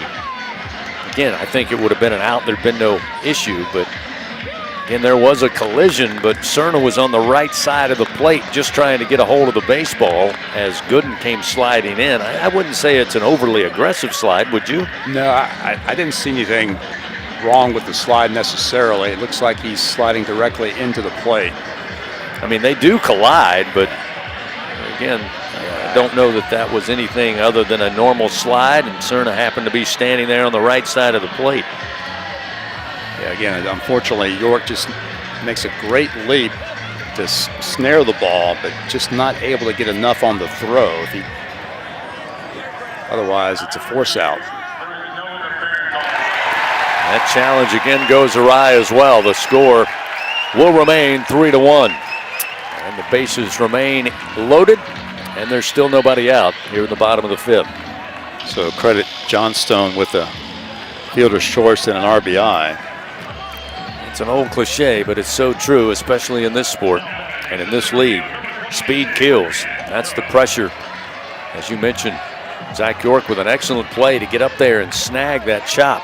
Again, I think it would have been an out. There'd been no issue, but again, there was a collision, but Cerna was on the right side of the plate just trying to get a hold of the baseball as Gooden came sliding in. I wouldn't say it's an overly aggressive slide, would you? No, I didn't see anything wrong with the slide necessarily. It looks like he's sliding directly into the plate. I mean, they do collide, but again, I don't know that that was anything other than a normal slide, and Cerna happened to be standing there on the right side of the plate. Yeah, again, unfortunately, York just makes a great leap to snare the ball, but just not able to get enough on the throw. Otherwise, it's a force out. That challenge again goes awry as well. The score will remain 3-1. And the bases remain loaded, and there's still nobody out here in the bottom of the fifth. So credit Johnstone with a fielder's choice and an RBI. It's an old cliche, but it's so true, especially in this sport and in this league. Speed kills. That's the pressure. As you mentioned, Zach York with an excellent play to get up there and snag that chop.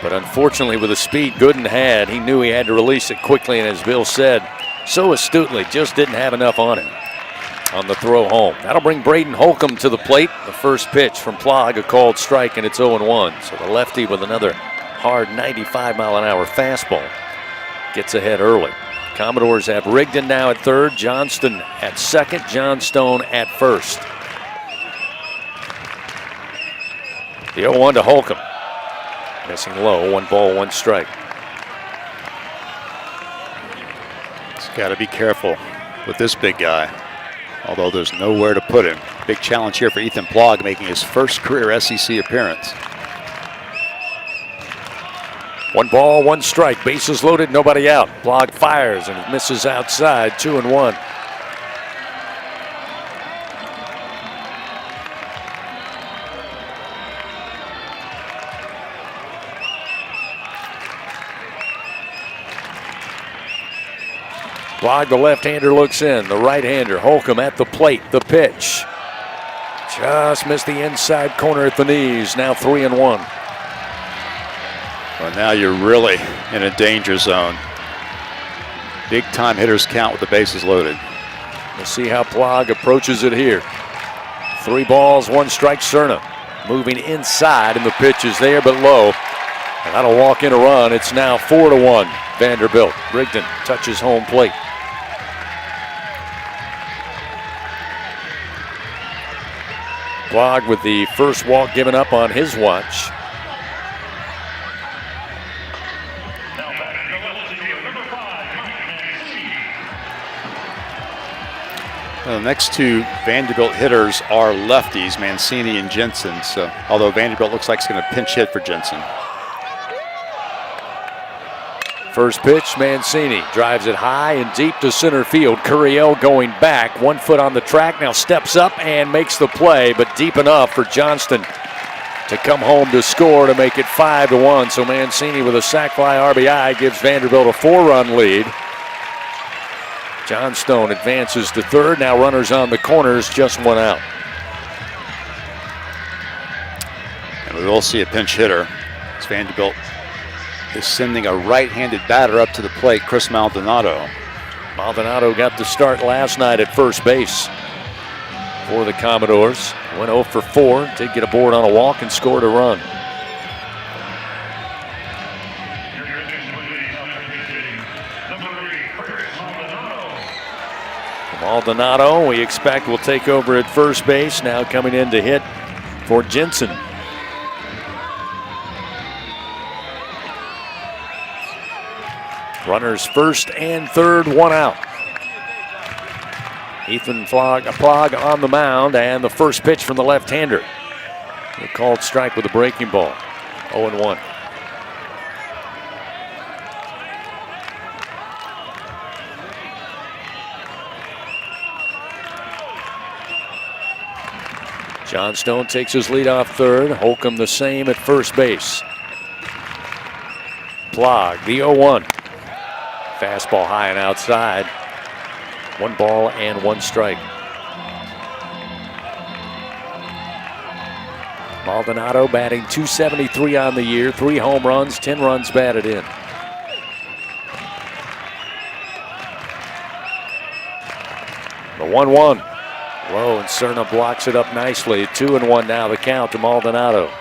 But unfortunately, with the speed Gooden had, he knew he had to release it quickly, and as Bill said, so astutely, just didn't have enough on him on the throw home. That'll bring Braden Holcomb to the plate. The first pitch from Plog, a called strike, and it's 0-1. So the lefty with another hard 95-mile-an-hour fastball gets ahead early. Commodores have Rigdon now at third, Johnston at second, Johnstone at first. The 0-1 to Holcomb. Missing low, 1 ball, 1 strike. He's got to be careful with this big guy, although there's nowhere to put him. Big challenge here for Ethan Plog, making his first career SEC appearance. 1 ball, 1 strike, bases loaded, nobody out. Plog fires and misses outside, 2-1. Plog, the left-hander, looks in. The right-hander, Holcomb at the plate. The pitch. Just missed the inside corner at the knees. Now 3-1. Well, now you're really in a danger zone. Big-time hitters count with the bases loaded. We'll see how Plog approaches it here. 3 balls, 1 strike, Cerna. Moving inside, and the pitch is there but low. And that'll walk in a run. It's now 4-1. Vanderbilt. Rigdon touches home plate. Plog with the first walk given up on his watch. Well, the next 2 Vanderbilt hitters are lefties, Mancini and Jensen. So, although Vanderbilt looks like it's going to pinch hit for Jensen. First pitch, Mancini drives it high and deep to center field. Curiel going back, 1 foot on the track, now steps up and makes the play, but deep enough for Johnston to come home to score to make it 5-1. So Mancini with a sac fly RBI gives Vanderbilt a 4-run lead. Johnstone advances to third. Now runners on the corners, just 1 out. And we will see a pinch hitter. It's Vanderbilt is sending a right-handed batter up to the plate, Chris Maldonado. Maldonado got the start last night at first base for the Commodores. Went 0 for 4, did get aboard on a walk and scored a run. Maldonado, we expect, will take over at first base. Now coming in to hit for Jensen. Runners first and third, one out. Ethan Plog on the mound, and the first pitch from the left-hander. A called strike with a breaking ball. 0-1. Johnstone takes his lead off third. Holcomb the same at first base. Plog, the 0-1. Fastball high and outside. 1 ball and 1 strike. Maldonado batting .273 on the year. 3 home runs, 10 runs batted in. The 1-1. Low, and Cerna blocks it up nicely. 2-1 now the count to Maldonado.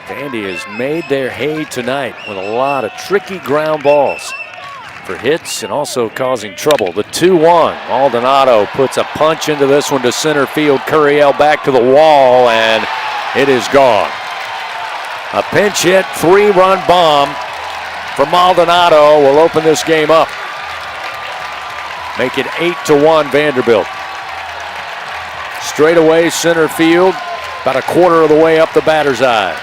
Vandy has made their hay tonight with a lot of tricky ground balls for hits and also causing trouble. The 2-1. Maldonado puts a punch into this one to center field. Curiel back to the wall, and it is gone. A pinch hit, 3-run bomb for Maldonado will open this game up. Make it 8-1 Vanderbilt. Straight away center field, about a quarter of the way up the batter's eye.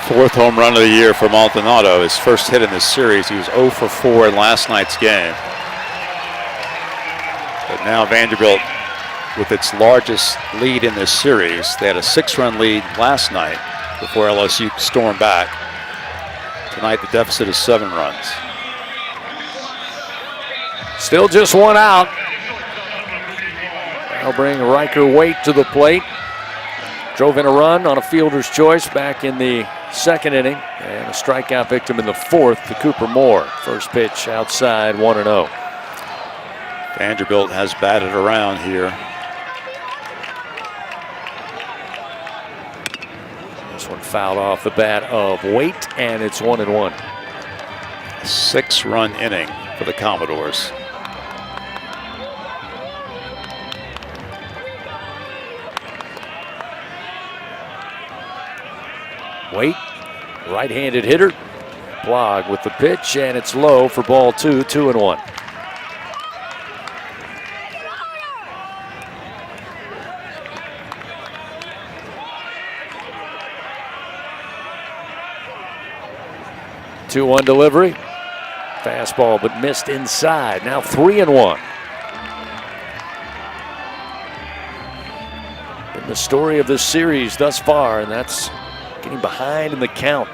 4th home run of the year for Maldonado. His first hit in this series. He was 0 for 4 in last night's game. But now Vanderbilt, with its largest lead in this series, they had a 6-run lead last night before LSU stormed back. Tonight the deficit is 7 runs. Still just 1 out. They'll bring Riker Waite to the plate. Drove in a run on a fielder's choice back in the 2nd inning, and a strikeout victim in the 4th to Cooper Moore. First pitch outside, 1-0. Vanderbilt has batted around here. This one fouled off the bat of Waite, and it's 1-1. 6-run inning for the Commodores. Waite, right-handed hitter. Plog with the pitch, and it's low for ball 2, 2-1. Two-one delivery. Fastball, but missed inside. Now 3-1. Been the story of this series thus far, and that's getting behind in the count.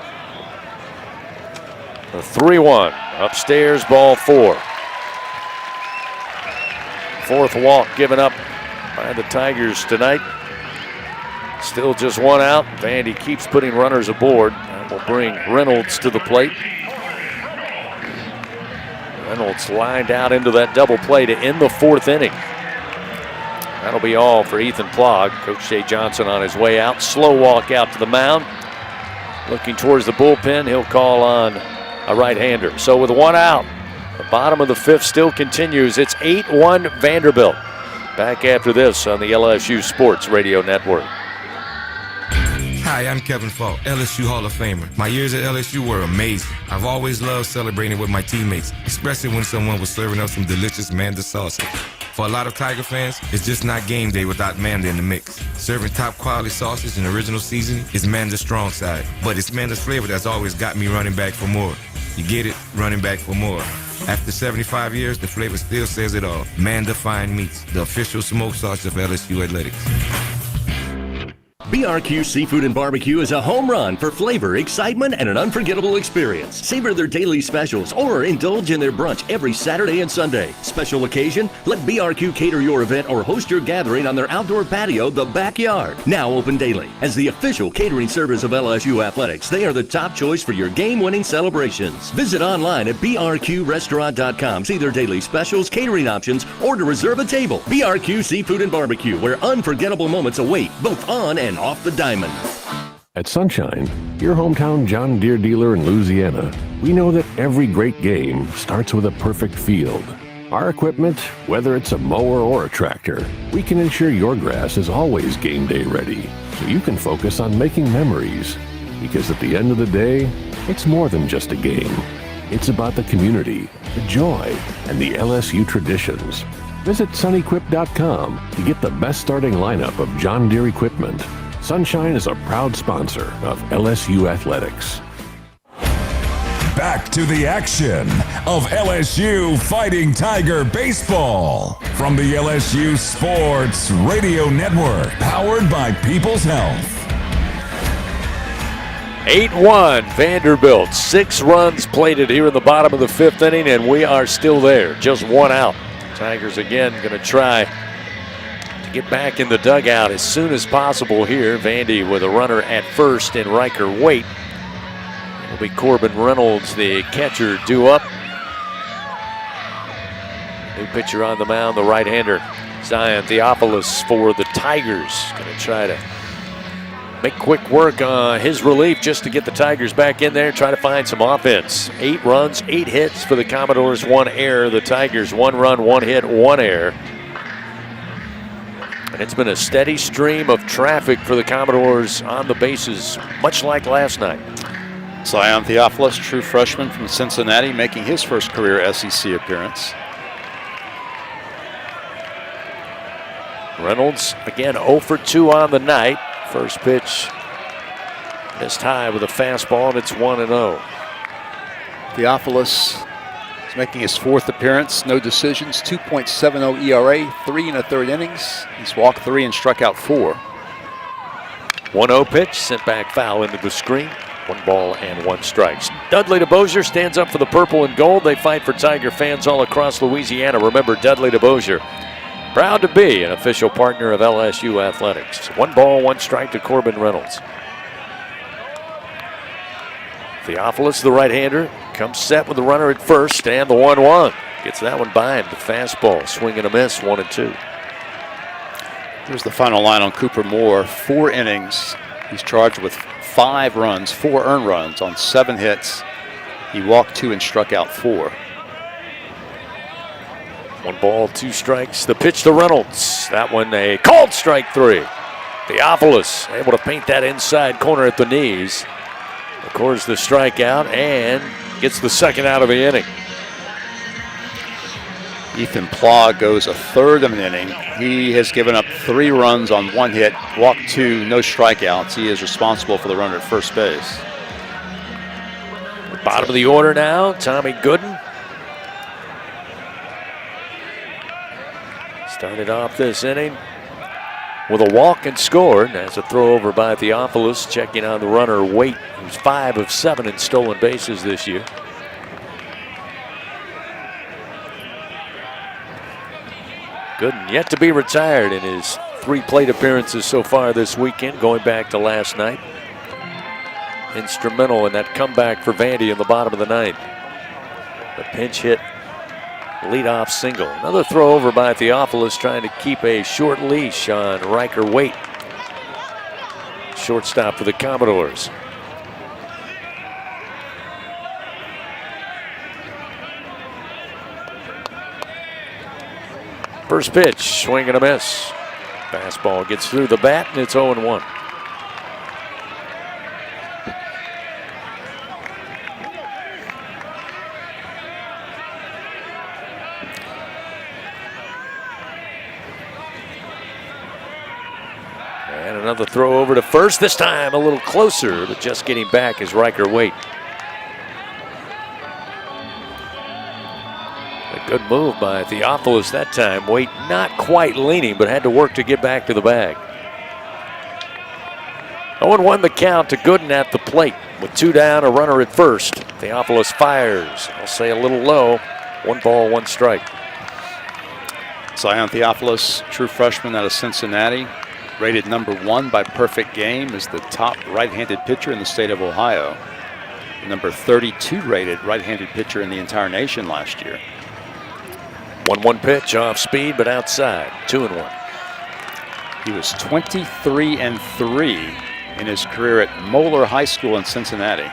The 3-1. Upstairs, ball 4. 4th walk given up by the Tigers tonight. Still just 1 out. Vandy keeps putting runners aboard. That will bring Reynolds to the plate. Reynolds lined out into that double play to end the 4th inning. That'll be all for Ethan Plog. Coach Jay Johnson on his way out. Slow walk out to the mound. Looking towards the bullpen, he'll call on a right-hander. So with 1 out, the bottom of the 5th still continues. It's 8-1 Vanderbilt. Back after this on the LSU Sports Radio Network. Hi, I'm Kevin Falk, LSU Hall of Famer. My years at LSU were amazing. I've always loved celebrating with my teammates, especially when someone was serving up some delicious Manda salsa. For a lot of Tiger fans, it's just not game day without Manda in the mix. Serving top quality sausage and original seasoning is Manda's strong side, but it's Manda's flavor that's always got me running back for more. You get it? Running back for more. After 75 years, the flavor still says it all. Manda Fine Meats, the official smoke sauce of LSU Athletics. BRQ Seafood and Barbecue is a home run for flavor, excitement, and an unforgettable experience. Savor their daily specials or indulge in their brunch every Saturday and Sunday. Special occasion? Let BRQ cater your event or host your gathering on their outdoor patio, The Backyard. Now open daily. As the official catering service of LSU Athletics, they are the top choice for your game-winning celebrations. Visit online at brqrestaurant.com. See their daily specials, catering options, or to reserve a table. BRQ Seafood and Barbecue, where unforgettable moments await, both on and off the diamond. At Sunshine, your hometown John Deere dealer in Louisiana, we know that every great game starts with a perfect field. Our equipment, whether it's a mower or a tractor, we can ensure your grass is always game day ready, so you can focus on making memories. Because at the end of the day, it's more than just a game. It's about the community, the joy, and the LSU traditions. Visit sunequip.com to get the best starting lineup of John Deere equipment. Sunshine is a proud sponsor of LSU Athletics. Back to the action of LSU Fighting Tiger Baseball from the LSU Sports Radio Network, powered by People's Health. 8-1 Vanderbilt. 6 runs plated here in the bottom of the 5th inning, and we are still there. Just 1 out. Tigers again going to try to get back in the dugout as soon as possible here. Vandy with a runner at first and Riker Waite. It'll be Corbin Reynolds, the catcher, due up. New pitcher on the mound, the right-hander, Zion Theophilus for the Tigers. Going to try to make quick work on his relief just to get the Tigers back in there, try to find some offense. 8 runs, 8 hits for the Commodores, 1 error. The Tigers 1 run, 1 hit, 1 error. And it's been a steady stream of traffic for the Commodores on the bases, much like last night. Zion Theophilus, true freshman from Cincinnati, making his first career SEC appearance. Reynolds, again, 0 for 2 on the night. First pitch missed high with a fastball, and it's 1-0. Theophilus is making his 4th appearance. No decisions, 2.70 ERA, 3 1/3 innings. He's walked 3 and struck out 4. 1-0 pitch, sent back foul into the screen. 1 ball and 1 strike. Dudley DeBosier stands up for the purple and gold. They fight for Tiger fans all across Louisiana. Remember, Dudley DeBosier, proud to be an official partner of LSU Athletics. 1 ball, 1 strike to Corbin Reynolds. Theophilus, the right-hander, comes set with the runner at first and the 1-1. Gets that one by him. The fastball, swing and a miss, 1-2. Here's the final line on Cooper Moore. 4 innings. He's charged with 5 runs, 4 earned runs on 7 hits. He walked 2 and struck out 4. 1 ball, 2 strikes. The pitch to Reynolds. That one a called strike 3. Theophilus able to paint that inside corner at the knees. Records the strikeout and gets the 2nd out of the inning. Ethan Plah goes a 3rd of an inning. He has given up 3 runs on 1 hit, walked 2, no strikeouts. He is responsible for the runner at first base. Bottom of the order now, Tommy Gooden. Started off this inning with a walk and scored. That's a throw over by Theophilus, checking on the runner Waite, who's 5 of 7 in stolen bases this year. Gooden yet to be retired in his 3 plate appearances so far this weekend, going back to last night. Instrumental in that comeback for Vandy in the bottom of the 9th. The pinch hit leadoff single. Another throw over by Theophilus, trying to keep a short leash on Riker Waite. Shortstop for the Commodores. First pitch, swing and a miss. Fastball gets through the bat, and it's 0-1. And another throw over to first, this time a little closer, but just getting back is Riker Waite. A good move by Theophilus that time. Waite not quite leaning, but had to work to get back to the bag. 0-1 the count to Gooden at the plate. With 2 down, a runner at first. Theophilus fires. I'll say a little low. 1 ball, 1 strike. Zion Theophilus, true freshman out of Cincinnati, rated number 1 by Perfect Game, is the top right-handed pitcher in the state of Ohio. The number 32 rated right-handed pitcher in the entire nation last year. 1-1 pitch, off speed, but outside. 2-1. He was 23-3 in his career at Moeller High School in Cincinnati.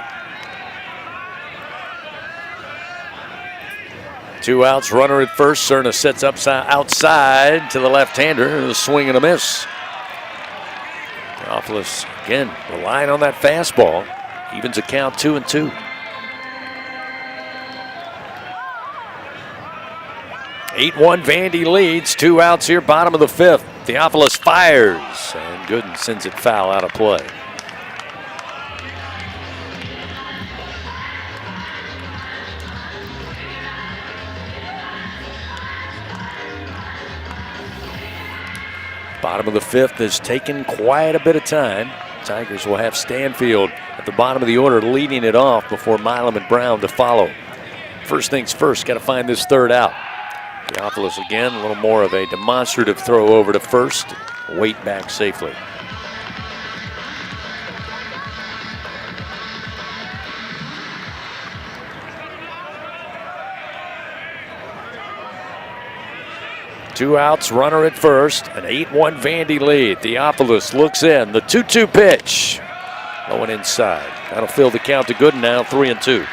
2 outs, runner at first. Cerna sets outside to the left-hander. A swing and a miss. Theophilus again relying on that fastball. Evens a count 2-2. (8-1) Vandy leads. 2 outs here, bottom of the 5th. Theophilus fires, and Gooden sends it foul out of play. Bottom of the 5th has taken quite a bit of time. Tigers will have Stanfield at the bottom of the order leading it off before Milam and Brown to follow. First things first, got to find this 3rd out. Theophilus again, a little more of a demonstrative throw over to first. Wait back safely. Two outs, runner at first, an 8-1 Vandy lead. Theophilus looks in, the 2-2 pitch. Low and inside. That'll fill the count to Gooden now, 3-2.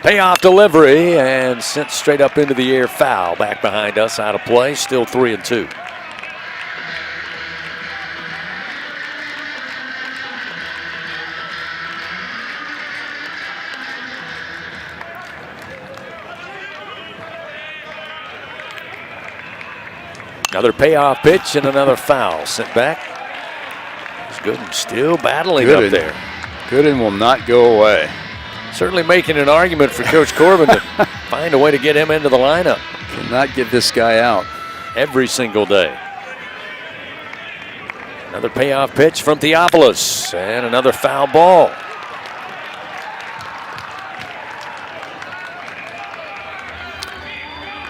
Payoff delivery and sent straight up into the air, foul. Back behind us, out of play, still 3-2. Another payoff pitch and another foul sent back. Gooden still battling up there. Gooden will not go away. Certainly making an argument for Coach Corbin to find a way to get him into the lineup. Cannot get this guy out. Every single day. Another payoff pitch from Theophilus and another foul ball.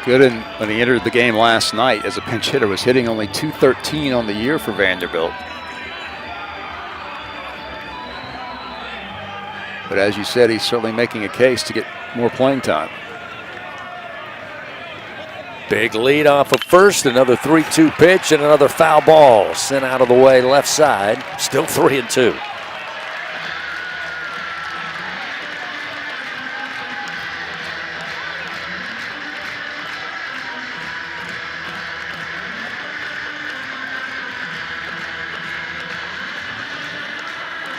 Gooden, when he entered the game last night as a pinch hitter, was hitting only .213 on the year for Vanderbilt. But as you said, he's certainly making a case to get more playing time. Big lead off of first, another 3-2 pitch and another foul ball sent out of the way left side, still 3-2.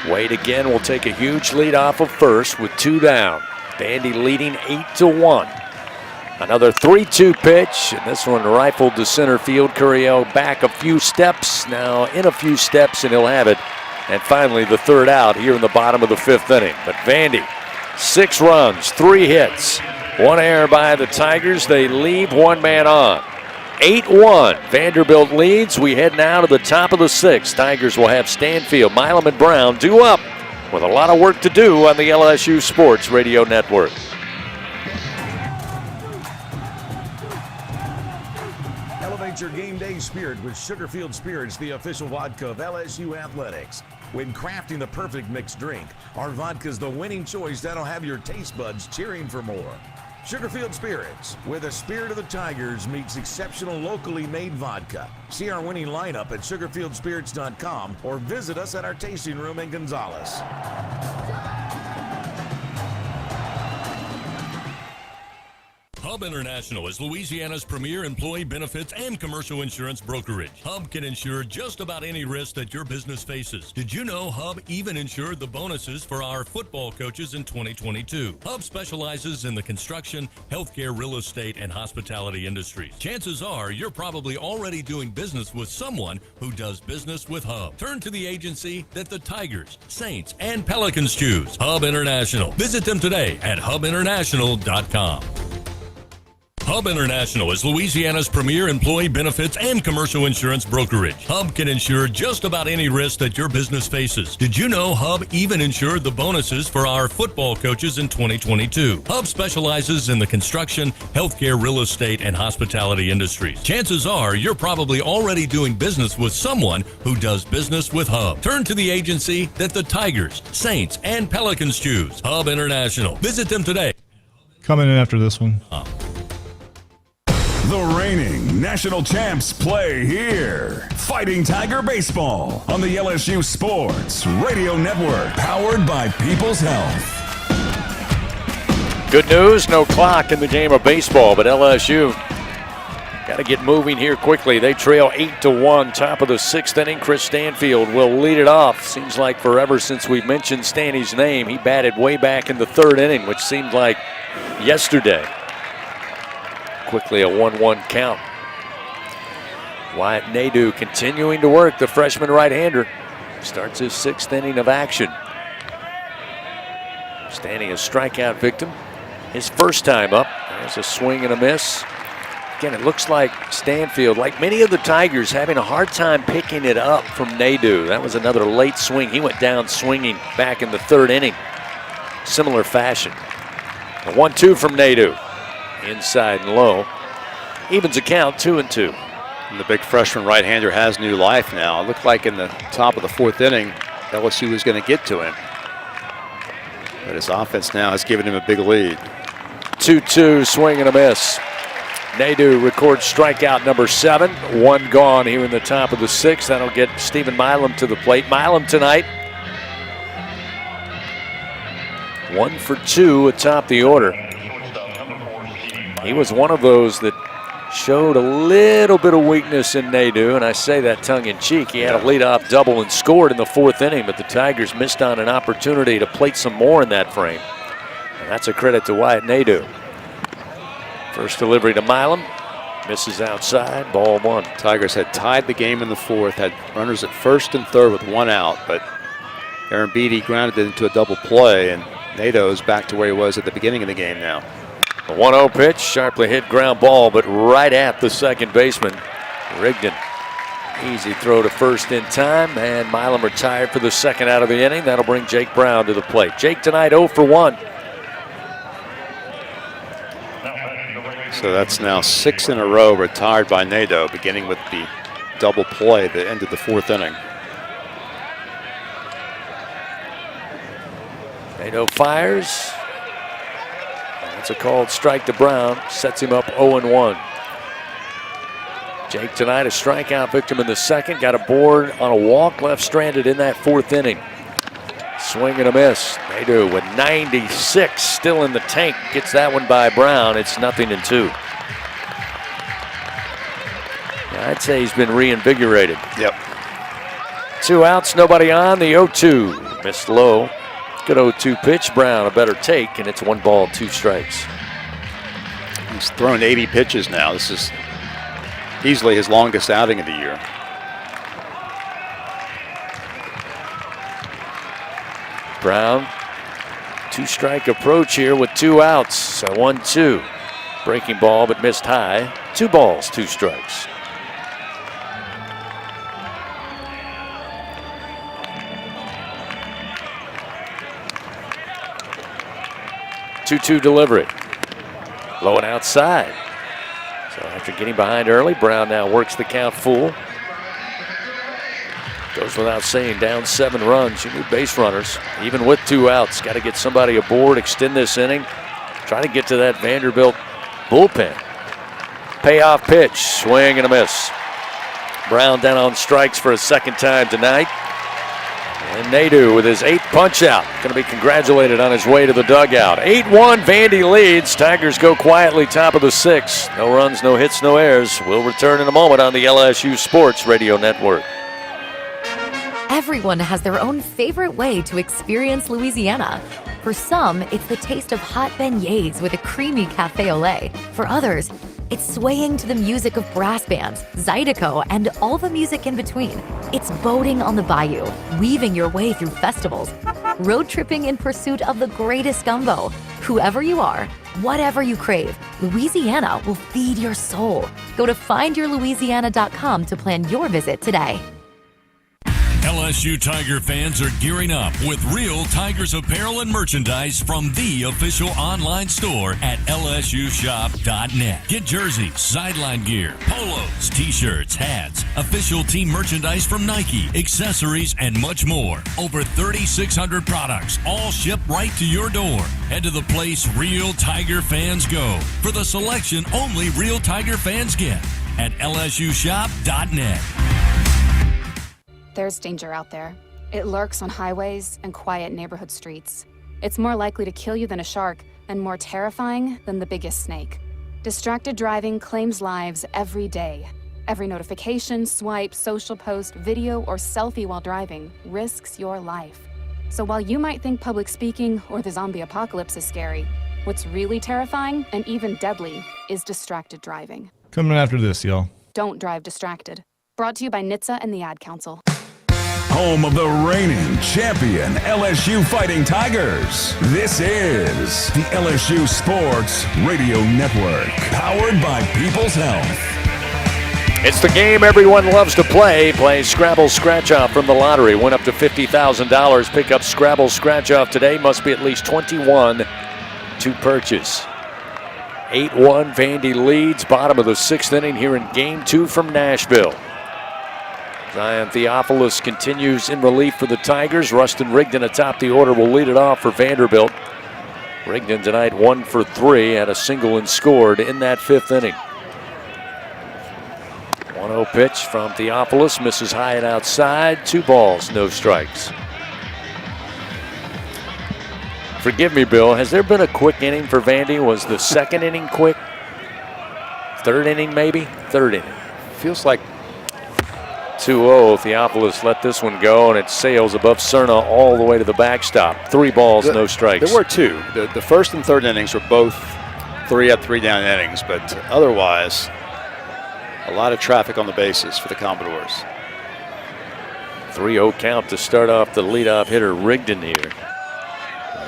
Wade again will take a huge lead off of first with 2 down. Vandy leading 8-1. Another 3-2 pitch, and this one rifled to center field. Curiel back a few steps, now in a few steps, and he'll have it. And finally the 3rd out here in the bottom of the 5th inning. But Vandy, 6 runs, 3 hits, 1 error by the Tigers. They leave 1 man on. 8-1, Vanderbilt leads. We head now to the top of the 6th. Tigers will have Stanfield, Milam, and Brown due up with a lot of work to do on the LSU Sports Radio Network. Elevate your game day spirit with Sugarfield Spirits, the official vodka of LSU Athletics. When crafting the perfect mixed drink, our vodka is the winning choice that'll have your taste buds cheering for more. Sugarfield Spirits, where the spirit of the Tigers meets exceptional locally made vodka. See our winning lineup at sugarfieldspirits.com or visit us at our tasting room in Gonzales. Hub International is Louisiana's premier employee benefits and commercial insurance brokerage. Hub can insure just about any risk that your business faces. Did you know Hub even insured the bonuses for our football coaches in 2022? Hub specializes in the construction, healthcare, real estate, and hospitality industries. Chances are you're probably already doing business with someone who does business with Hub. Turn to the agency that the Tigers, Saints, and Pelicans choose. Hub International. Visit them today at hubinternational.com. Hub International is Louisiana's premier employee benefits and commercial insurance brokerage. Hub can insure just about any risk that your business faces. Did you know Hub even insured the bonuses for our football coaches in 2022? Hub specializes in the construction, healthcare, real estate, and hospitality industries. Chances are you're probably already doing business with someone who does business with Hub. Turn to the agency that the Tigers, Saints, and Pelicans choose. Hub International. Visit them today. Coming in after this one. The reigning national champs play here. Fighting Tiger Baseball on the LSU Sports Radio Network, powered by People's Health. Good news, no clock in the game of baseball, but LSU got to get moving here quickly. They trail 8-1, top of the 6th inning. Chris Stanfield will lead it off. Seems like forever since we've mentioned Stanny's name. He batted way back in the 3rd inning, which seemed like yesterday. Quickly a 1-1 count. Wyatt Nadeau continuing to work, the freshman right-hander. Starts his 6th inning of action. Standing a strikeout victim. His first time up. There's a swing and a miss. Again, it looks like Stanfield, like many of the Tigers, having a hard time picking it up from Nadeau. That was another late swing. He went down swinging back in the 3rd inning. Similar fashion. A 1-2 from Nadeau. Inside and low. Evens a count, 2-2. And the big freshman right-hander has new life now. It looked like in the top of the 4th inning, LSU was going to get to him. But his offense now has given him a big lead. 2-2, swing and a miss. Nadeau records strikeout number 7. 1 gone here in the top of the 6th. That'll get Stephen Milam to the plate. Milam tonight, 1 for 2 atop the order. He was one of those that showed a little bit of weakness in Nadeau, and I say that tongue-in-cheek. He had a leadoff double and scored in the 4th inning, but the Tigers missed on an opportunity to plate some more in that frame. And that's a credit to Wyatt Nadeau. First delivery to Milam. Misses outside, ball 1. Tigers had tied the game in the 4th, had runners at 1st and 3rd with 1 out, but Aaron Beatty grounded it into a double play, and Nadeau is back to where he was at the beginning of the game now. A 1-0 pitch, sharply hit ground ball, but right at the second baseman, Rigdon. Easy throw to first in time, and Milam retired for the 2nd out of the inning. That'll bring Jake Brown to the plate. Jake tonight 0 for 1. So that's now 6 in a row retired by Nadeau, beginning with the double play that ended the 4th inning. Nadeau fires. It's a called strike to Brown, sets him up 0-1. Jake tonight a strikeout victim in the 2nd, got a board on a walk, left stranded in that 4th inning. Swing and a miss. Nadeau with 96 still in the tank, gets that one by Brown. It's 0-2. I'd say he's been reinvigorated. Yep. 2 outs, nobody on, the 0-2. Missed low. Good 0-2 pitch. Brown a better take, and it's 1 ball, 2 strikes. He's thrown 80 pitches now. This is easily his longest outing of the year. Brown, 2-strike approach here with 2 outs. So 1-2. Breaking ball, but missed high. 2 balls, 2 strikes. Two-two delivery. Low and outside. So after getting behind early, Brown now works the count full. Goes without saying, down 7 runs. You need base runners, even with 2 outs. Got to get somebody aboard, extend this inning. Try to get to that Vanderbilt bullpen. Payoff pitch, swing and a miss. Brown down on strikes for a 2nd time tonight. And Nadeau with his 8th punch out. Going to be congratulated on his way to the dugout. 8-1, Vandy leads. Tigers go quietly top of the 6th. No runs, no hits, no errors. We'll return in a moment on the LSU Sports Radio Network. Everyone has their own favorite way to experience Louisiana. For some, it's the taste of hot beignets with a creamy cafe au lait. For others, it's swaying to the music of brass bands, Zydeco, and all the music in between. It's boating on the bayou, weaving your way through festivals, road tripping in pursuit of the greatest gumbo. Whoever you are, whatever you crave, Louisiana will feed your soul. Go to findyourlouisiana.com to plan your visit today. LSU Tiger fans are gearing up with real Tigers apparel and merchandise from the official online store at lsushop.net. Get jerseys, sideline gear, polos, t-shirts, hats, official team merchandise from Nike, accessories, and much more. Over 3,600 products, all shipped right to your door. Head to the place real Tiger fans go for the selection only real Tiger fans get at lsushop.net. There's danger out there. It lurks on highways and quiet neighborhood streets. It's more likely to kill you than a shark and more terrifying than the biggest snake. Distracted driving claims lives every day. Every notification, swipe, social post, video, or selfie while driving risks your life. So while you might think public speaking or the zombie apocalypse is scary, what's really terrifying and even deadly is distracted driving. Coming after this, y'all. Don't drive distracted. Brought to you by NHTSA and the Ad Council. Home of the reigning champion LSU Fighting Tigers. This is the LSU Sports Radio Network, powered by People's Health. It's the game everyone loves to play. Play Scrabble Scratch Off from the lottery. Win up to $50,000. Pick up Scrabble Scratch Off today. Must be at least 21 to purchase. 8-1, Vandy leads. Bottom of the 6th inning here in Game 2 from Nashville. Zion Theophilus continues in relief for the Tigers. Rustin Rigdon atop the order will lead it off for Vanderbilt. Rigdon tonight 1 for 3, had a single and scored in that 5th inning. 1-0 pitch from Theophilus, misses high and outside. 2 balls, no strikes. Forgive me, Bill, has there been a quick inning for Vandy? Was the 2nd inning quick? 3rd inning maybe? 3rd inning. Feels like 2-0. Theophilus let this one go, and it sails above Cerna all the way to the backstop. 3 balls, no strikes. There were 2. The 1st and 3rd innings were both 3-up, 3-down innings, but otherwise, a lot of traffic on the bases for the Commodores. 3-0 count to start off the leadoff hitter Rigdon here.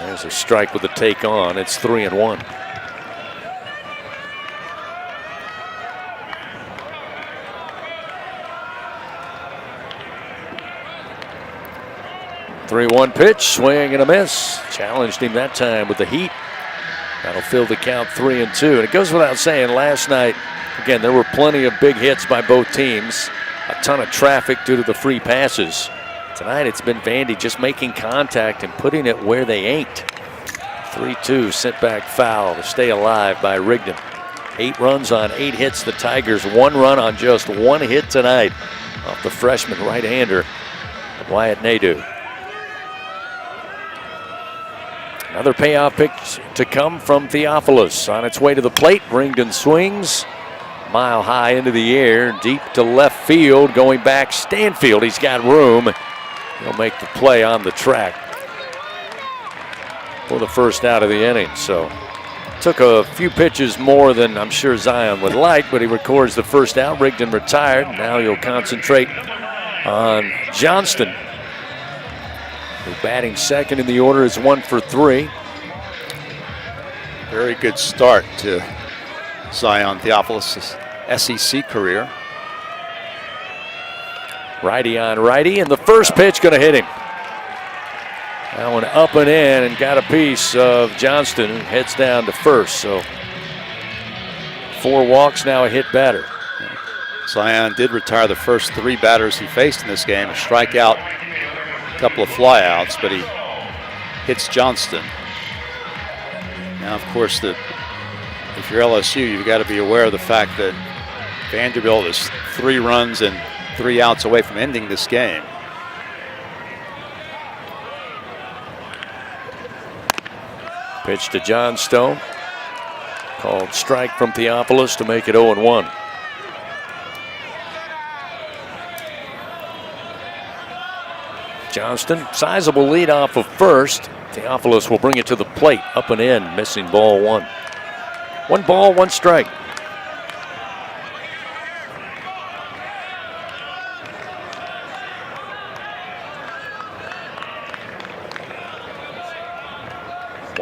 There's a strike with a take on. It's 3-1. 3-1 pitch, swing and a miss. Challenged him that time with the heat. That'll fill the count 3-2. And it goes without saying, last night, again, there were plenty of big hits by both teams. A ton of traffic due to the free passes. Tonight it's been Vandy just making contact and putting it where they ain't. 3-2 sent back foul to stay alive by Rigdon. 8 runs on 8 hits. The Tigers 1 run on just 1 hit tonight off the freshman right-hander Wyatt Nadeau. Another payoff pitch to come from Theophilus. On its way to the plate, Rigdon swings. Mile high into the air, deep to left field, going back Stanfield. He's got room. He'll make the play on the track for the first out of the inning. So took a few pitches more than I'm sure Zion would like, but he records the first out. Rigdon retired. Now he'll concentrate on Johnston, who batting second in the order is 1 for 3. Very good start to Zion Theophilus' SEC career. Righty on righty, and the first pitch going to hit him. That one up and in, and got a piece of Johnston, who heads down to first. So 4 walks, now a hit batter. Zion did retire the first 3 batters he faced in this game. A strikeout, a couple of flyouts, but he hits Johnston. Now, of course, if you're LSU, you've got to be aware of the fact that Vanderbilt is 3 runs and 3 outs away from ending this game. Pitch to Johnstone. Called strike from Theophilus to make it 0-1. Johnston, sizable lead off of first. Theophilus will bring it to the plate, up and in, missing ball one. 1 ball, 1 strike.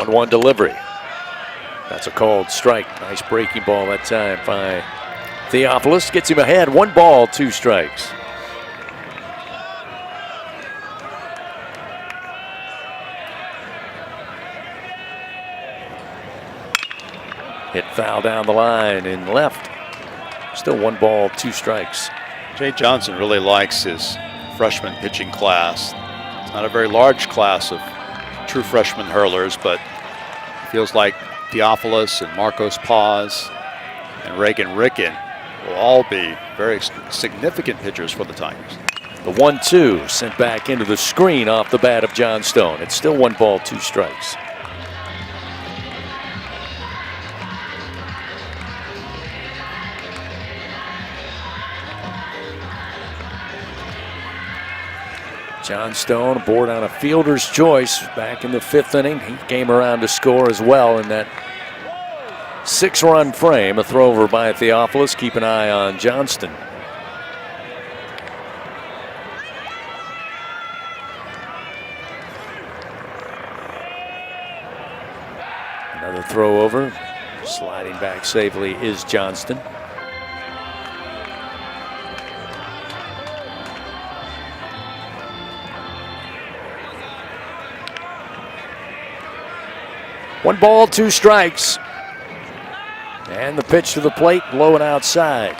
One delivery. That's a called strike. Nice breaking ball that time by Theophilus. Gets him ahead. 1 ball, 2 strikes. Hit foul down the line in left. Still 1 ball, 2 strikes. Jay Johnson really likes his freshman pitching class. It's not a very large class of true freshman hurlers, but feels like Theophilus and Marcos Paz and Reagan Ricken will all be very significant pitchers for the Tigers. The 1-2 sent back into the screen off the bat of Johnstone. It's still 1 ball, 2 strikes. Johnstone aboard on a fielder's choice back in the 5th inning. He came around to score as well in that 6-run frame. A throw over by Theophilus. Keep an eye on Johnston. Another throw over. Sliding back safely is Johnston. One ball, 2 strikes. And the pitch to the plate, low and outside.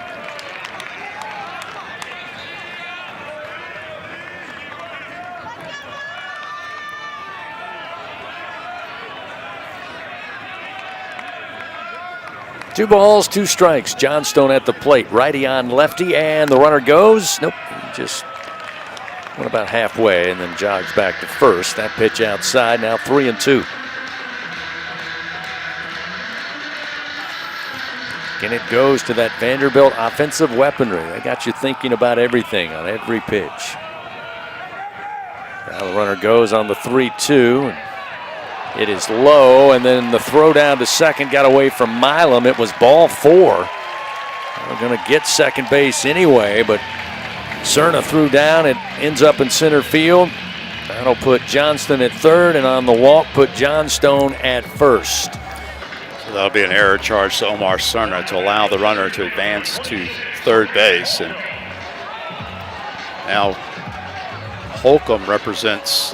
Two balls, 2 strikes. Johnstone at the plate. Righty on lefty, and the runner goes. Nope, he just went about halfway and then jogs back to first. That pitch outside, now 3-2. And it goes to that Vanderbilt offensive weaponry. They got you thinking about everything on every pitch. Now the runner goes on the 3-2. It is low, and then the throw down to second got away from Milam. It was ball 4. We're going to get second base anyway, but Cerna threw down. It ends up in center field. That'll put Johnston at third, and on the walk put Johnstone at first. So that'll be an error charge to Omar Cerna to allow the runner to advance to third base. And now Holcomb represents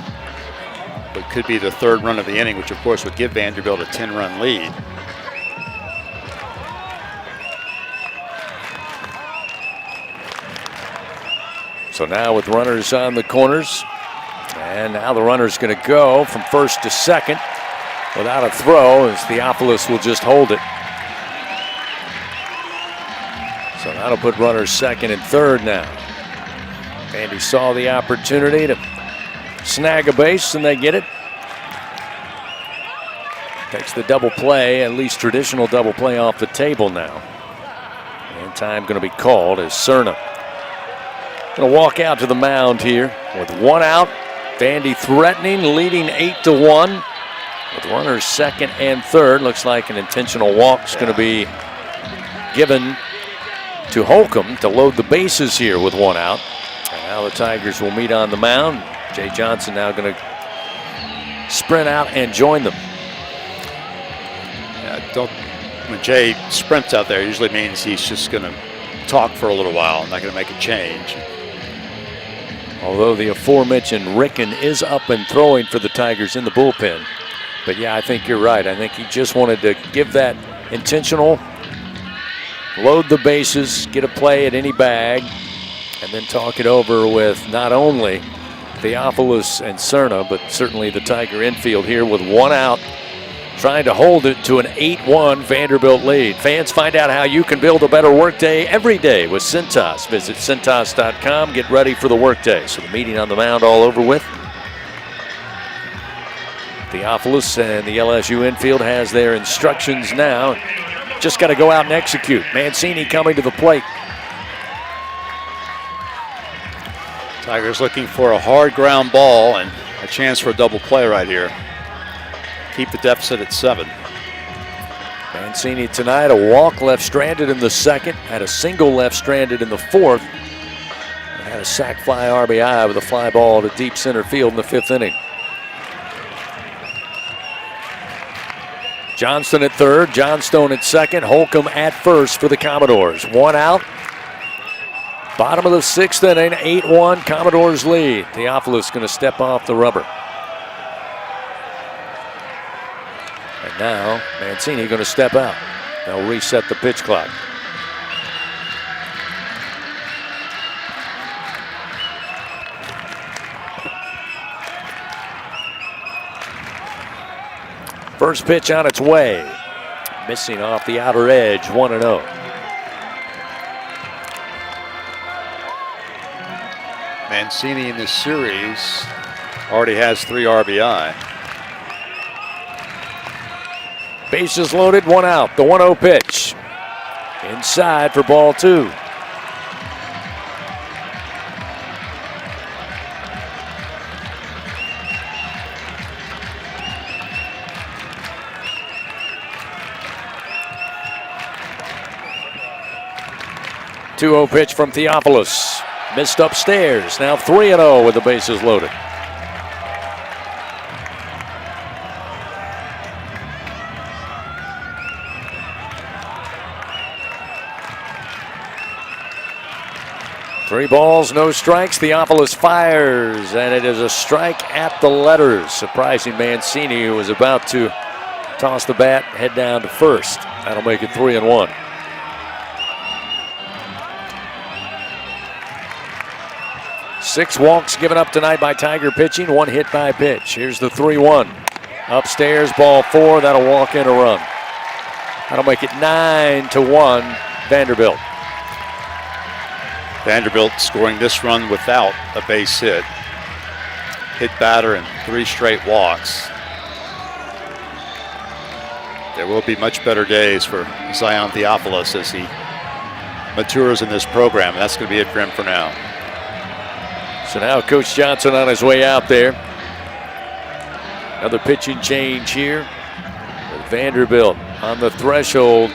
what could be the 3rd run of the inning, which of course would give Vanderbilt a 10-run lead. So now with runners on the corners, and now the runner's going to go from first to second without a throw, as Theophilus will just hold it. So that'll put runners second and third now. Vandy saw the opportunity to snag a base, and they get it. Takes the double play, at least traditional double play, off the table now. And time going to be called as Cerna going to walk out to the mound here with 1 out. Vandy threatening, leading 8-1. With runners second and third, looks like an intentional walk is going to be given to Holcomb to load the bases here with 1 out. And now the Tigers will meet on the mound. Jay Johnson now going to sprint out and join them. When Jay sprints out there, it usually means he's just going to talk for a little while, not going to make a change. Although the aforementioned Ricken is up and throwing for the Tigers in the bullpen. But yeah, I think you're right. I think he just wanted to give that intentional, load the bases, get a play at any bag, and then talk it over with not only Theophilus and Cerna, but certainly the Tiger infield here with 1 out, trying to hold it to an 8-1 Vanderbilt lead. Fans, find out how you can build a better workday every day with Cintas. Visit Cintas.com. Get ready for the workday. So the meeting on the mound all over with. Theophilus and the LSU infield has their instructions now. Just got to go out and execute. Mancini coming to the plate. Tigers looking for a hard ground ball and a chance for a double play right here. Keep the deficit at 7. Mancini tonight, a walk left stranded in the second, had a single left stranded in the fourth, and had a sac fly RBI with a fly ball to deep center field in the 5th inning. Johnston at third, Johnstone at second, Holcomb at first for the Commodores. 1 out. Bottom of the 6th inning, 8-1, Commodores lead. Theophilus going to step off the rubber. And now Mancini going to step out. They'll reset the pitch clock. First pitch on its way. Missing off the outer edge, 1-0. Mancini in this series already has 3 RBI. Bases loaded, 1 out. The 1-0 pitch. Inside for ball 2. Two-0 pitch from Theophilus. Missed upstairs. Now 3-0 with the bases loaded. Three balls, no strikes. Theophilus fires, and it is a strike at the letters. Surprising Mancini, who was about to toss the bat, head down to first. That'll make it 3-1. Six walks given up tonight by Tiger pitching, 1 hit by pitch. Here's the 3-1. Upstairs, ball 4. That'll walk in a run. That'll make it 9-1, Vanderbilt. Vanderbilt scoring this run without a base hit. Hit batter and 3 straight walks. There will be much better days for Zion Theophilus as he matures in this program. And that's going to be it for him for now. So now Coach Johnson on his way out there. Another pitching change here. With Vanderbilt on the threshold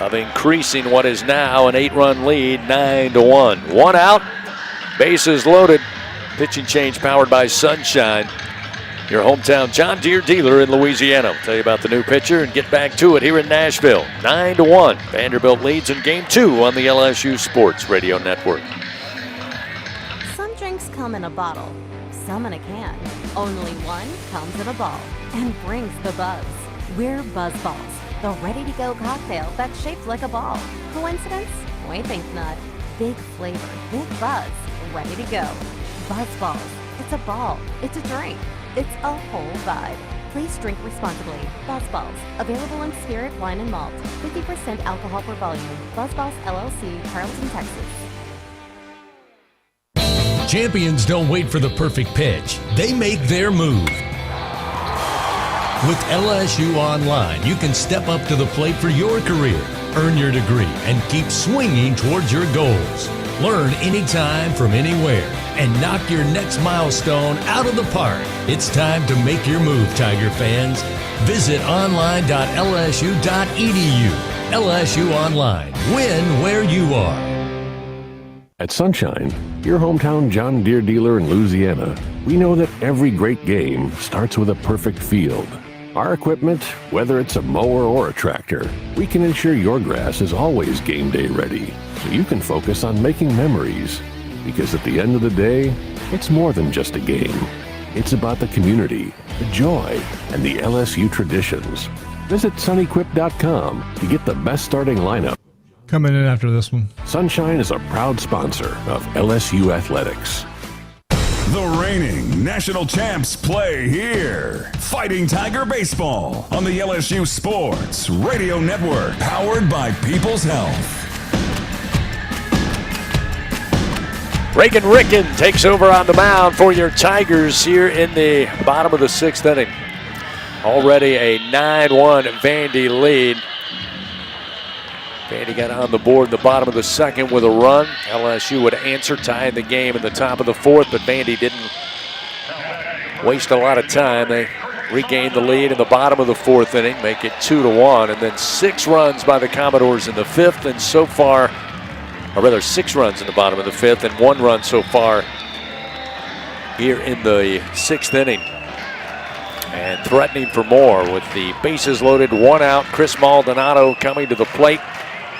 of increasing what is now an 8-run lead, 9-1. 1 out, bases loaded. Pitching change powered by Sunshine, your hometown John Deere dealer in Louisiana. We'll tell you about the new pitcher and get back to it here in Nashville. 9-1. Vanderbilt leads in Game 2 on the LSU Sports Radio Network. Some drinks come in a bottle, some in a can. Only one comes in a ball and brings the buzz. We're Buzz Balls, the ready-to-go cocktail that's shaped like a ball. Coincidence? We think not. Big flavor, big buzz, ready to go. Buzz Balls. It's a ball. It's a drink. It's a whole vibe. Please drink responsibly. Buzz Balls. Available in spirit, wine, and malt. 50% alcohol per volume. Buzz Balls LLC, Carrollton, Texas. Champions don't wait for the perfect pitch. They make their move. With LSU Online, you can step up to the plate for your career, earn your degree, and keep swinging towards your goals. Learn anytime from anywhere and knock your next milestone out of the park. It's time to make your move, Tiger fans. Visit online.lsu.edu. LSU Online. Win where you are. At Sunshine, your hometown John Deere dealer in Louisiana, we know that every great game starts with a perfect field. Our equipment, whether it's a mower or a tractor, we can ensure your grass is always game day ready, so you can focus on making memories. Because at the end of the day, it's more than just a game. It's about the community, the joy, and the LSU traditions. Visit sunequip.com to get the best starting lineup. Coming in after this one. Sunshine is a proud sponsor of LSU Athletics. The reigning national champs play here. Fighting Tiger Baseball on the LSU Sports Radio Network, powered by People's Health. Reagan Ricken takes over on the mound for your Tigers here in the bottom of the 6th inning. Already a 9-1 Vandy lead. Vandy got on the board in the bottom of the 2nd with a run. LSU would answer, tying the game in the top of the 4th, but Vandy didn't waste a lot of time. They regained the lead in the bottom of the 4th inning, make it 2-1, and then 6 runs by the Commodores in the 5th, and so far, or rather 6 runs in the bottom of the 5th and 1 run so far here in the 6th inning. And threatening for more with the bases loaded, 1 out. Chris Maldonado coming to the plate.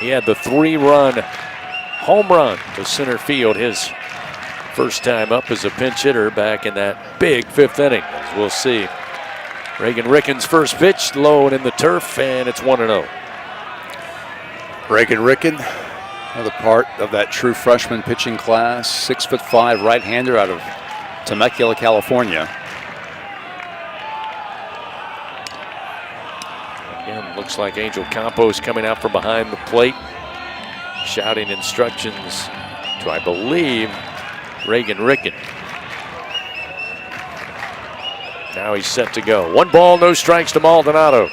He had the 3-run home run to center field, his first time up as a pinch hitter back in that big 5th inning, as we'll see. Reagan Ricken's first pitch, low and in the turf, and it's 1-0. Reagan Ricken, another part of that true freshman pitching class, 6'5" right-hander out of Temecula, California. Again, looks like Angel Campos coming out from behind the plate, shouting instructions to, I believe, Reagan Ricken. Now he's set to go. 1 ball, no strikes to Maldonado.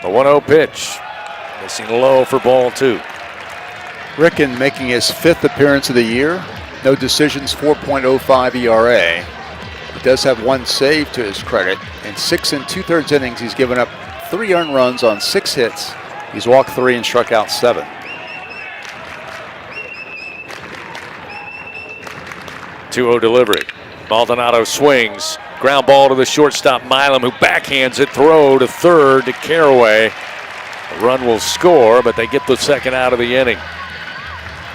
The 1-0 pitch. Missing low for ball 2. Ricken making his 5th appearance of the year. No decisions, 4.05 ERA. He does have 1 save to his credit. In 6 2/3 innings, he's given up 3 earned runs on 6 hits. He's walked 3 and struck out 7. Two-0 delivery. Maldonado swings. Ground ball to the shortstop, Milam, who backhands it. Throw to third to Caraway. The run will score, but they get the 2nd out of the inning.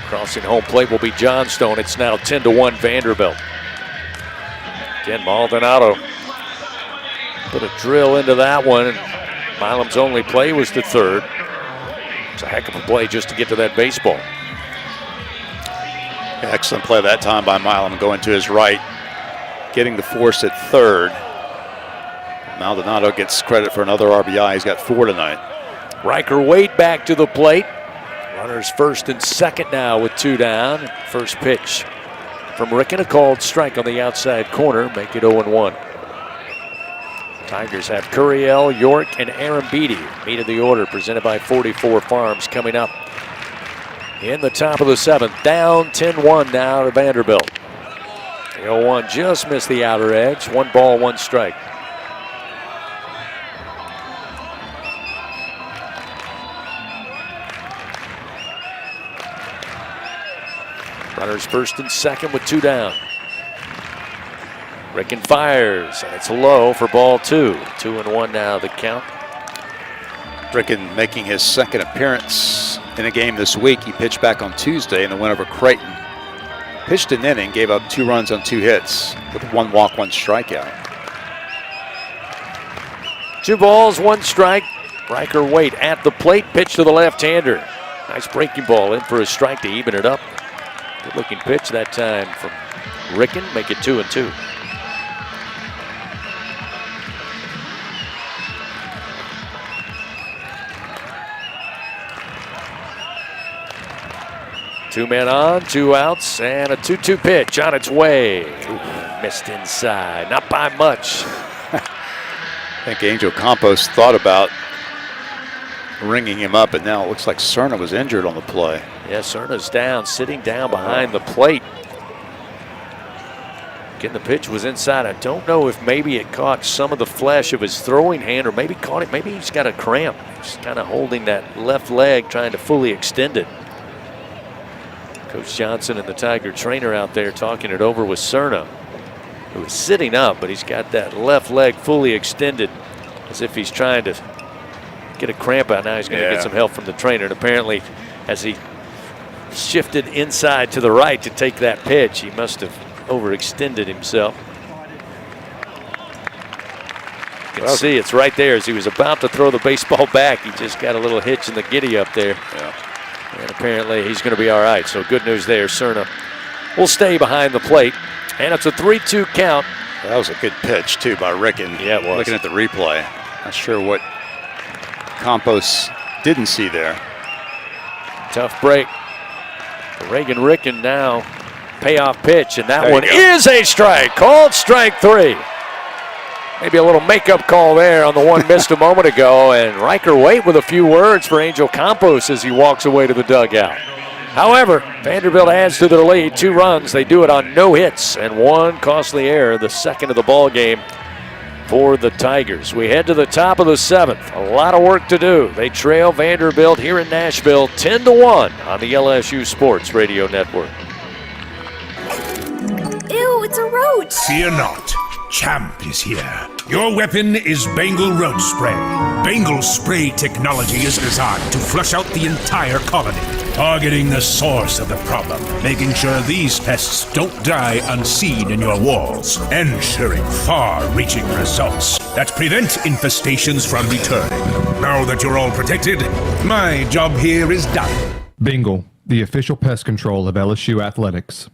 Crossing home plate will be Johnstone. It's now 10-1 Vanderbilt. Again, Maldonado put a drill into that one. Milam's only play was to third. It's a heck of a play just to get to that baseball. Excellent play that time by Milam, going to his right, getting the force at third. Maldonado gets credit for another RBI. He's got 4 tonight. Riker Waite back to the plate. Runners 1st and 2nd now with 2 down. First pitch from Ricken, a called strike on the outside corner, make it 0-1. Tigers have Curiel, York, and Aaron Beatty. Meat of the order presented by 44 Farms coming up in the top of the 7th. Down 10-1 now to Vanderbilt. The 0-1 just missed the outer edge. 1 ball, 1 strike. Runners 1st and 2nd with 2 down. Ricken fires, and it's low for ball 2. 2-1 now the count. Ricken making his 2nd appearance in a game this week. He pitched back on Tuesday in the win over Creighton. Pitched an inning, gave up 2 runs on 2 hits with 1 walk, 1 strikeout. 2 balls, 1 strike. Riker Waite at the plate, pitch to the left-hander. Nice breaking ball in for a strike to even it up. Good looking pitch that time from Ricken, make it 2-2. Two men on, 2 outs, and a 2-2 pitch on its way. Ooh, missed inside, not by much. I think Angel Campos thought about ringing him up, but now it looks like Cerna was injured on the play. Yeah, Cerna's down, sitting down behind the plate. Again, the pitch was inside. I don't know if maybe it caught some of the flesh of his throwing hand, or maybe caught it. Maybe he's got a cramp. He's kind of holding that left leg, trying to fully extend it. Coach Johnson and the Tiger trainer out there talking it over with Cerna, who is sitting up, but he's got that left leg fully extended as if he's trying to get a cramp out. Now he's going to get some help from the trainer. And apparently, as he shifted inside to the right to take that pitch, he must have overextended himself. You can see it's right there as he was about to throw the baseball back. He just got a little hitch in the giddy up there. Yeah. And apparently he's going to be all right. So good news there. Cerna will stay behind the plate. And it's a 3-2 count. That was a good pitch, too, by Ricken. Yeah, it was. Looking at the replay. Not sure what Campos didn't see there. Tough break. Reagan Ricken now, payoff pitch, and that one is a strike. Called strike 3. Maybe a little makeup call there on the one missed a moment ago, and Riker Waite with a few words for Angel Campos as he walks away to the dugout. However, Vanderbilt adds to their lead, 2 runs. They do it on no hits and 1 costly error, the second of the ball game for the Tigers. We head to the top of the 7th. A lot of work to do. They trail Vanderbilt here in Nashville 10-1 on the LSU Sports Radio Network. Ew, it's a roach. Fear not. Champ is here. Your weapon is Bengal Roach Spray. Bengal Spray technology is designed to flush out the entire colony, targeting the source of the problem, making sure these pests don't die unseen in your walls, ensuring far-reaching results that prevent infestations from returning. Now that you're all protected, my job here is done. Bengal, the official pest control of LSU athletics.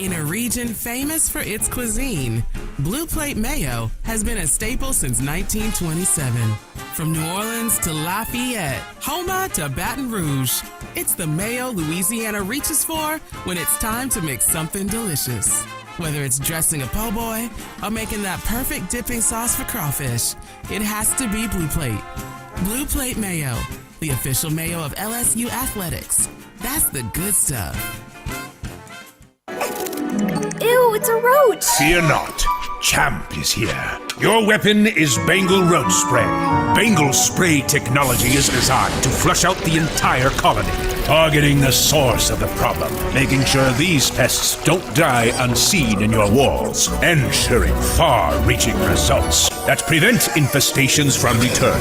In a region famous for its cuisine, Blue Plate Mayo has been a staple since 1927. From New Orleans to Lafayette, Houma to Baton Rouge, it's the mayo Louisiana reaches for when it's time to mix something delicious. Whether it's dressing a po' boy or making that perfect dipping sauce for crawfish, it has to be Blue Plate. Blue Plate Mayo, the official mayo of LSU athletics. That's the good stuff. Ew, it's a roach. Fear not. Champ is here. Your weapon is Bengal Roach Spray. Bengal Spray technology is designed to flush out the entire colony, targeting the source of the problem, making sure these pests don't die unseen in your walls, ensuring far-reaching results that prevent infestations from returning.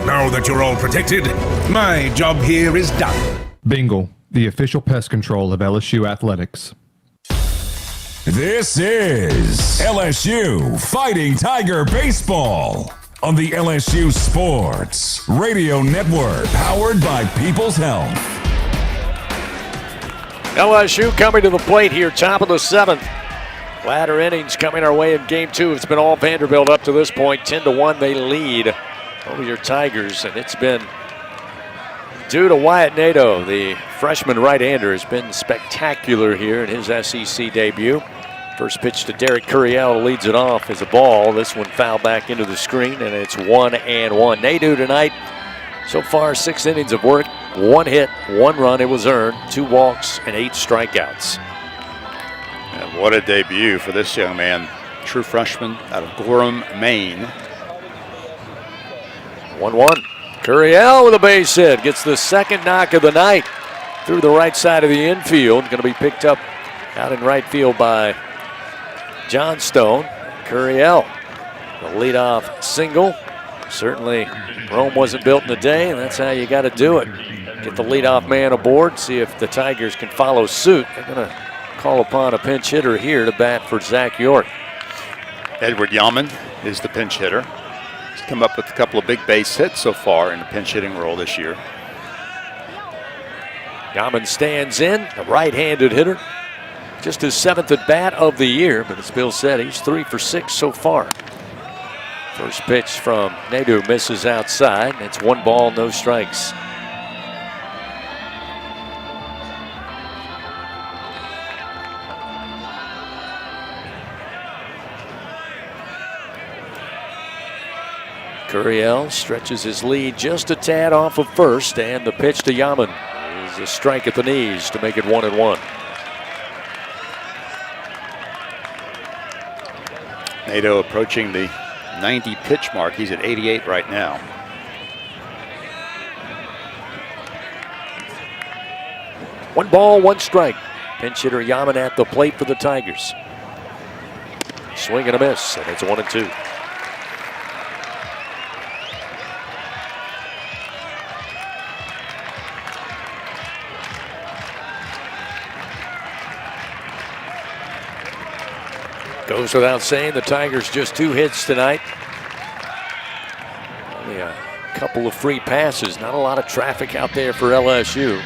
Now that you're all protected, my job here is done. Bengal, the official pest control of LSU athletics. This is LSU Fighting Tiger Baseball on the LSU Sports Radio Network, powered by People's Health. LSU coming to the plate here, top of the 7th. Latter innings coming our way in Game 2. It's been all Vanderbilt up to this point. 10-1 they lead over your Tigers, and it's been due to Wyatt Nadeau. The freshman right-hander has been spectacular here in his SEC debut. First pitch to Derek Curiel, leads it off as a ball. This one fouled back into the screen, and it's 1-1. Nadeau tonight, so far 6 innings of work, 1 hit, 1 run. It was earned, 2 walks, and 8 strikeouts. And what a debut for this young man. True freshman out of Gorham, Maine. 1-1. Curiel with a base hit. Gets the second knock of the night through the right side of the infield. Going to be picked up out in right field by John Stone. Curiel, the leadoff single. Certainly Rome wasn't built in a day, and that's how you got to do it. Get the leadoff man aboard, see if the Tigers can follow suit. They're going to call upon a pinch hitter here to bat for Zach York. Edward Yaman is the pinch hitter. He's come up with a couple of big base hits so far in the pinch hitting role this year. Yaman stands in, a right-handed hitter. Just his 7th at bat of the year, but as Bill said, he's 3 for 6 so far. First pitch from Nadeau misses outside. It's 1 ball, no strikes. Curiel stretches his lead just a tad off of first, and the pitch to Yaman is a strike at the knees to make it 1-1. Nadeau approaching the 90 pitch mark. He's at 88 right now. One ball, 1 strike. Pinch hitter Yaman at the plate for the Tigers. Swing and a miss, and it's 1-2. Goes without saying, the Tigers just 2 hits tonight. Only a couple of free passes. Not a lot of traffic out there for LSU.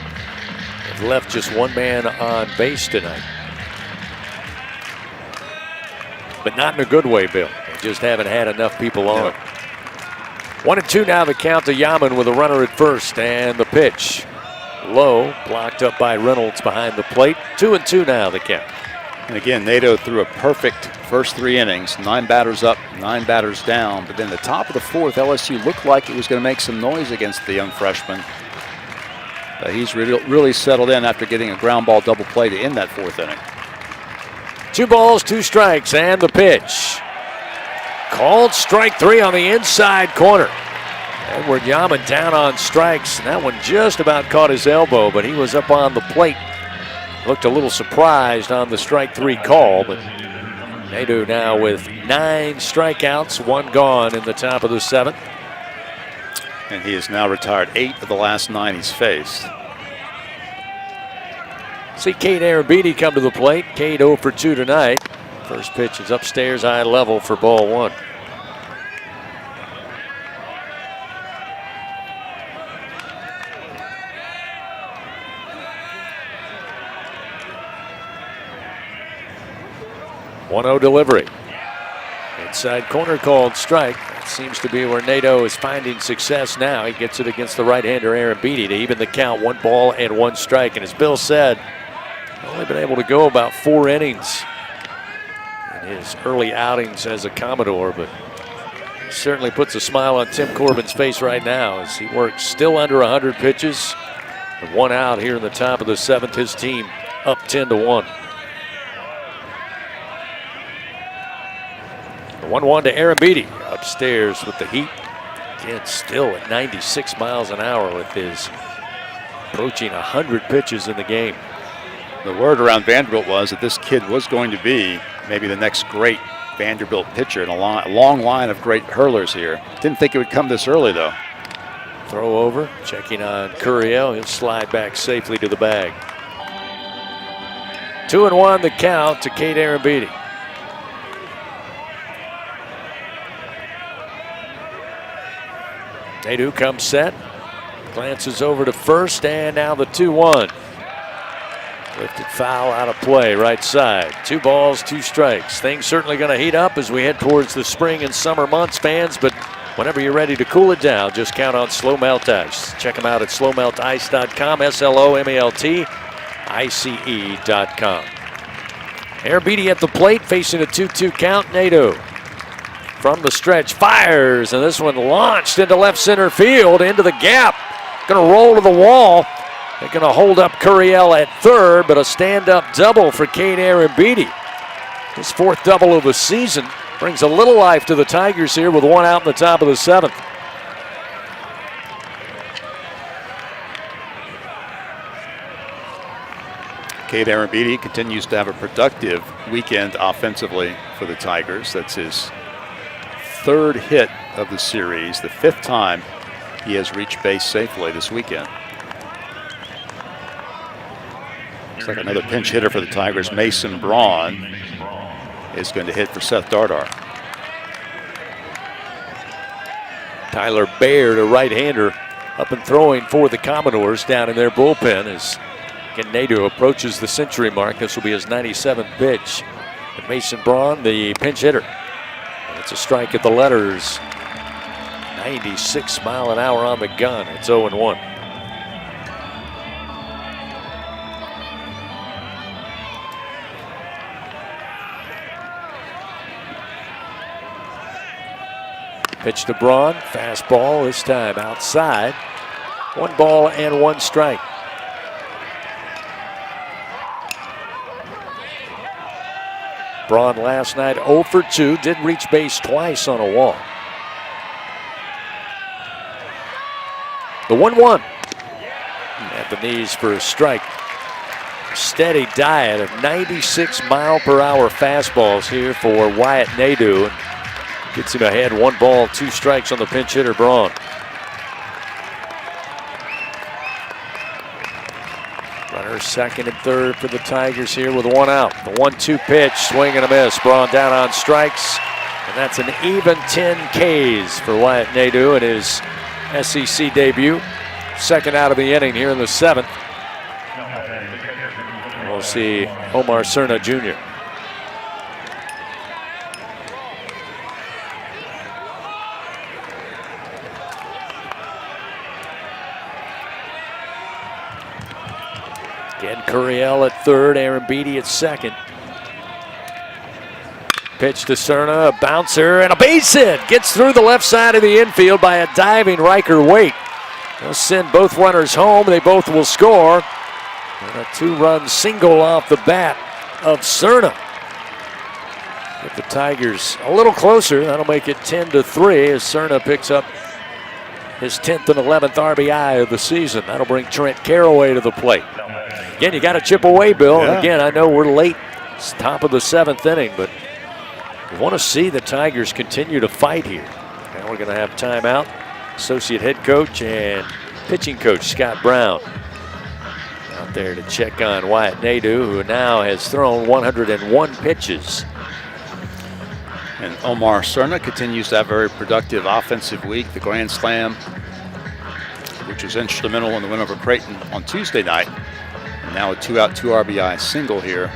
They've left just 1 man on base tonight. But not in a good way, Bill. They just haven't had enough people on. 1-2 now, the count to Yaman with a runner at first, and the pitch. low, blocked up by Reynolds behind the plate. 2-2 now, the count. And again, Nadeau threw a perfect first 3 innings, 9 batters up, 9 batters down. But then the top of the 4th, LSU looked like it was going to make some noise against the young freshman. But he's really settled in after getting a ground ball double play to end that 4th inning. 2 balls, 2 strikes, and the pitch. Called strike 3 on the inside corner. Edward Yaman down on strikes. And that one just about caught his elbow, but he was up on the plate. Looked a little surprised on the strike 3 call, but Nadeau now with 9 strikeouts, 1 gone in the top of the 7th. And he has now retired 8 of the last 9 he's faced. See Cade Arrabidi come to the plate. Cade 0 for 2 tonight. First pitch is upstairs, high level for ball 1. .1-0 delivery. Inside corner called strike. That seems to be where Nadeau is finding success now. He gets it against the right-hander Arrabidi to even the count. 1 ball and 1 strike. And as Bill said, only been able to go about 4 innings in his early outings as a Commodore, but certainly puts a smile on Tim Corbin's face right now as he works still under 100 pitches. With 1 out here in the top of the 7th, his team up 10-1. The 1-1 to Arrabidi upstairs with the heat. Again, still at 96 miles an hour with his approaching 100 pitches in the game. The word around Vanderbilt was that this kid was going to be maybe the next great Vanderbilt pitcher in a long line of great hurlers here. Didn't think it would come this early, though. Throw over, checking on Curiel. He'll slide back safely to the bag. 2-1 the count to Cade Arrabidi. Nadeau comes set, glances over to first, and now the 2-1. Lifted foul out of play, right side. 2 balls, 2 strikes. Things certainly going to heat up as we head towards the spring and summer months, fans, but whenever you're ready to cool it down, just count on Slow Melt Ice. Check them out at slowmeltice.com, SLOMELTICE.com. Arrabidi at the plate, facing a 2-2 count. Nadeau from the stretch fires, and this one launched into left center field, into the gap. Going to roll to the wall. They're going to hold up Curiel at third, but a stand-up double for Cade Arrabidi. His 4th double of the season brings a little life to the Tigers here with 1 out in the top of the 7th. Cade Arrabidi continues to have a productive weekend offensively for the Tigers. That's his 3rd hit of the series, the 5th time he has reached base safely this weekend. Looks like another pinch hitter for the Tigers. Mason Braun is going to hit for Seth Dardar. Tyler Baird, a right-hander, up and throwing for the Commodores down in their bullpen as Nadeau approaches the century mark. This will be his 97th pitch. And Mason Braun, the pinch hitter. And it's a strike at the letters. 96 mile an hour on the gun. It's 0-1. Pitch to Braun, fastball this time outside. 1 ball and 1 strike. Braun last night 0 for 2, did reach base twice on a walk. The 1-1 at the knees for a strike. Steady diet of 96 mile per hour fastballs here for Wyatt Nadeau. Gets him ahead, 1 ball, 2 strikes on the pinch hitter Braun. Runner second and third for the Tigers here with 1 out. The 1-2 pitch, swing and a miss. Braun down on strikes, and that's an even 10 Ks for Wyatt Nadeau in his SEC debut. Second out of the inning here in the 7th. We'll see Omar Cerna Jr. Again, Curiel at third, Aaron Beatty at second. Pitch to Cerna, a bouncer, and a base hit. Gets through the left side of the infield by a diving Riker Waite. They'll send both runners home. They both will score. And a 2-run single off the bat of Cerna. Get the Tigers a little closer. That'll make it 10-3 as Cerna picks up his 10th and 11th RBI of the season. That'll bring Trent Caraway to the plate. Again, you got to chip away, Bill. Yeah. Again, I know we're late. It's top of the 7th inning, but we want to see the Tigers continue to fight here. Now we're going to have timeout. Associate head coach and pitching coach Scott Brown out there to check on Wyatt Nadeau, who now has thrown 101 pitches. And Omar Cerna continues to have a very productive offensive week. The grand slam, which was instrumental in the win over Creighton on Tuesday night. And now a 2-out, 2 RBI single here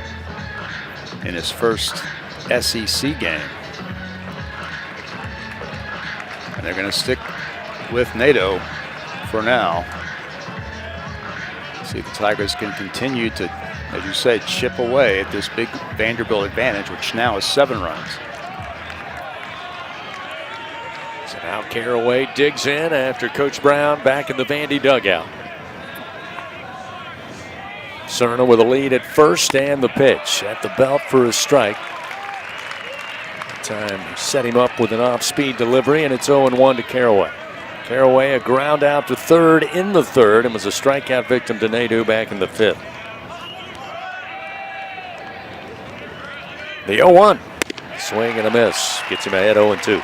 in his first SEC game. And they're going to stick with Nadeau for now. See if the Tigers can continue to, as you say, chip away at this big Vanderbilt advantage, which now is 7 runs. So now Caraway digs in after Coach Brown back in the Vandy dugout. Cerna with a lead at first and the pitch at the belt for a strike. Time set him up with an off-speed delivery, and it's 0-1 to Caraway. Caraway a ground out to third in the third and was a strikeout victim to Nadeau back in the 5th. The 0-1. Swing and a miss. Gets him ahead 0-2.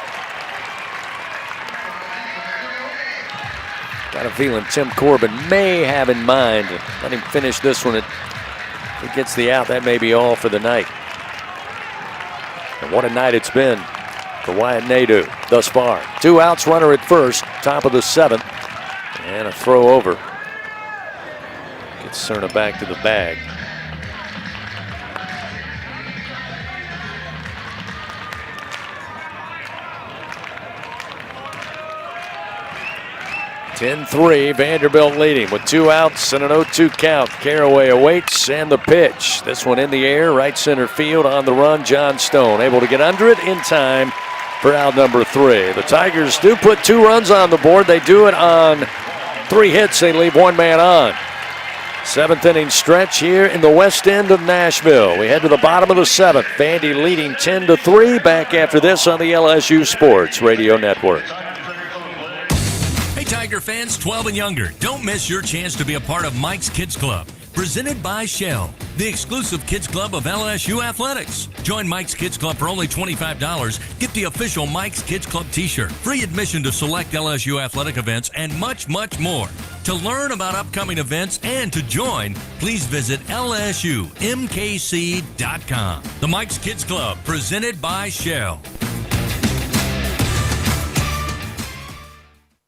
Got a feeling Tim Corbin may have in mind to let him finish this one. If he gets the out, that may be all for the night. And what a night it's been for Wyatt Nadeau thus far. 2 outs, runner at first, top of the 7th, and a throw over. Gets Cerna back to the bag. (10-3), Vanderbilt leading with 2 outs and an 0-2 count. Caraway awaits and the pitch. This one in the air, right center field, on the run. John Stone able to get under it in time for out number 3. The Tigers do put 2 runs on the board. They do it on 3 hits. They leave 1 man on. 7th inning stretch here in the west end of Nashville. We head to the bottom of the 7th. Vandy leading 10-3. Back after this on the LSU Sports Radio Network. Hey, Tiger fans 12 and younger, don't miss your chance to be a part of Mike's Kids Club. Presented by Shell, the exclusive kids club of LSU Athletics. Join Mike's Kids Club for only $25. Get the official Mike's Kids Club t-shirt, free admission to select LSU athletic events, and much, much more. To learn about upcoming events and to join, please visit lsumkc.com. The Mike's Kids Club, presented by Shell.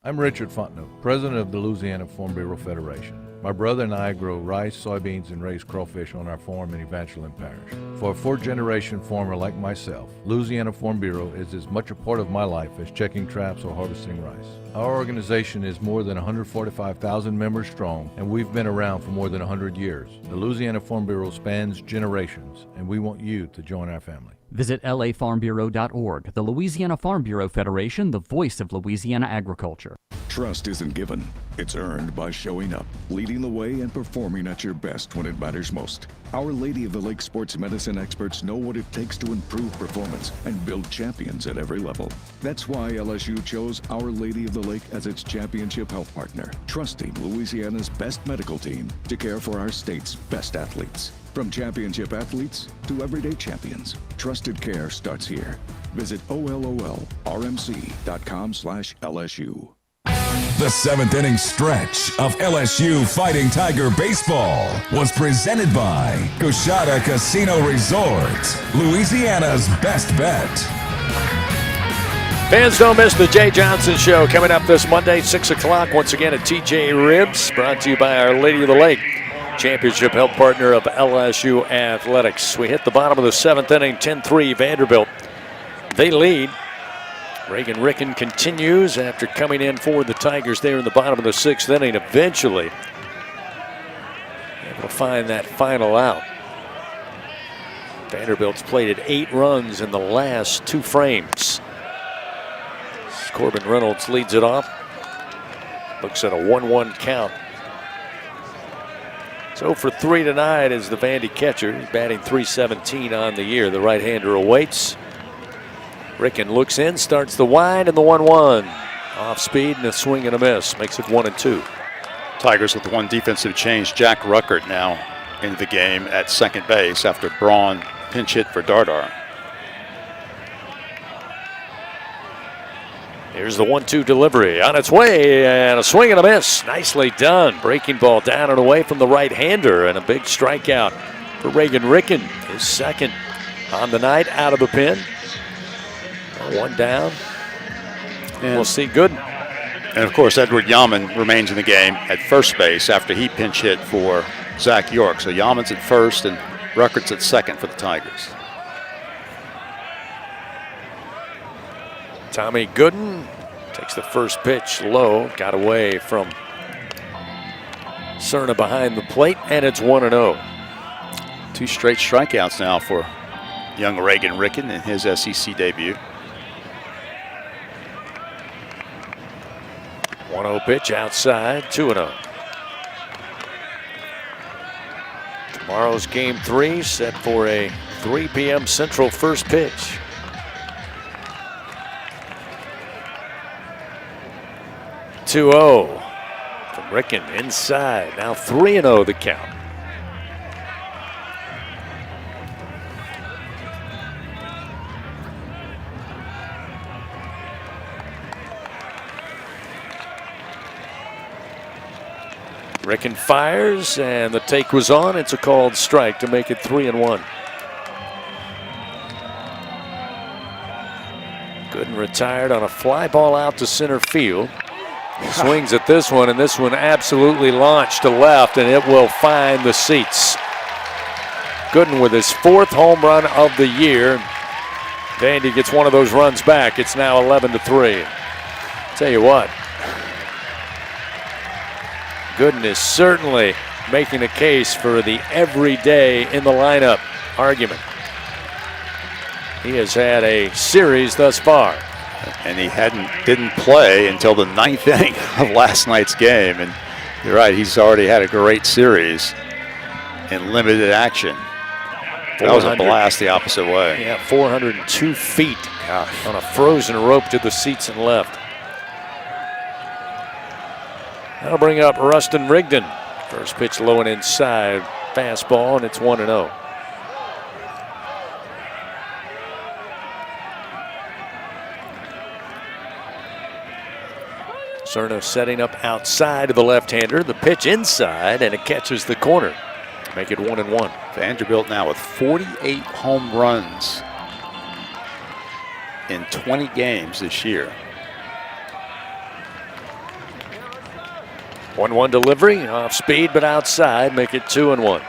I'm Richard Fontenot, president of the Louisiana Farm Bureau Federation. My brother and I grow rice, soybeans, and raise crawfish on our farm in Evangeline Parish. For a 4th-generation farmer like myself, Louisiana Farm Bureau is as much a part of my life as checking traps or harvesting rice. Our organization is more than 145,000 members strong, and we've been around for more than 100 years. The Louisiana Farm Bureau spans generations, and we want you to join our family. Visit lafarmbureau.org. The Louisiana Farm Bureau Federation, the voice of Louisiana agriculture. Trust isn't given, it's earned by showing up, leading the way, and performing at your best when it matters most. Our Lady of the Lake sports medicine experts know what it takes to improve performance and build champions at every level. That's why LSU chose Our Lady of the Lake as its championship health partner, trusting Louisiana's best medical team to care for our state's best athletes. From championship athletes to everyday champions, trusted care starts here. Visit OLOLRMC.com/LSU. The 7th inning stretch of LSU Fighting Tiger Baseball was presented by Coshada Casino Resort, Louisiana's best bet. Fans, don't miss the Jay Johnson Show coming up this Monday, 6 o'clock, once again at TJ Ribs, brought to you by Our Lady of the Lake, championship health partner of LSU Athletics. We hit the bottom of the 7th inning, 10-3 Vanderbilt. They lead. Reagan Ricken continues after coming in for the Tigers there in the bottom of the 6th inning. Eventually able to find that final out. Vanderbilt's plated 8 runs in the last 2 frames. Corbin Reynolds leads it off. Looks at a 1-1 count. So for 3 tonight is the Vandy catcher. He's batting .317 on the year. The right-hander awaits. Ricken looks in, starts the wind, and the 1-1. Off speed and a swing and a miss. Makes it 1-2. Tigers with one defensive change. Jack Ruckert now into the game at second base after Braun pinch hit for Dardar. Here's the 1-2 delivery on its way, and a swing and a miss. Nicely done. Breaking ball down and away from the right-hander, and a big strikeout for Reagan Ricken. His second on the night out of the pen. 1 down. And we'll see Gooden. And of course, Edward Yaman remains in the game at first base after he pinch hit for Zach York. So Yaman's at first and Ruckert's at second for the Tigers. Tommy Gooden takes the first pitch low, got away from Cerna behind the plate, and it's 1-0. 2 straight strikeouts now for young Reagan Ricken in his SEC debut. 1-0 pitch outside, 2-0. Tomorrow's game 3 set for a 3 p.m. Central first pitch. From Ricken inside. Now 3-0 the count. Ricken fires, and the take was on. It's a called strike to make it 3-1. Gooden retired on a fly ball out to center field. Swings at this one, and this one absolutely launched to left, and it will find the seats. Gooden with his 4th home run of the year. Vandy gets one of those runs back. It's now 11-3. Tell you what, Gooden is certainly making a case for the everyday in the lineup argument. He has had a series thus far. And he didn't play until the 9th inning of last night's game. And you're right, he's already had a great series in limited action. That was a blast the opposite way. Yeah, 402 feet on a frozen rope to the seats and left. That'll bring up Rustin Rigdon. First pitch low and inside. Fastball, and it's 1-0. Cerna setting up outside of the left-hander. The pitch inside, and it catches the corner. Make it 1-1. Vanderbilt now with 48 home runs in 20 games this year. 1-1 delivery, off speed but outside, make it 2-1.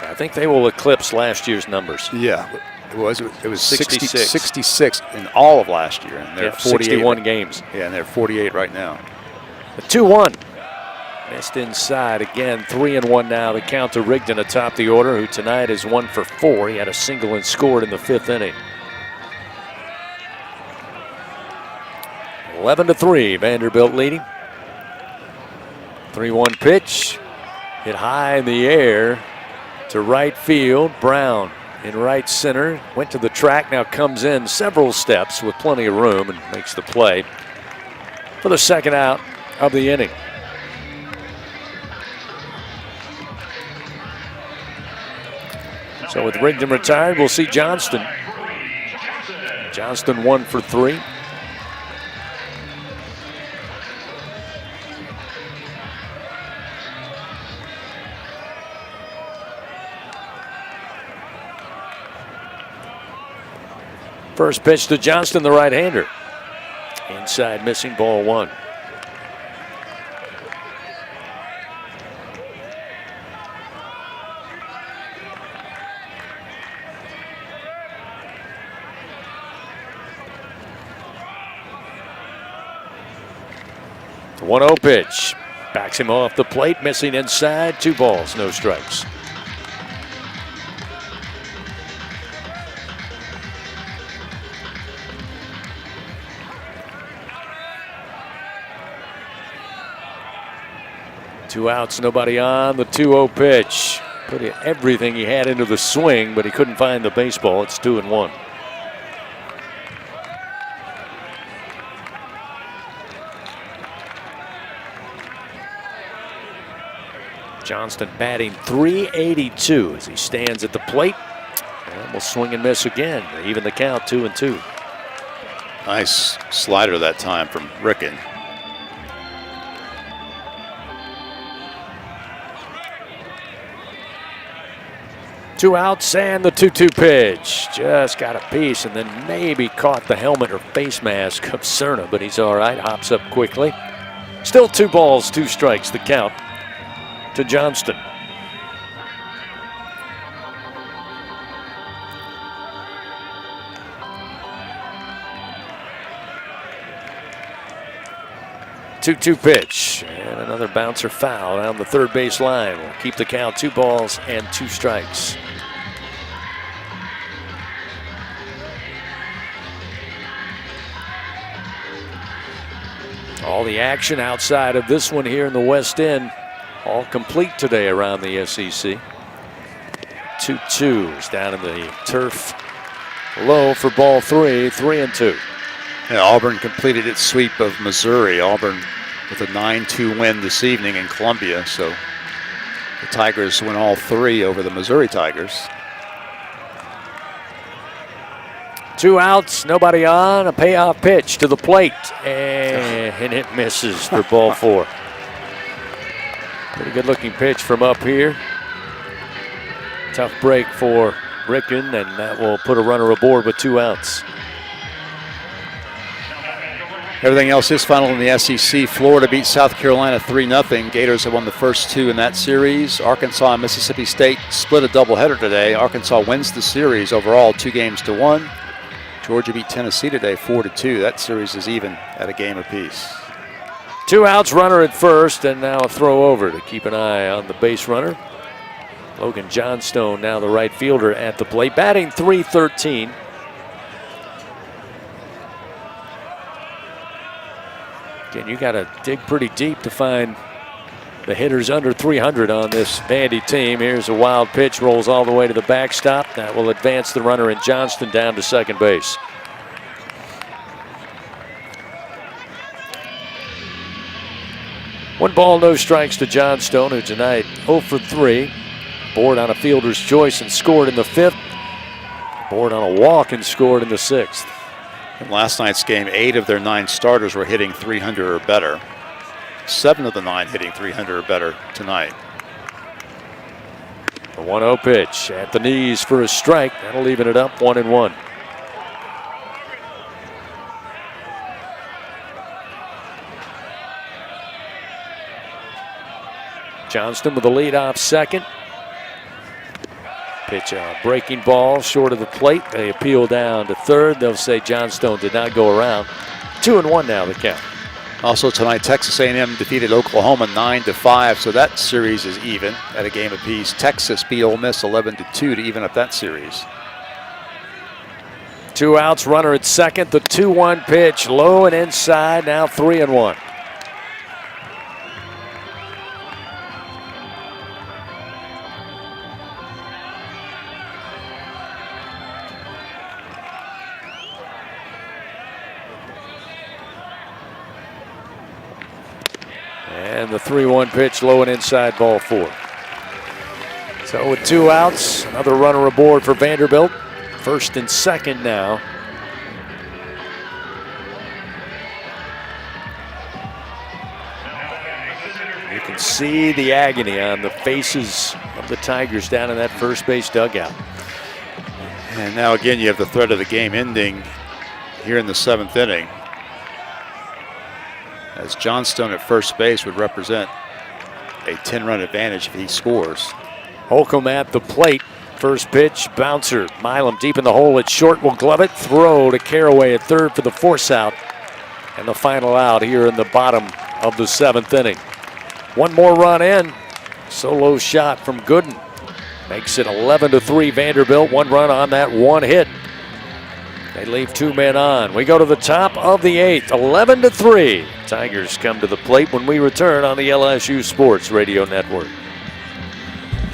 I think they will eclipse last year's numbers. Yeah, it was 66. 66 in all of last year. And they're 61 games. Yeah, and they're 48 right now. The 2-1. Missed inside again, 3-1 now. The count to Rigdon atop the order, who tonight is 1 for 4. He had a single and scored in the 5th inning. 11-3, Vanderbilt leading. 3-1 pitch, hit high in the air to right field. Brown in right center, went to the track, now comes in several steps with plenty of room and makes the play for the second out of the inning. So with Rigdon retired, we'll see Johnston. Johnston 1 for 3. First pitch to Johnston, the right-hander. Inside, missing, ball 1. The 1-0 pitch. Backs him off the plate, missing inside. 2 balls, no strikes. Two outs, nobody on. The 2-0 pitch. Put everything he had into the swing, but he couldn't find the baseball. It's 2-1. Johnston batting .382 as he stands at the plate. And will swing and miss again. Even the count, 2-2. Nice slider that time from Ricken. Two outs and the 2-2 pitch. Just got a piece and then maybe caught the helmet or face mask of Cerna, but he's all right. Hops up quickly. Still 2 balls, 2 strikes, the count to Johnston. Two-two pitch and another bouncer foul down the third base line. Will keep the count 2 balls and 2 strikes. All the action outside of this one here in the West End, all complete today around the SEC. 2-2 is down in the turf. Low for ball 3, 3-2. Yeah, Auburn completed its sweep of Missouri. Auburn with a 9-2 win this evening in Columbia. So the Tigers win all 3 over the Missouri Tigers. 2 outs, nobody on. A payoff pitch to the plate, and it misses for ball 4. Pretty good looking pitch from up here. Tough break for Ricken, and that will put a runner aboard with 2 outs. Everything else is final in the SEC. Florida beat South Carolina 3-0. Gators have won the first 2 in that series. Arkansas and Mississippi State split a doubleheader today. Arkansas wins the series overall 2-1. Georgia beat Tennessee today 4-2. That series is even at a game apiece. 2 outs, runner at first, and now a throw over to keep an eye on the base runner. Logan Johnstone, now the right fielder at the plate, batting .313. Again, you got to dig pretty deep to find the hitters under 300 on this Vandy team. Here's a wild pitch, rolls all the way to the backstop. That will advance the runner in Johnston down to second base. One ball, no strikes to Johnstone, who tonight 0 for 3. Board on a fielder's choice and scored in the 5th. Board on a walk and scored in the 6th. In last night's game, 8 of their 9 starters were hitting 300 or better. 7 of the 9 hitting 300 or better tonight. The 1-0 pitch at the knees for a strike. That'll even it up 1-1. Johnston with the leadoff second. Pitch a breaking ball short of the plate. They appeal down to third. They'll say Johnstone did not go around. 2-1 now the count. Also tonight, Texas A&M defeated Oklahoma 9-5, so that series is even at a game apiece. Texas beat Ole Miss 11-2 to even up that series. 2 outs, runner at second. The 2-1 pitch, low and inside, now 3-1. And the 3-1 pitch, low and inside, ball 4. So with 2 outs, another runner aboard for Vanderbilt. First and second now. You can see the agony on the faces of the Tigers down in that first base dugout. And now again, you have the threat of the game ending here in the 7th inning, as Johnstone at first base would represent a 10-run advantage if he scores. Holcomb at the plate. First pitch, bouncer. Milam deep in the hole at short, will glove it. Throw to Caraway at third for the force out. And the final out here in the bottom of the 7th inning. One more run in. Solo shot from Gooden. Makes it 11-3 Vanderbilt. One run on that one hit. They leave 2 men on. We go to the top of the 8th, 11-3. Tigers come to the plate when we return on the LSU Sports Radio Network.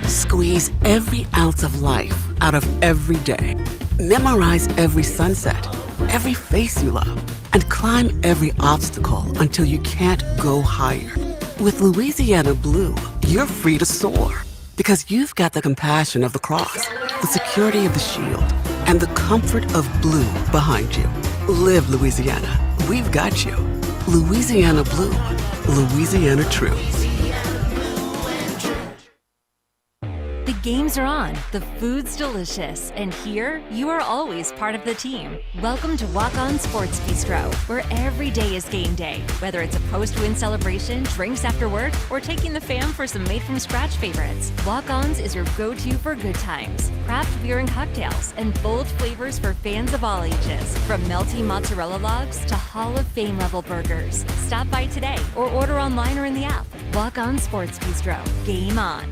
Squeeze every ounce of life out of every day. Memorize every sunset, every face you love, and climb every obstacle until you can't go higher. With Louisiana Blue, you're free to soar because you've got the compassion of the cross, the security of the shield, and the comfort of blue behind you. Live Louisiana. We've got you. Louisiana Blue. Louisiana True. The games are on, the food's delicious, and here you are always part of the team. Welcome to Walk-On Sports Bistro, where every day is game day. Whether it's a post-win celebration, drinks after work, or taking the fam for some made-from-scratch favorites, Walk-On's is your go-to for good times. Craft beer and cocktails, and bold flavors for fans of all ages. From melty mozzarella logs to Hall of Fame-level burgers. Stop by today or order online or in the app. Walk-On Sports Bistro. Game on.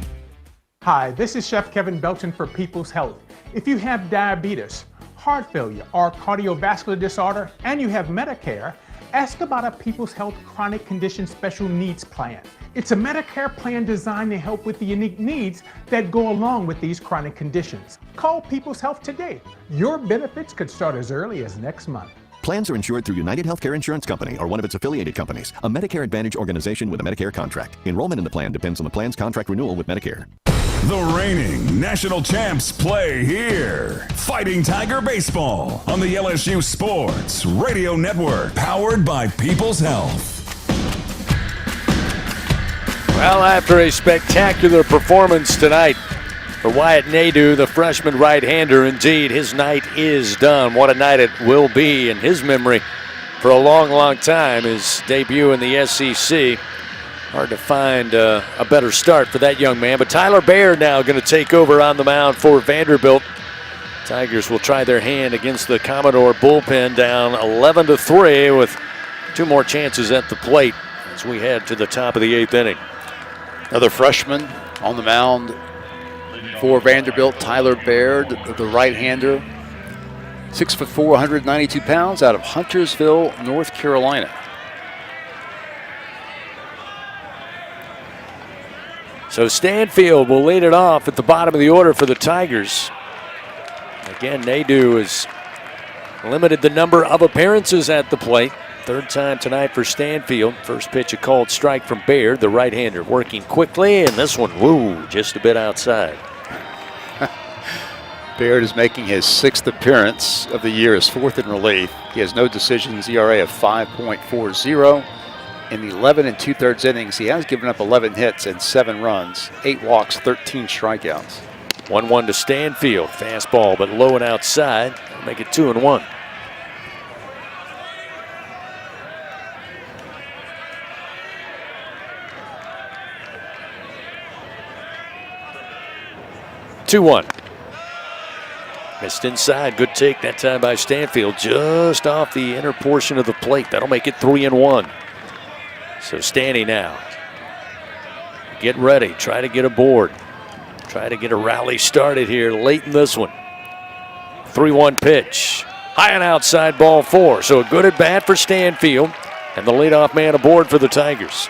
Hi, this is Chef Kevin Belton for People's Health. If you have diabetes, heart failure, or cardiovascular disorder, and you have Medicare, ask about a People's Health Chronic Condition Special Needs Plan. It's a Medicare plan designed to help with the unique needs that go along with these chronic conditions. Call People's Health today. Your benefits could start as early as next month. Plans are insured through United Healthcare Insurance Company or one of its affiliated companies, a Medicare Advantage organization with a Medicare contract. Enrollment in the plan depends on the plan's contract renewal with Medicare. The reigning national champs play here. Fighting Tiger Baseball on the LSU Sports Radio Network, powered by People's Health. Well, after a spectacular performance tonight for Wyatt Nadeau, the freshman right-hander, indeed, his night is done. What a night it will be in his memory for a long, long time. His debut in the SEC. Hard to find a better start for that young man. But Tyler Baird now going to take over on the mound for Vanderbilt. Tigers will try their hand against the Commodore bullpen, down 11-3 with 2 more chances at the plate as we head to the top of the 8th inning. Another freshman on the mound for Vanderbilt, Tyler Baird, the right-hander. 6'4", 192 pounds, out of Huntersville, North Carolina. So Stanfield will lead it off at the bottom of the order for the Tigers. Again, Nadeau has limited the number of appearances at the plate. 3rd time tonight for Stanfield. First pitch, a called strike from Baird, the right-hander, working quickly, and this one, woo, just a bit outside. Baird is making his 6th appearance of the year, his 4th in relief. He has no decisions, ERA of 5.40. In the 11 2/3 innings, he has given up 11 hits and 7 runs, 8 walks, 13 strikeouts. 1-1 to Stanfield. Fastball, but low and outside. Make it 2-1. Missed inside. Good take that time by Stanfield, just off the inner portion of the plate. That'll make it 3-1. So Stanny now. Get ready. Try to get aboard. Try to get a rally started here late in this one. 3-1 pitch. High and outside, ball 4. So a good at bat for Stanfield. And the leadoff man aboard for the Tigers.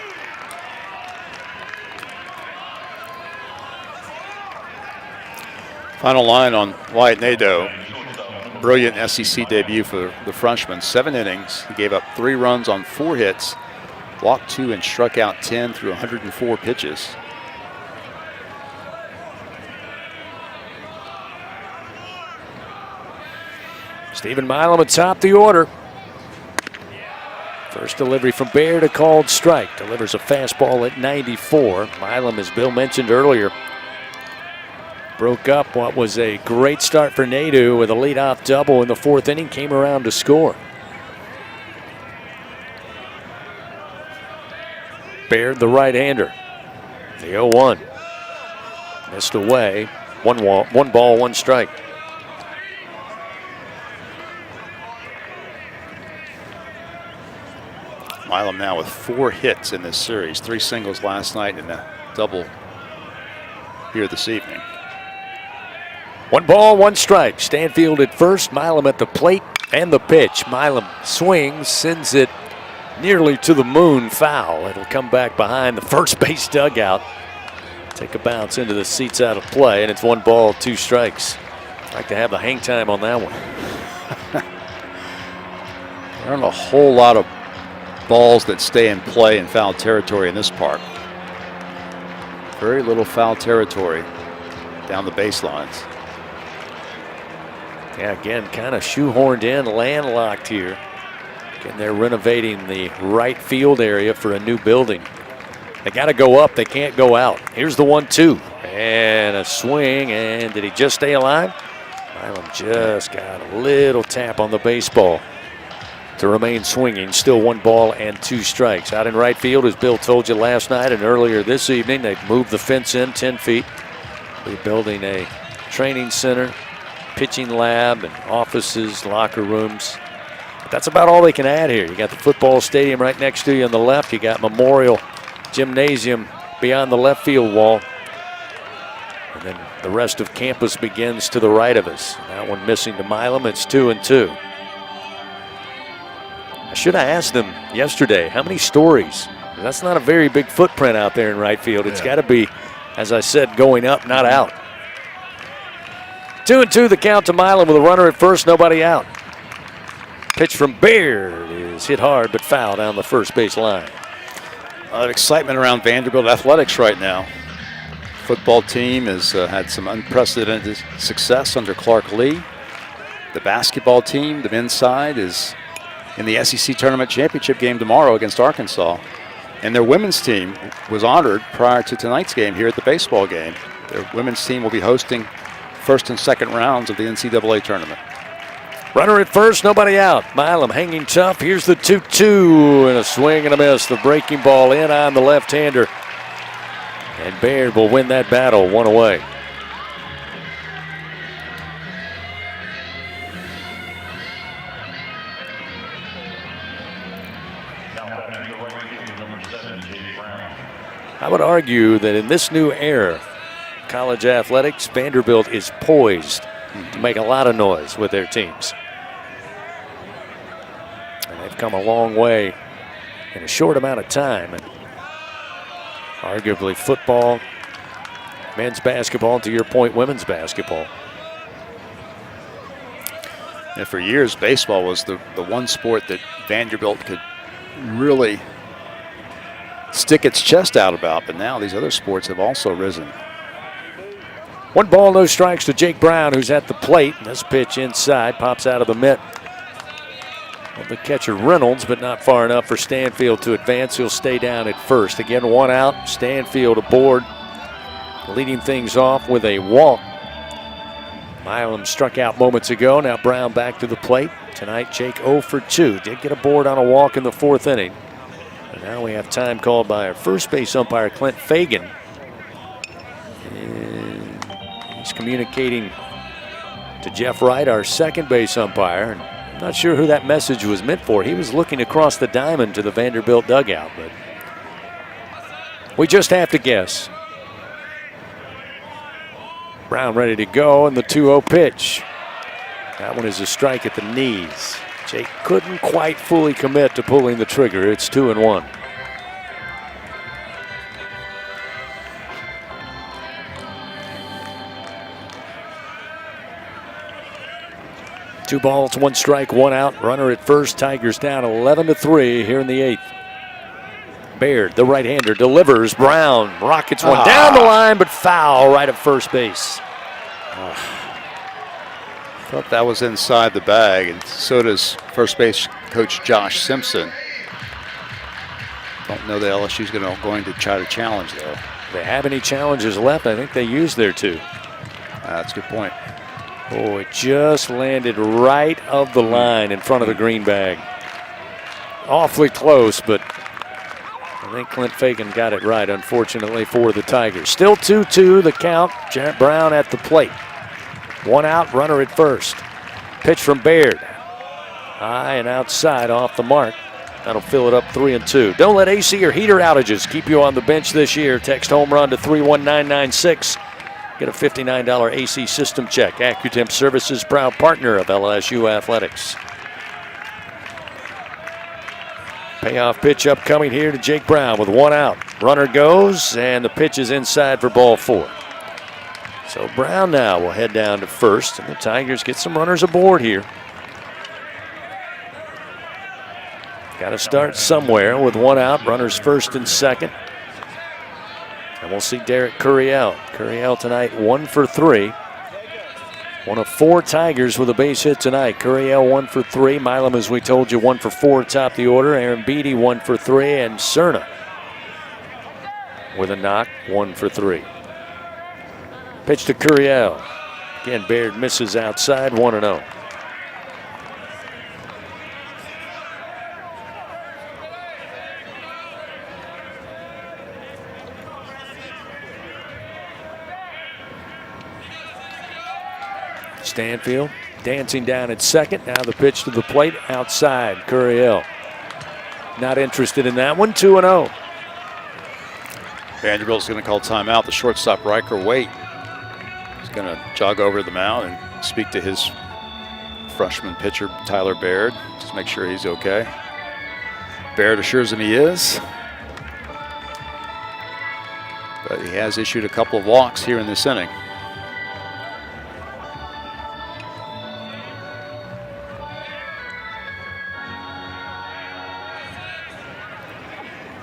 Final line on Wyatt Nadeau. Brilliant SEC debut for the freshman. 7 innings. He gave up 3 runs on 4 hits. Walked 2 and struck out 10 through 104 pitches. Stephen Milam atop the order. First delivery from Baird, a called strike. Delivers a fastball at 94. Milam, as Bill mentioned earlier, broke up what was a great start for Nadeau with a leadoff double in the 4th inning. Came around to score. Baird, the right-hander. The 0-1. Missed away. 1 ball, 1 strike. Milam now with 4 hits in this series, 3 singles last night and a double here this evening. 1 ball, 1 strike. Stanfield at first, Milam at the plate, and the pitch. Milam swings, sends it nearly to the moon, foul. It'll come back behind the first base dugout. Take a bounce into the seats out of play, and it's 1 ball, 2 strikes. I'd like to have the hang time on that one. There aren't a whole lot of balls that stay in play in foul territory in this park. Very little foul territory down the baselines. Yeah, again, kind of shoehorned in, landlocked here. Again, they're renovating the right field area for a new building. They got to go up. They can't go out. Here's the 1-2. And a swing. And did he just stay alive? Milam just got a little tap on the baseball to remain swinging. Still 1 ball and 2 strikes. Out in right field, as Bill told you last night and earlier this evening, they've moved the fence in 10 feet. Rebuilding a training center, pitching lab, and offices, locker rooms. But that's about all they can add here. You got the football stadium right next to you on the left. You got Memorial Gymnasium beyond the left field wall. And then the rest of campus begins to the right of us. That one missing to Milam. It's 2-2. I should have asked them yesterday, how many stories? That's not a very big footprint out there in right field. It's got to be, as I said, going up, not out. 2-2 the count to Milam with a runner at first, nobody out. Pitch from Baird is hit hard but foul down the first base line. A lot of excitement around Vanderbilt athletics right now. Football team has had some unprecedented success under Clark Lee. The basketball team, the men's side, is in the SEC Tournament Championship game tomorrow against Arkansas. And their women's team was honored prior to tonight's game here at the baseball game. Their women's team will be hosting first and second rounds of the NCAA tournament. Runner at first, nobody out. Milam hanging tough. Here's the 2-2 and a swing and a miss. The breaking ball in on the left-hander. And Baird will win that battle, 1 away. I would argue that in this new era, college athletics, Vanderbilt is poised to make a lot of noise with their teams. And they've come a long way in a short amount of time. And arguably football, men's basketball, and to your point, women's basketball. And for years, baseball was the one sport that Vanderbilt could really stick its chest out about, but now these other sports have also risen. 1 ball, no strikes to Jake Brown, who's at the plate. This pitch inside pops out of the mitt. Well, the catcher Reynolds, but not far enough for Stanfield to advance. He'll stay down at first. Again, 1 out. Stanfield aboard, leading things off with a walk. Milam struck out moments ago. Now Brown back to the plate. Tonight, Jake 0 for 2. Did get aboard on a walk in the 4th inning. And now we have time called by our first base umpire, Clint Fagan. And he's communicating to Jeff Wright, our second base umpire. And I'm not sure who that message was meant for. He was looking across the diamond to the Vanderbilt dugout, but we just have to guess. Brown ready to go, and the 2-0 pitch. That one is a strike at the knees. Jake couldn't quite fully commit to pulling the trigger. It's 2-1. Two balls, 1 strike, 1 out. Runner at first. Tigers down 11-3 here in the 8th. Baird, the right-hander, delivers. Brown rockets one down the line, but foul right at first base. Thought that was inside the bag, and so does first base coach Josh Simpson. Don't know that LSU's going to try to challenge there. If they have any challenges left, I think they used their 2. That's a good point. Oh, it just landed right of the line in front of the green bag. Awfully close, but I think Clint Fagan got it right, unfortunately, for the Tigers. Still 2-2 the count. Jarrett Brown at the plate. 1 out, runner at first. Pitch from Baird. High and outside off the mark. That'll fill it up 3-2. Don't let AC or heater outages keep you on the bench this year. Text home run to 31996. Get a $59 AC system check. AccuTemp Services, proud partner of LSU Athletics. Payoff pitch upcoming here to Jake Brown with 1 out. Runner goes, and the pitch is inside for ball 4. So Brown now will head down to first, and the Tigers get some runners aboard here. Got to start somewhere with 1 out. Runners first and second. And we'll see Derek Curiel. Curiel tonight 1 for 3. One of 4 Tigers with a base hit tonight. Curiel 1 for 3. Milam, as we told you, 1 for 4 top the order. Aaron Beatty 1 for 3. And Cerna with a knock, 1 for 3. Pitch to Curiel. Again, Baird misses outside, 1-0. Stanfield dancing down at second. Now the pitch to the plate outside. Curiel not interested in that one. 2-0. Vanderbilt's going to call timeout. The shortstop, Riker Waite, is going to jog over the mound and speak to his freshman pitcher, Tyler Baird, just make sure he's okay. Baird assures him he is. But he has issued a couple of walks here in this inning.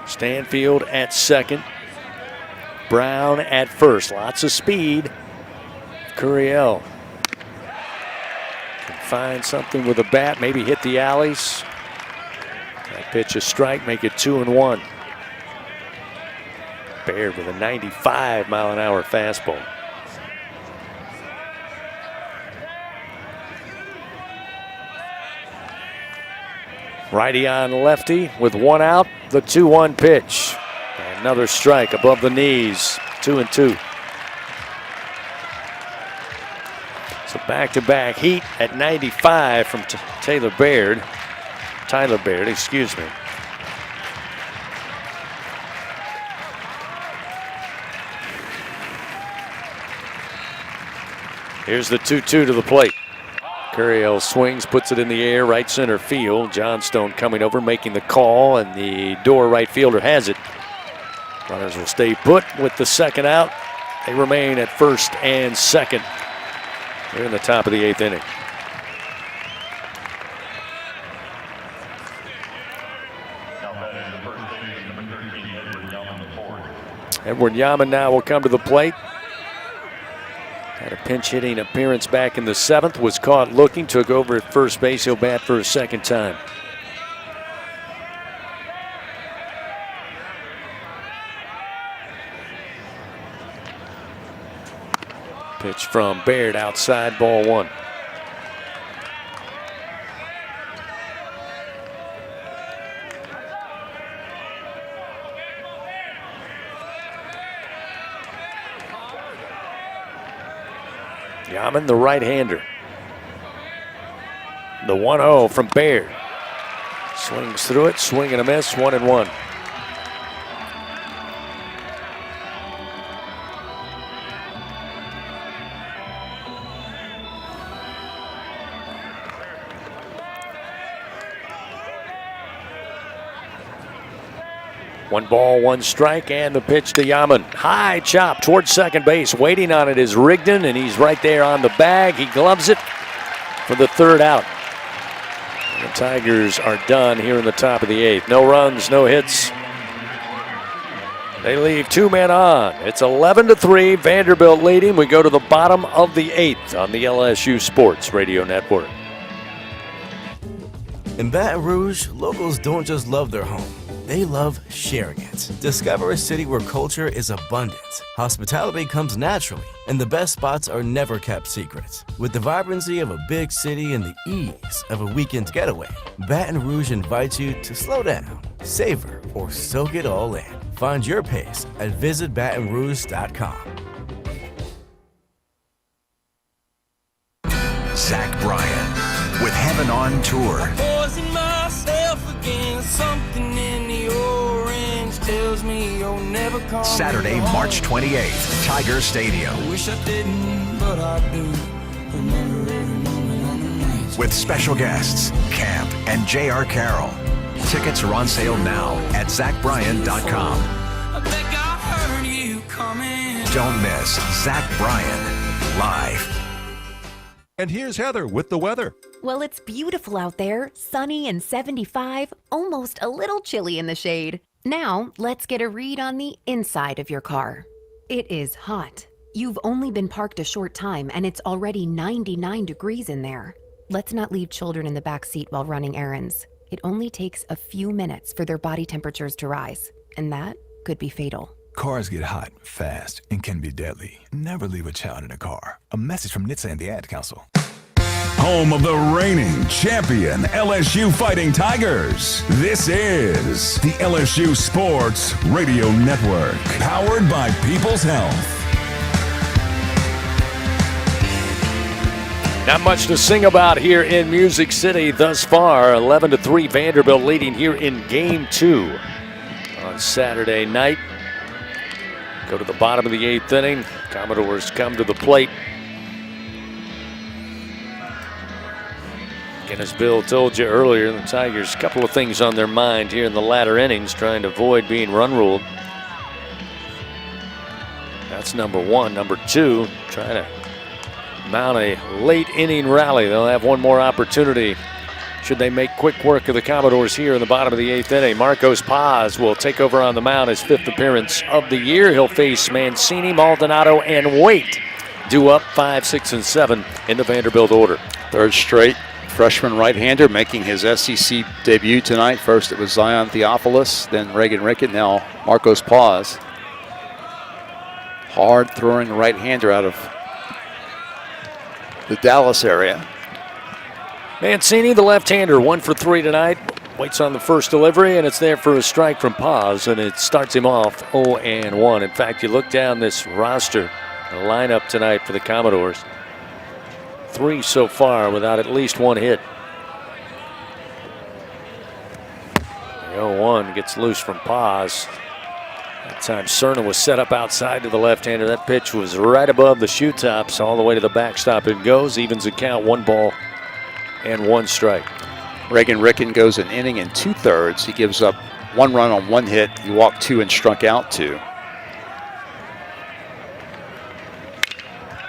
Stanfield at second. Brown at first. Lots of speed. Curiel can find something with a bat, maybe hit the alleys. That pitch a strike, make it 2-1. Baird with a 95-mile-an-hour fastball. Righty on lefty with 1 out. The 2-1 pitch. Another strike above the knees. 2-2. So back-to-back heat at 95 from Tyler Baird, excuse me. Here's the 2-2 to the plate. Curiel swings, puts it in the air, right center field. Johnstone coming over, making the call, and the door right fielder has it. Runners will stay put with the 2nd out. They remain at first and second. Here in the top of the 8th inning. Edward Yaman now will come to the plate. Had a pinch hitting appearance back in the 7th, was caught looking, took over at first base. He'll bat for a 2nd time. Pitch from Baird outside, ball 1. Yaman, the right-hander. The 1-0 from Baird. Swings through it, swing and a miss, 1-1. One ball, 1 strike, and the pitch to Yaman. High chop towards second base. Waiting on it is Rigdon, and he's right there on the bag. He gloves it for the 3rd out. And the Tigers are done here in the top of the 8th. No runs, no hits. They leave 2 men on. It's 11-3, Vanderbilt leading. We go to the bottom of the 8th on the LSU Sports Radio Network. In Baton Rouge, locals don't just love their home. They love sharing it. Discover a city where culture is abundant, hospitality comes naturally, and the best spots are never kept secret. With the vibrancy of a big city and the ease of a weekend getaway, Baton Rouge invites you to slow down, savor, or soak it all in. Find your pace at visitbatonrouge.com. Zach Bryan with Heaven on Tour. Poison myself again, some Saturday, March 28th, Tiger Stadium. With special guests, Camp and J.R. Carroll. Tickets are on sale now at ZachBryan.com. Don't miss Zach Bryan live. And here's Heather with the weather. Well, it's beautiful out there, sunny and 75, almost a little chilly in the shade. Now, let's get a read on the inside of your car. It is hot. You've only been parked a short time and it's already 99 degrees in there. Let's not leave children in the back seat while running errands. It only takes a few minutes for their body temperatures to rise, and that could be fatal. Cars get hot, fast, and can be deadly. Never leave a child in a car. A message from NHTSA and the Ad Council. Home of the reigning champion LSU Fighting Tigers. This is the LSU Sports Radio Network, powered by People's Health. Not much to sing about here in Music City thus far. 11-3 Vanderbilt leading here in Game 2 on Saturday night. Go to the bottom of the 8th inning. Commodores come to the plate. And as Bill told you earlier, the Tigers, a couple of things on their mind here in the latter innings, trying to avoid being run ruled. That's number one. Number two, trying to mount a late inning rally. They'll have one more opportunity should they make quick work of the Commodores here in the bottom of the 8th inning. Marcos Paz will take over on the mound, his 5th appearance of the year. He'll face Mancini, Maldonado, and Waite, due up 5, 6, and 7 in the Vanderbilt order. Third straight freshman right-hander making his SEC debut tonight. First it was Zion Theophilus, then Reagan Rickett, now Marcos Paz. Hard-throwing right-hander out of the Dallas area. Mancini, the left-hander, 1 for 3 tonight. Waits on the first delivery, and it's there for a strike from Paz, and it starts him off 0-1. In fact, you look down this roster, the lineup tonight for the Commodores. 3 so far without at least one hit. The 0-1 gets loose from Paz. That time Cerna was set up outside to the left-hander. That pitch was right above the shoe tops, all the way to the backstop it goes. Evens the count, 1 ball and 1 strike. Reagan Rickett goes an inning and 2/3. He gives up 1 run on 1 hit. He walked 2 and struck out 2.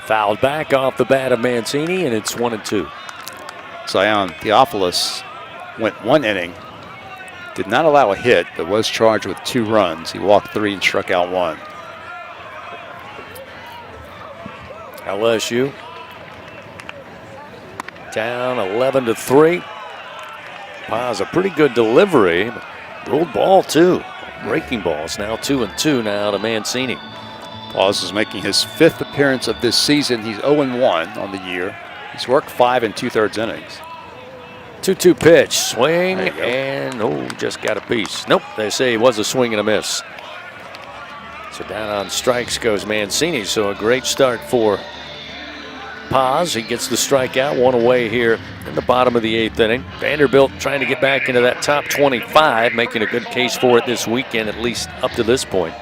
Fouled back off the bat of Mancini, and it's 1-2. Zion Theophilus went 1 inning. Did not allow a hit, but was charged with 2 runs. He walked 3 and struck out 1. LSU down 11-3. Paz, a pretty good delivery. Ruled ball too. Breaking balls now 2-2 now to Mancini. Paz is making his 5th appearance of this season. He's 0-1 on the year. He's worked 5 2/3 innings. 2-2 pitch, swing, and just got a piece. Nope, they say it was a swing and a miss. So down on strikes goes Mancini, so a great start for Paz. He gets the strikeout, 1 away here in the bottom of the 8th inning. Vanderbilt trying to get back into that top 25, making a good case for it this weekend, at least up to this point.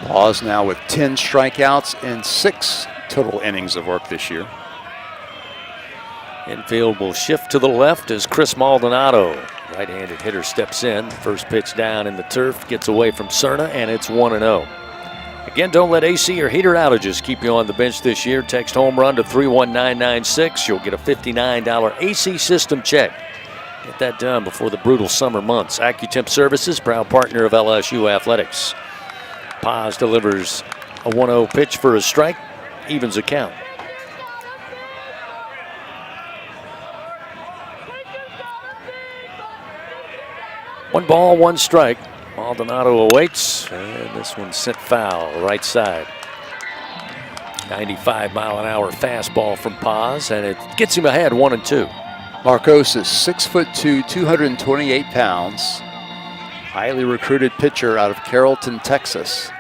Paz now with 10 strikeouts and 6 total innings of work this year. Infield will shift to the left as Chris Maldonado, right-handed hitter, steps in. First pitch down in the turf, gets away from Cerna, and it's 1-0. Again, don't let AC or heater outages keep you on the bench this year. Text home run to 31996. You'll get a $59 AC system check. Get that done before the brutal summer months. AccuTemp Services, proud partner of LSU Athletics. Paz delivers a 1-0 pitch for a strike, evens the count. One ball, 1 strike. Maldonado awaits, and this one's sent foul, right side. 95-mile-an-hour fastball from Paz, and it gets him ahead 1-2. Marcos is 6'2", 228 pounds. Highly recruited pitcher out of Carrollton, Texas.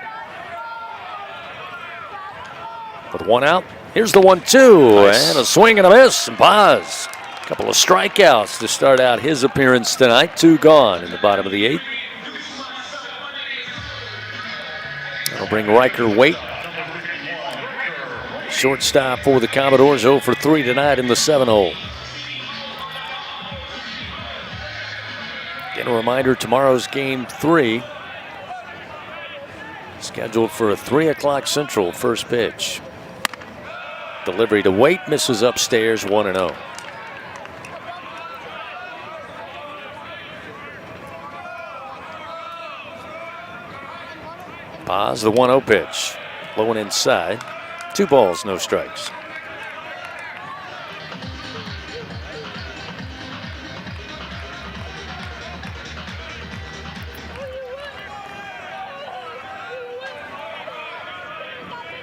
With 1 out, here's the 1-2, Nice. And a swing and a miss. And Paz, a couple of strikeouts to start out his appearance tonight. 2 gone in the bottom of the 8th. That'll bring Riker Waite. Shortstop for the Commodores, 0 for 3 tonight in the 7-hole. Again, a reminder, tomorrow's Game 3. Scheduled for a 3 o'clock Central first pitch. Delivery to Waite, misses upstairs, 1-0. Paz, the 1-0 pitch. Low and inside. 2 balls, no strikes.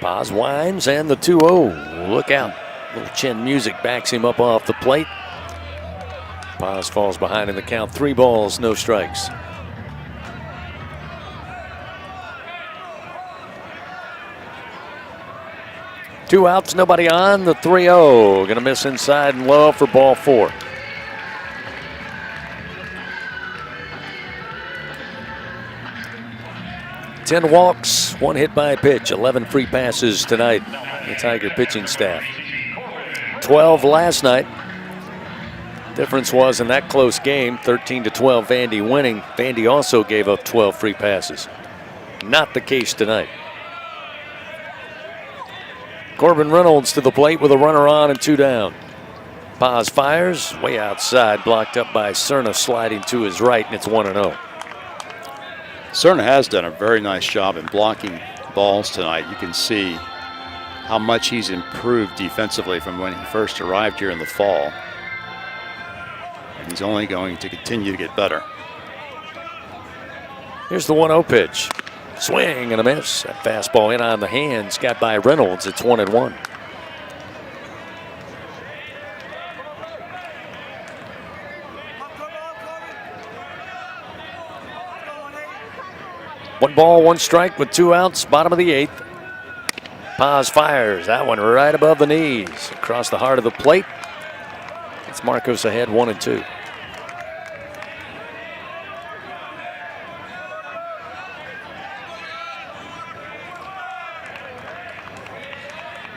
Paz winds and the 2-0. Look out. Little chin music backs him up off the plate. Paz falls behind in the count. 3 balls, no strikes. Two outs, nobody on. The 3-0. Going to miss inside and low for ball 4. Ten walks, 1 hit by pitch, 11 free passes tonight. The Tiger pitching staff. 12 last night. Difference was in that close game, 13-12, Vandy winning. Vandy also gave up 12 free passes. Not the case tonight. Corbin Reynolds to the plate with a runner on and 2 down. Paz fires way outside, blocked up by Cerna, sliding to his right, and it's 1-0. Cerna has done a very nice job in blocking balls tonight. You can see how much he's improved defensively from when he first arrived here in the fall. And he's only going to continue to get better. Here's the 1-0 pitch. Swing and a miss. That fastball in on the hands, got by Reynolds. It's 1-1. One ball, 1 strike with 2 outs, bottom of the 8th. Paz fires that one right above the knees, across the heart of the plate. It's Marcos ahead, 1-2.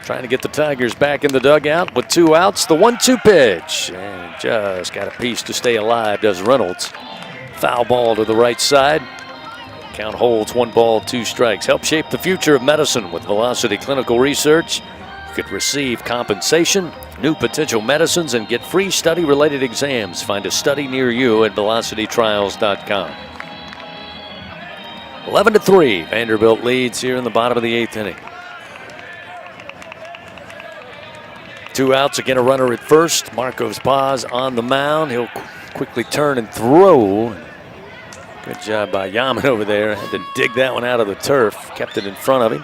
Trying to get the Tigers back in the dugout with 2 outs. The 1-2 pitch, and just got a piece to stay alive, does Reynolds. Foul ball to the right side. Count holds, 1 ball, 2 strikes. Help shape the future of medicine with Velocity Clinical Research. You could receive compensation, new potential medicines, and get free study-related exams. Find a study near you at velocitytrials.com. 11-3, Vanderbilt leads here in the bottom of the 8th inning. 2 outs, again a runner at first. Marcos Paz on the mound. He'll quickly turn and throw. Good job by Yaman over there. Had to dig that one out of the turf. Kept it in front of him.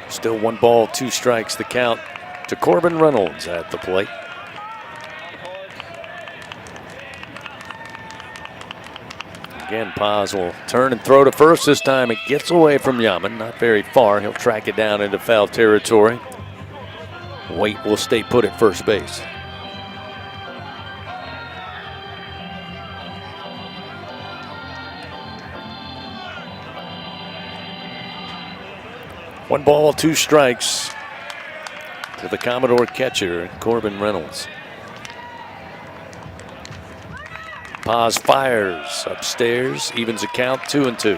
Still 1 ball, 2 strikes the count to Corbin Reynolds at the plate. Again, Paz will turn and throw to first. This time it gets away from Yaman. Not very far. He'll track it down into foul territory. Waite will stay put at first base. One ball, 2 strikes to the Commodore catcher, Corbin Reynolds. Paz fires upstairs, evens the count, 2-2.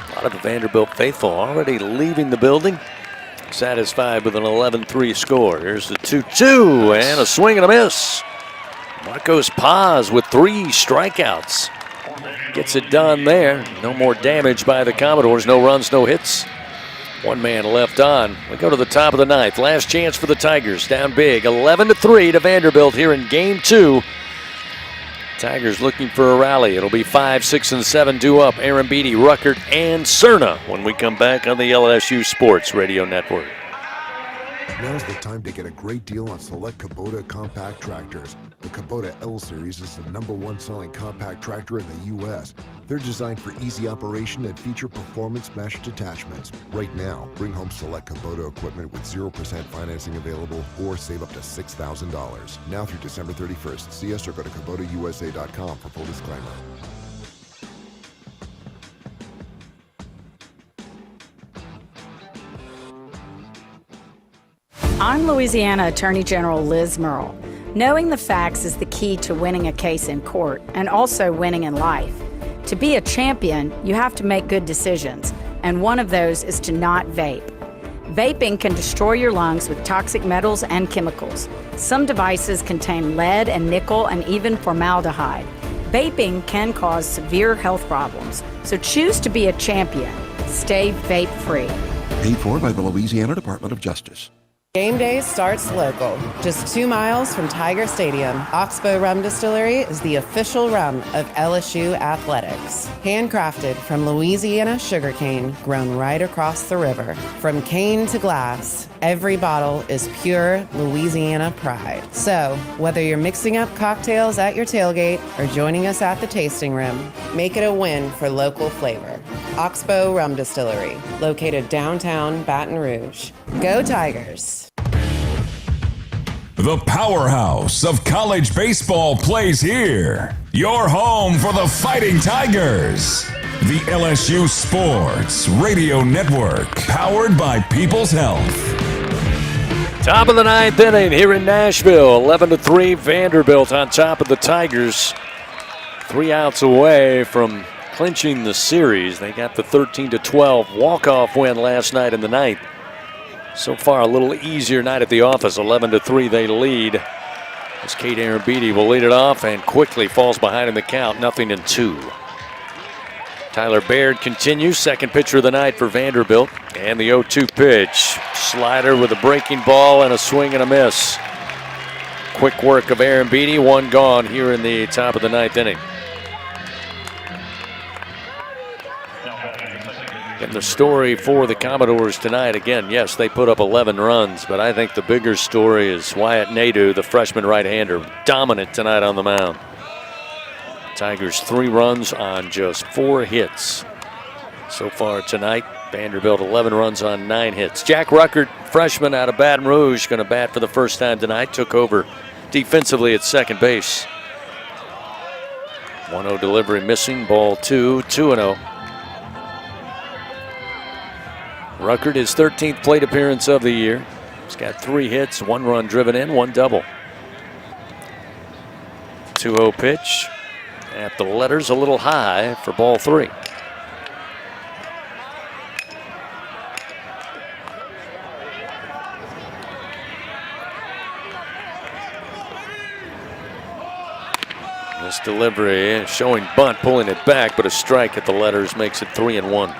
A lot of the Vanderbilt faithful already leaving the building, satisfied with an 11-3 score. Here's the 2-2 and a swing and a miss. Marcos Paz with 3 strikeouts. Gets it done there. No more damage by the Commodores. No runs, no hits. 1 man left on. We go to the top of the 9th. Last chance for the Tigers. Down big. 11-3 to Vanderbilt here in Game 2. Tigers looking for a rally. It'll be 5, 6, and 7 due up. Aaron Beatty, Ruckert, and Cerna when we come back on the LSU Sports Radio Network. Now's the time to get a great deal on select Kubota compact tractors. The Kubota L Series is the #1 selling compact tractor in the U.S. They're designed for easy operation and feature performance meshed attachments. Right now, bring home select Kubota equipment with 0% financing available or save up to $6,000. Now through December 31st. See us or go to KubotaUSA.com for full disclaimer. I'm Louisiana Attorney General Liz Murrill. Knowing the facts is the key to winning a case in court and also winning in life. To be a champion, you have to make good decisions, and one of those is to not vape. Vaping can destroy your lungs with toxic metals and chemicals. Some devices contain lead and nickel and even formaldehyde. Vaping can cause severe health problems, so choose to be a champion. Stay vape-free. Paid for by the Louisiana Department of Justice. Game day starts local, just 2 miles from Tiger Stadium. Oxbow Rum Distillery is the official rum of LSU athletics. Handcrafted from Louisiana sugarcane grown right across the river. From cane to glass, every bottle is pure Louisiana pride. So, whether you're mixing up cocktails at your tailgate or joining us at the tasting room, make it a win for local flavor. Oxbow Rum Distillery, located downtown Baton Rouge. Go Tigers! The powerhouse of college baseball plays here. Your home for the Fighting Tigers. The LSU Sports Radio Network, powered by People's Health. Top of the 9th inning here in Nashville. 11-3, Vanderbilt on top of the Tigers. 3 outs away from clinching the series. They got the 13-12 walk-off win last night in the 9th. So far, a little easier night at the office. 11-3, they lead. As Kate Arambidi will lead it off and quickly falls behind in the count. 0-2. Tyler Baird continues. Second pitcher of the night for Vanderbilt. And the 0-2 pitch. Slider with a breaking ball and a swing and a miss. Quick work of Arambidi. 1 gone here in the top of the 9th inning. And the story for the Commodores tonight, again, yes, they put up 11 runs, but I think the bigger story is Wyatt Nadeau, the freshman right-hander, dominant tonight on the mound. Tigers 3 runs on just 4 hits so far tonight. Vanderbilt 11 runs on 9 hits. Jack Ruckert, freshman out of Baton Rouge, going to bat for the first time tonight. Took over defensively at second base. 1-0 delivery missing, ball 2, 2-0. Ruckert, his 13th plate appearance of the year. He's got 3 hits, 1 run driven in, 1 double. 2-0 pitch at the letters, a little high for ball 3. This delivery showing bunt, pulling it back, but a strike at the letters makes it 3-1.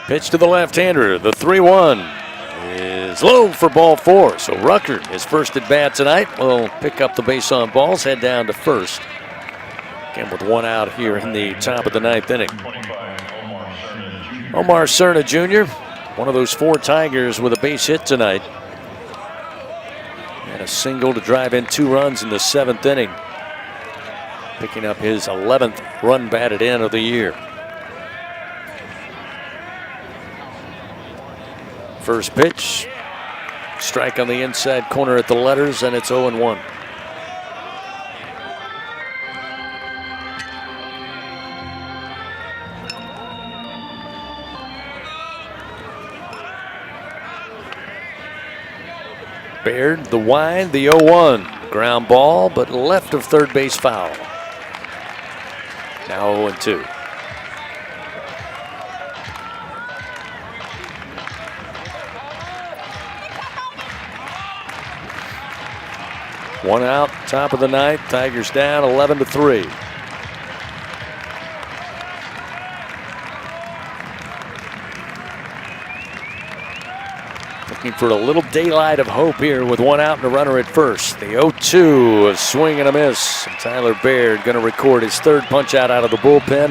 Pitch to the left-hander. The 3-1 is low for ball 4. So Ruckert, his first at bat tonight, will pick up the base on balls, head down to first. Again, with 1 out here in the top of the 9th inning. Omar Cerna Jr., one of those 4 Tigers with a base hit tonight. And a single to drive in 2 runs in the 7th inning. Picking up his 11th run batted in of the year. First pitch, strike on the inside corner at the letters, and it's 0-1. Baird, the wide, the 0-1. Ground ball, but left of third base foul. Now 0-2. One out, top of the 9th. Tigers down 11-3. The Looking for a little daylight of hope here with one out and a runner at first. The 0-2, a swing and a miss. And Tyler Baird going to record his third punch out of the bullpen.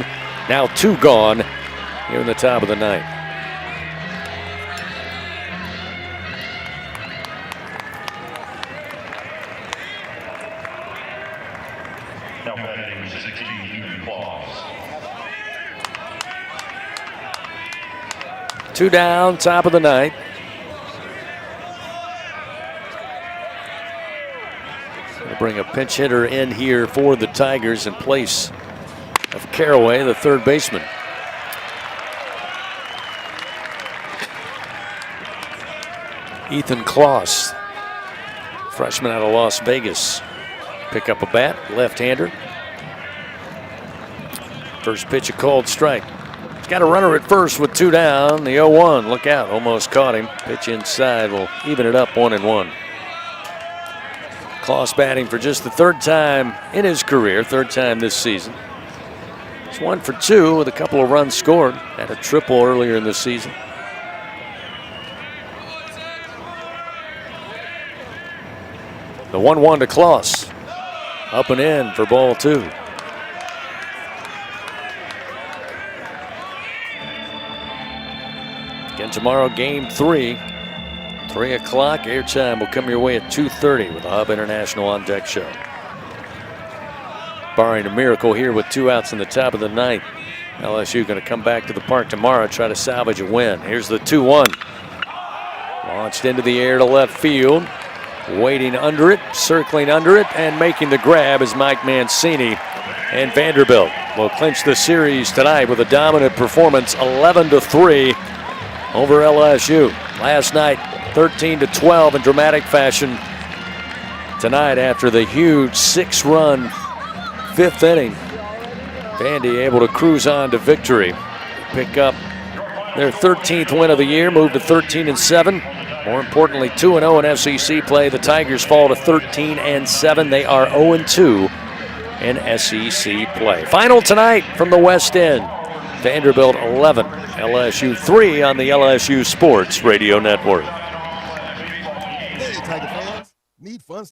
Now 2 gone here in the top of the ninth. Now batting 16, Claus. 2 down, top of the ninth. Bring a pinch hitter in here for the Tigers in place of Caraway, the third baseman. Ethan Kloss, freshman out of Las Vegas. Pick up a bat, left-hander. First pitch, a called strike. He's got a runner at first with 2 down. The 0-1, look out, almost caught him. Pitch inside will even it up 1-1. Kloss batting for just the third time in his career, third time this season. He's 1 for 2 with a couple of runs scored. Had a triple earlier in the season. The 1-1 to Kloss. Up and in for ball 2. Again tomorrow, game 3. 3 o'clock, airtime will come your way at 2:30 with the Hub International On Deck show. Barring a miracle here with 2 outs in the top of the ninth. LSU going to come back to the park tomorrow, try to salvage a win. Here's the 2-1. Launched into the air to left field. Waiting under it, circling under it, and making the grab is Mike Mancini. And Vanderbilt will clinch the series tonight with a dominant performance, 11-3 over LSU. Last night, 13-12 in dramatic fashion. Tonight, after the huge 6-run 5th inning, Vandy able to cruise on to victory. Pick up their 13th win of the year, move to 13-7. More importantly, 2-0 in SEC play. The Tigers fall to 13-7. They are 0-2 in SEC play. Final tonight from the West End. Vanderbilt 11, LSU 3 on the LSU Sports Radio Network. Hey, Tiger fans. Need fun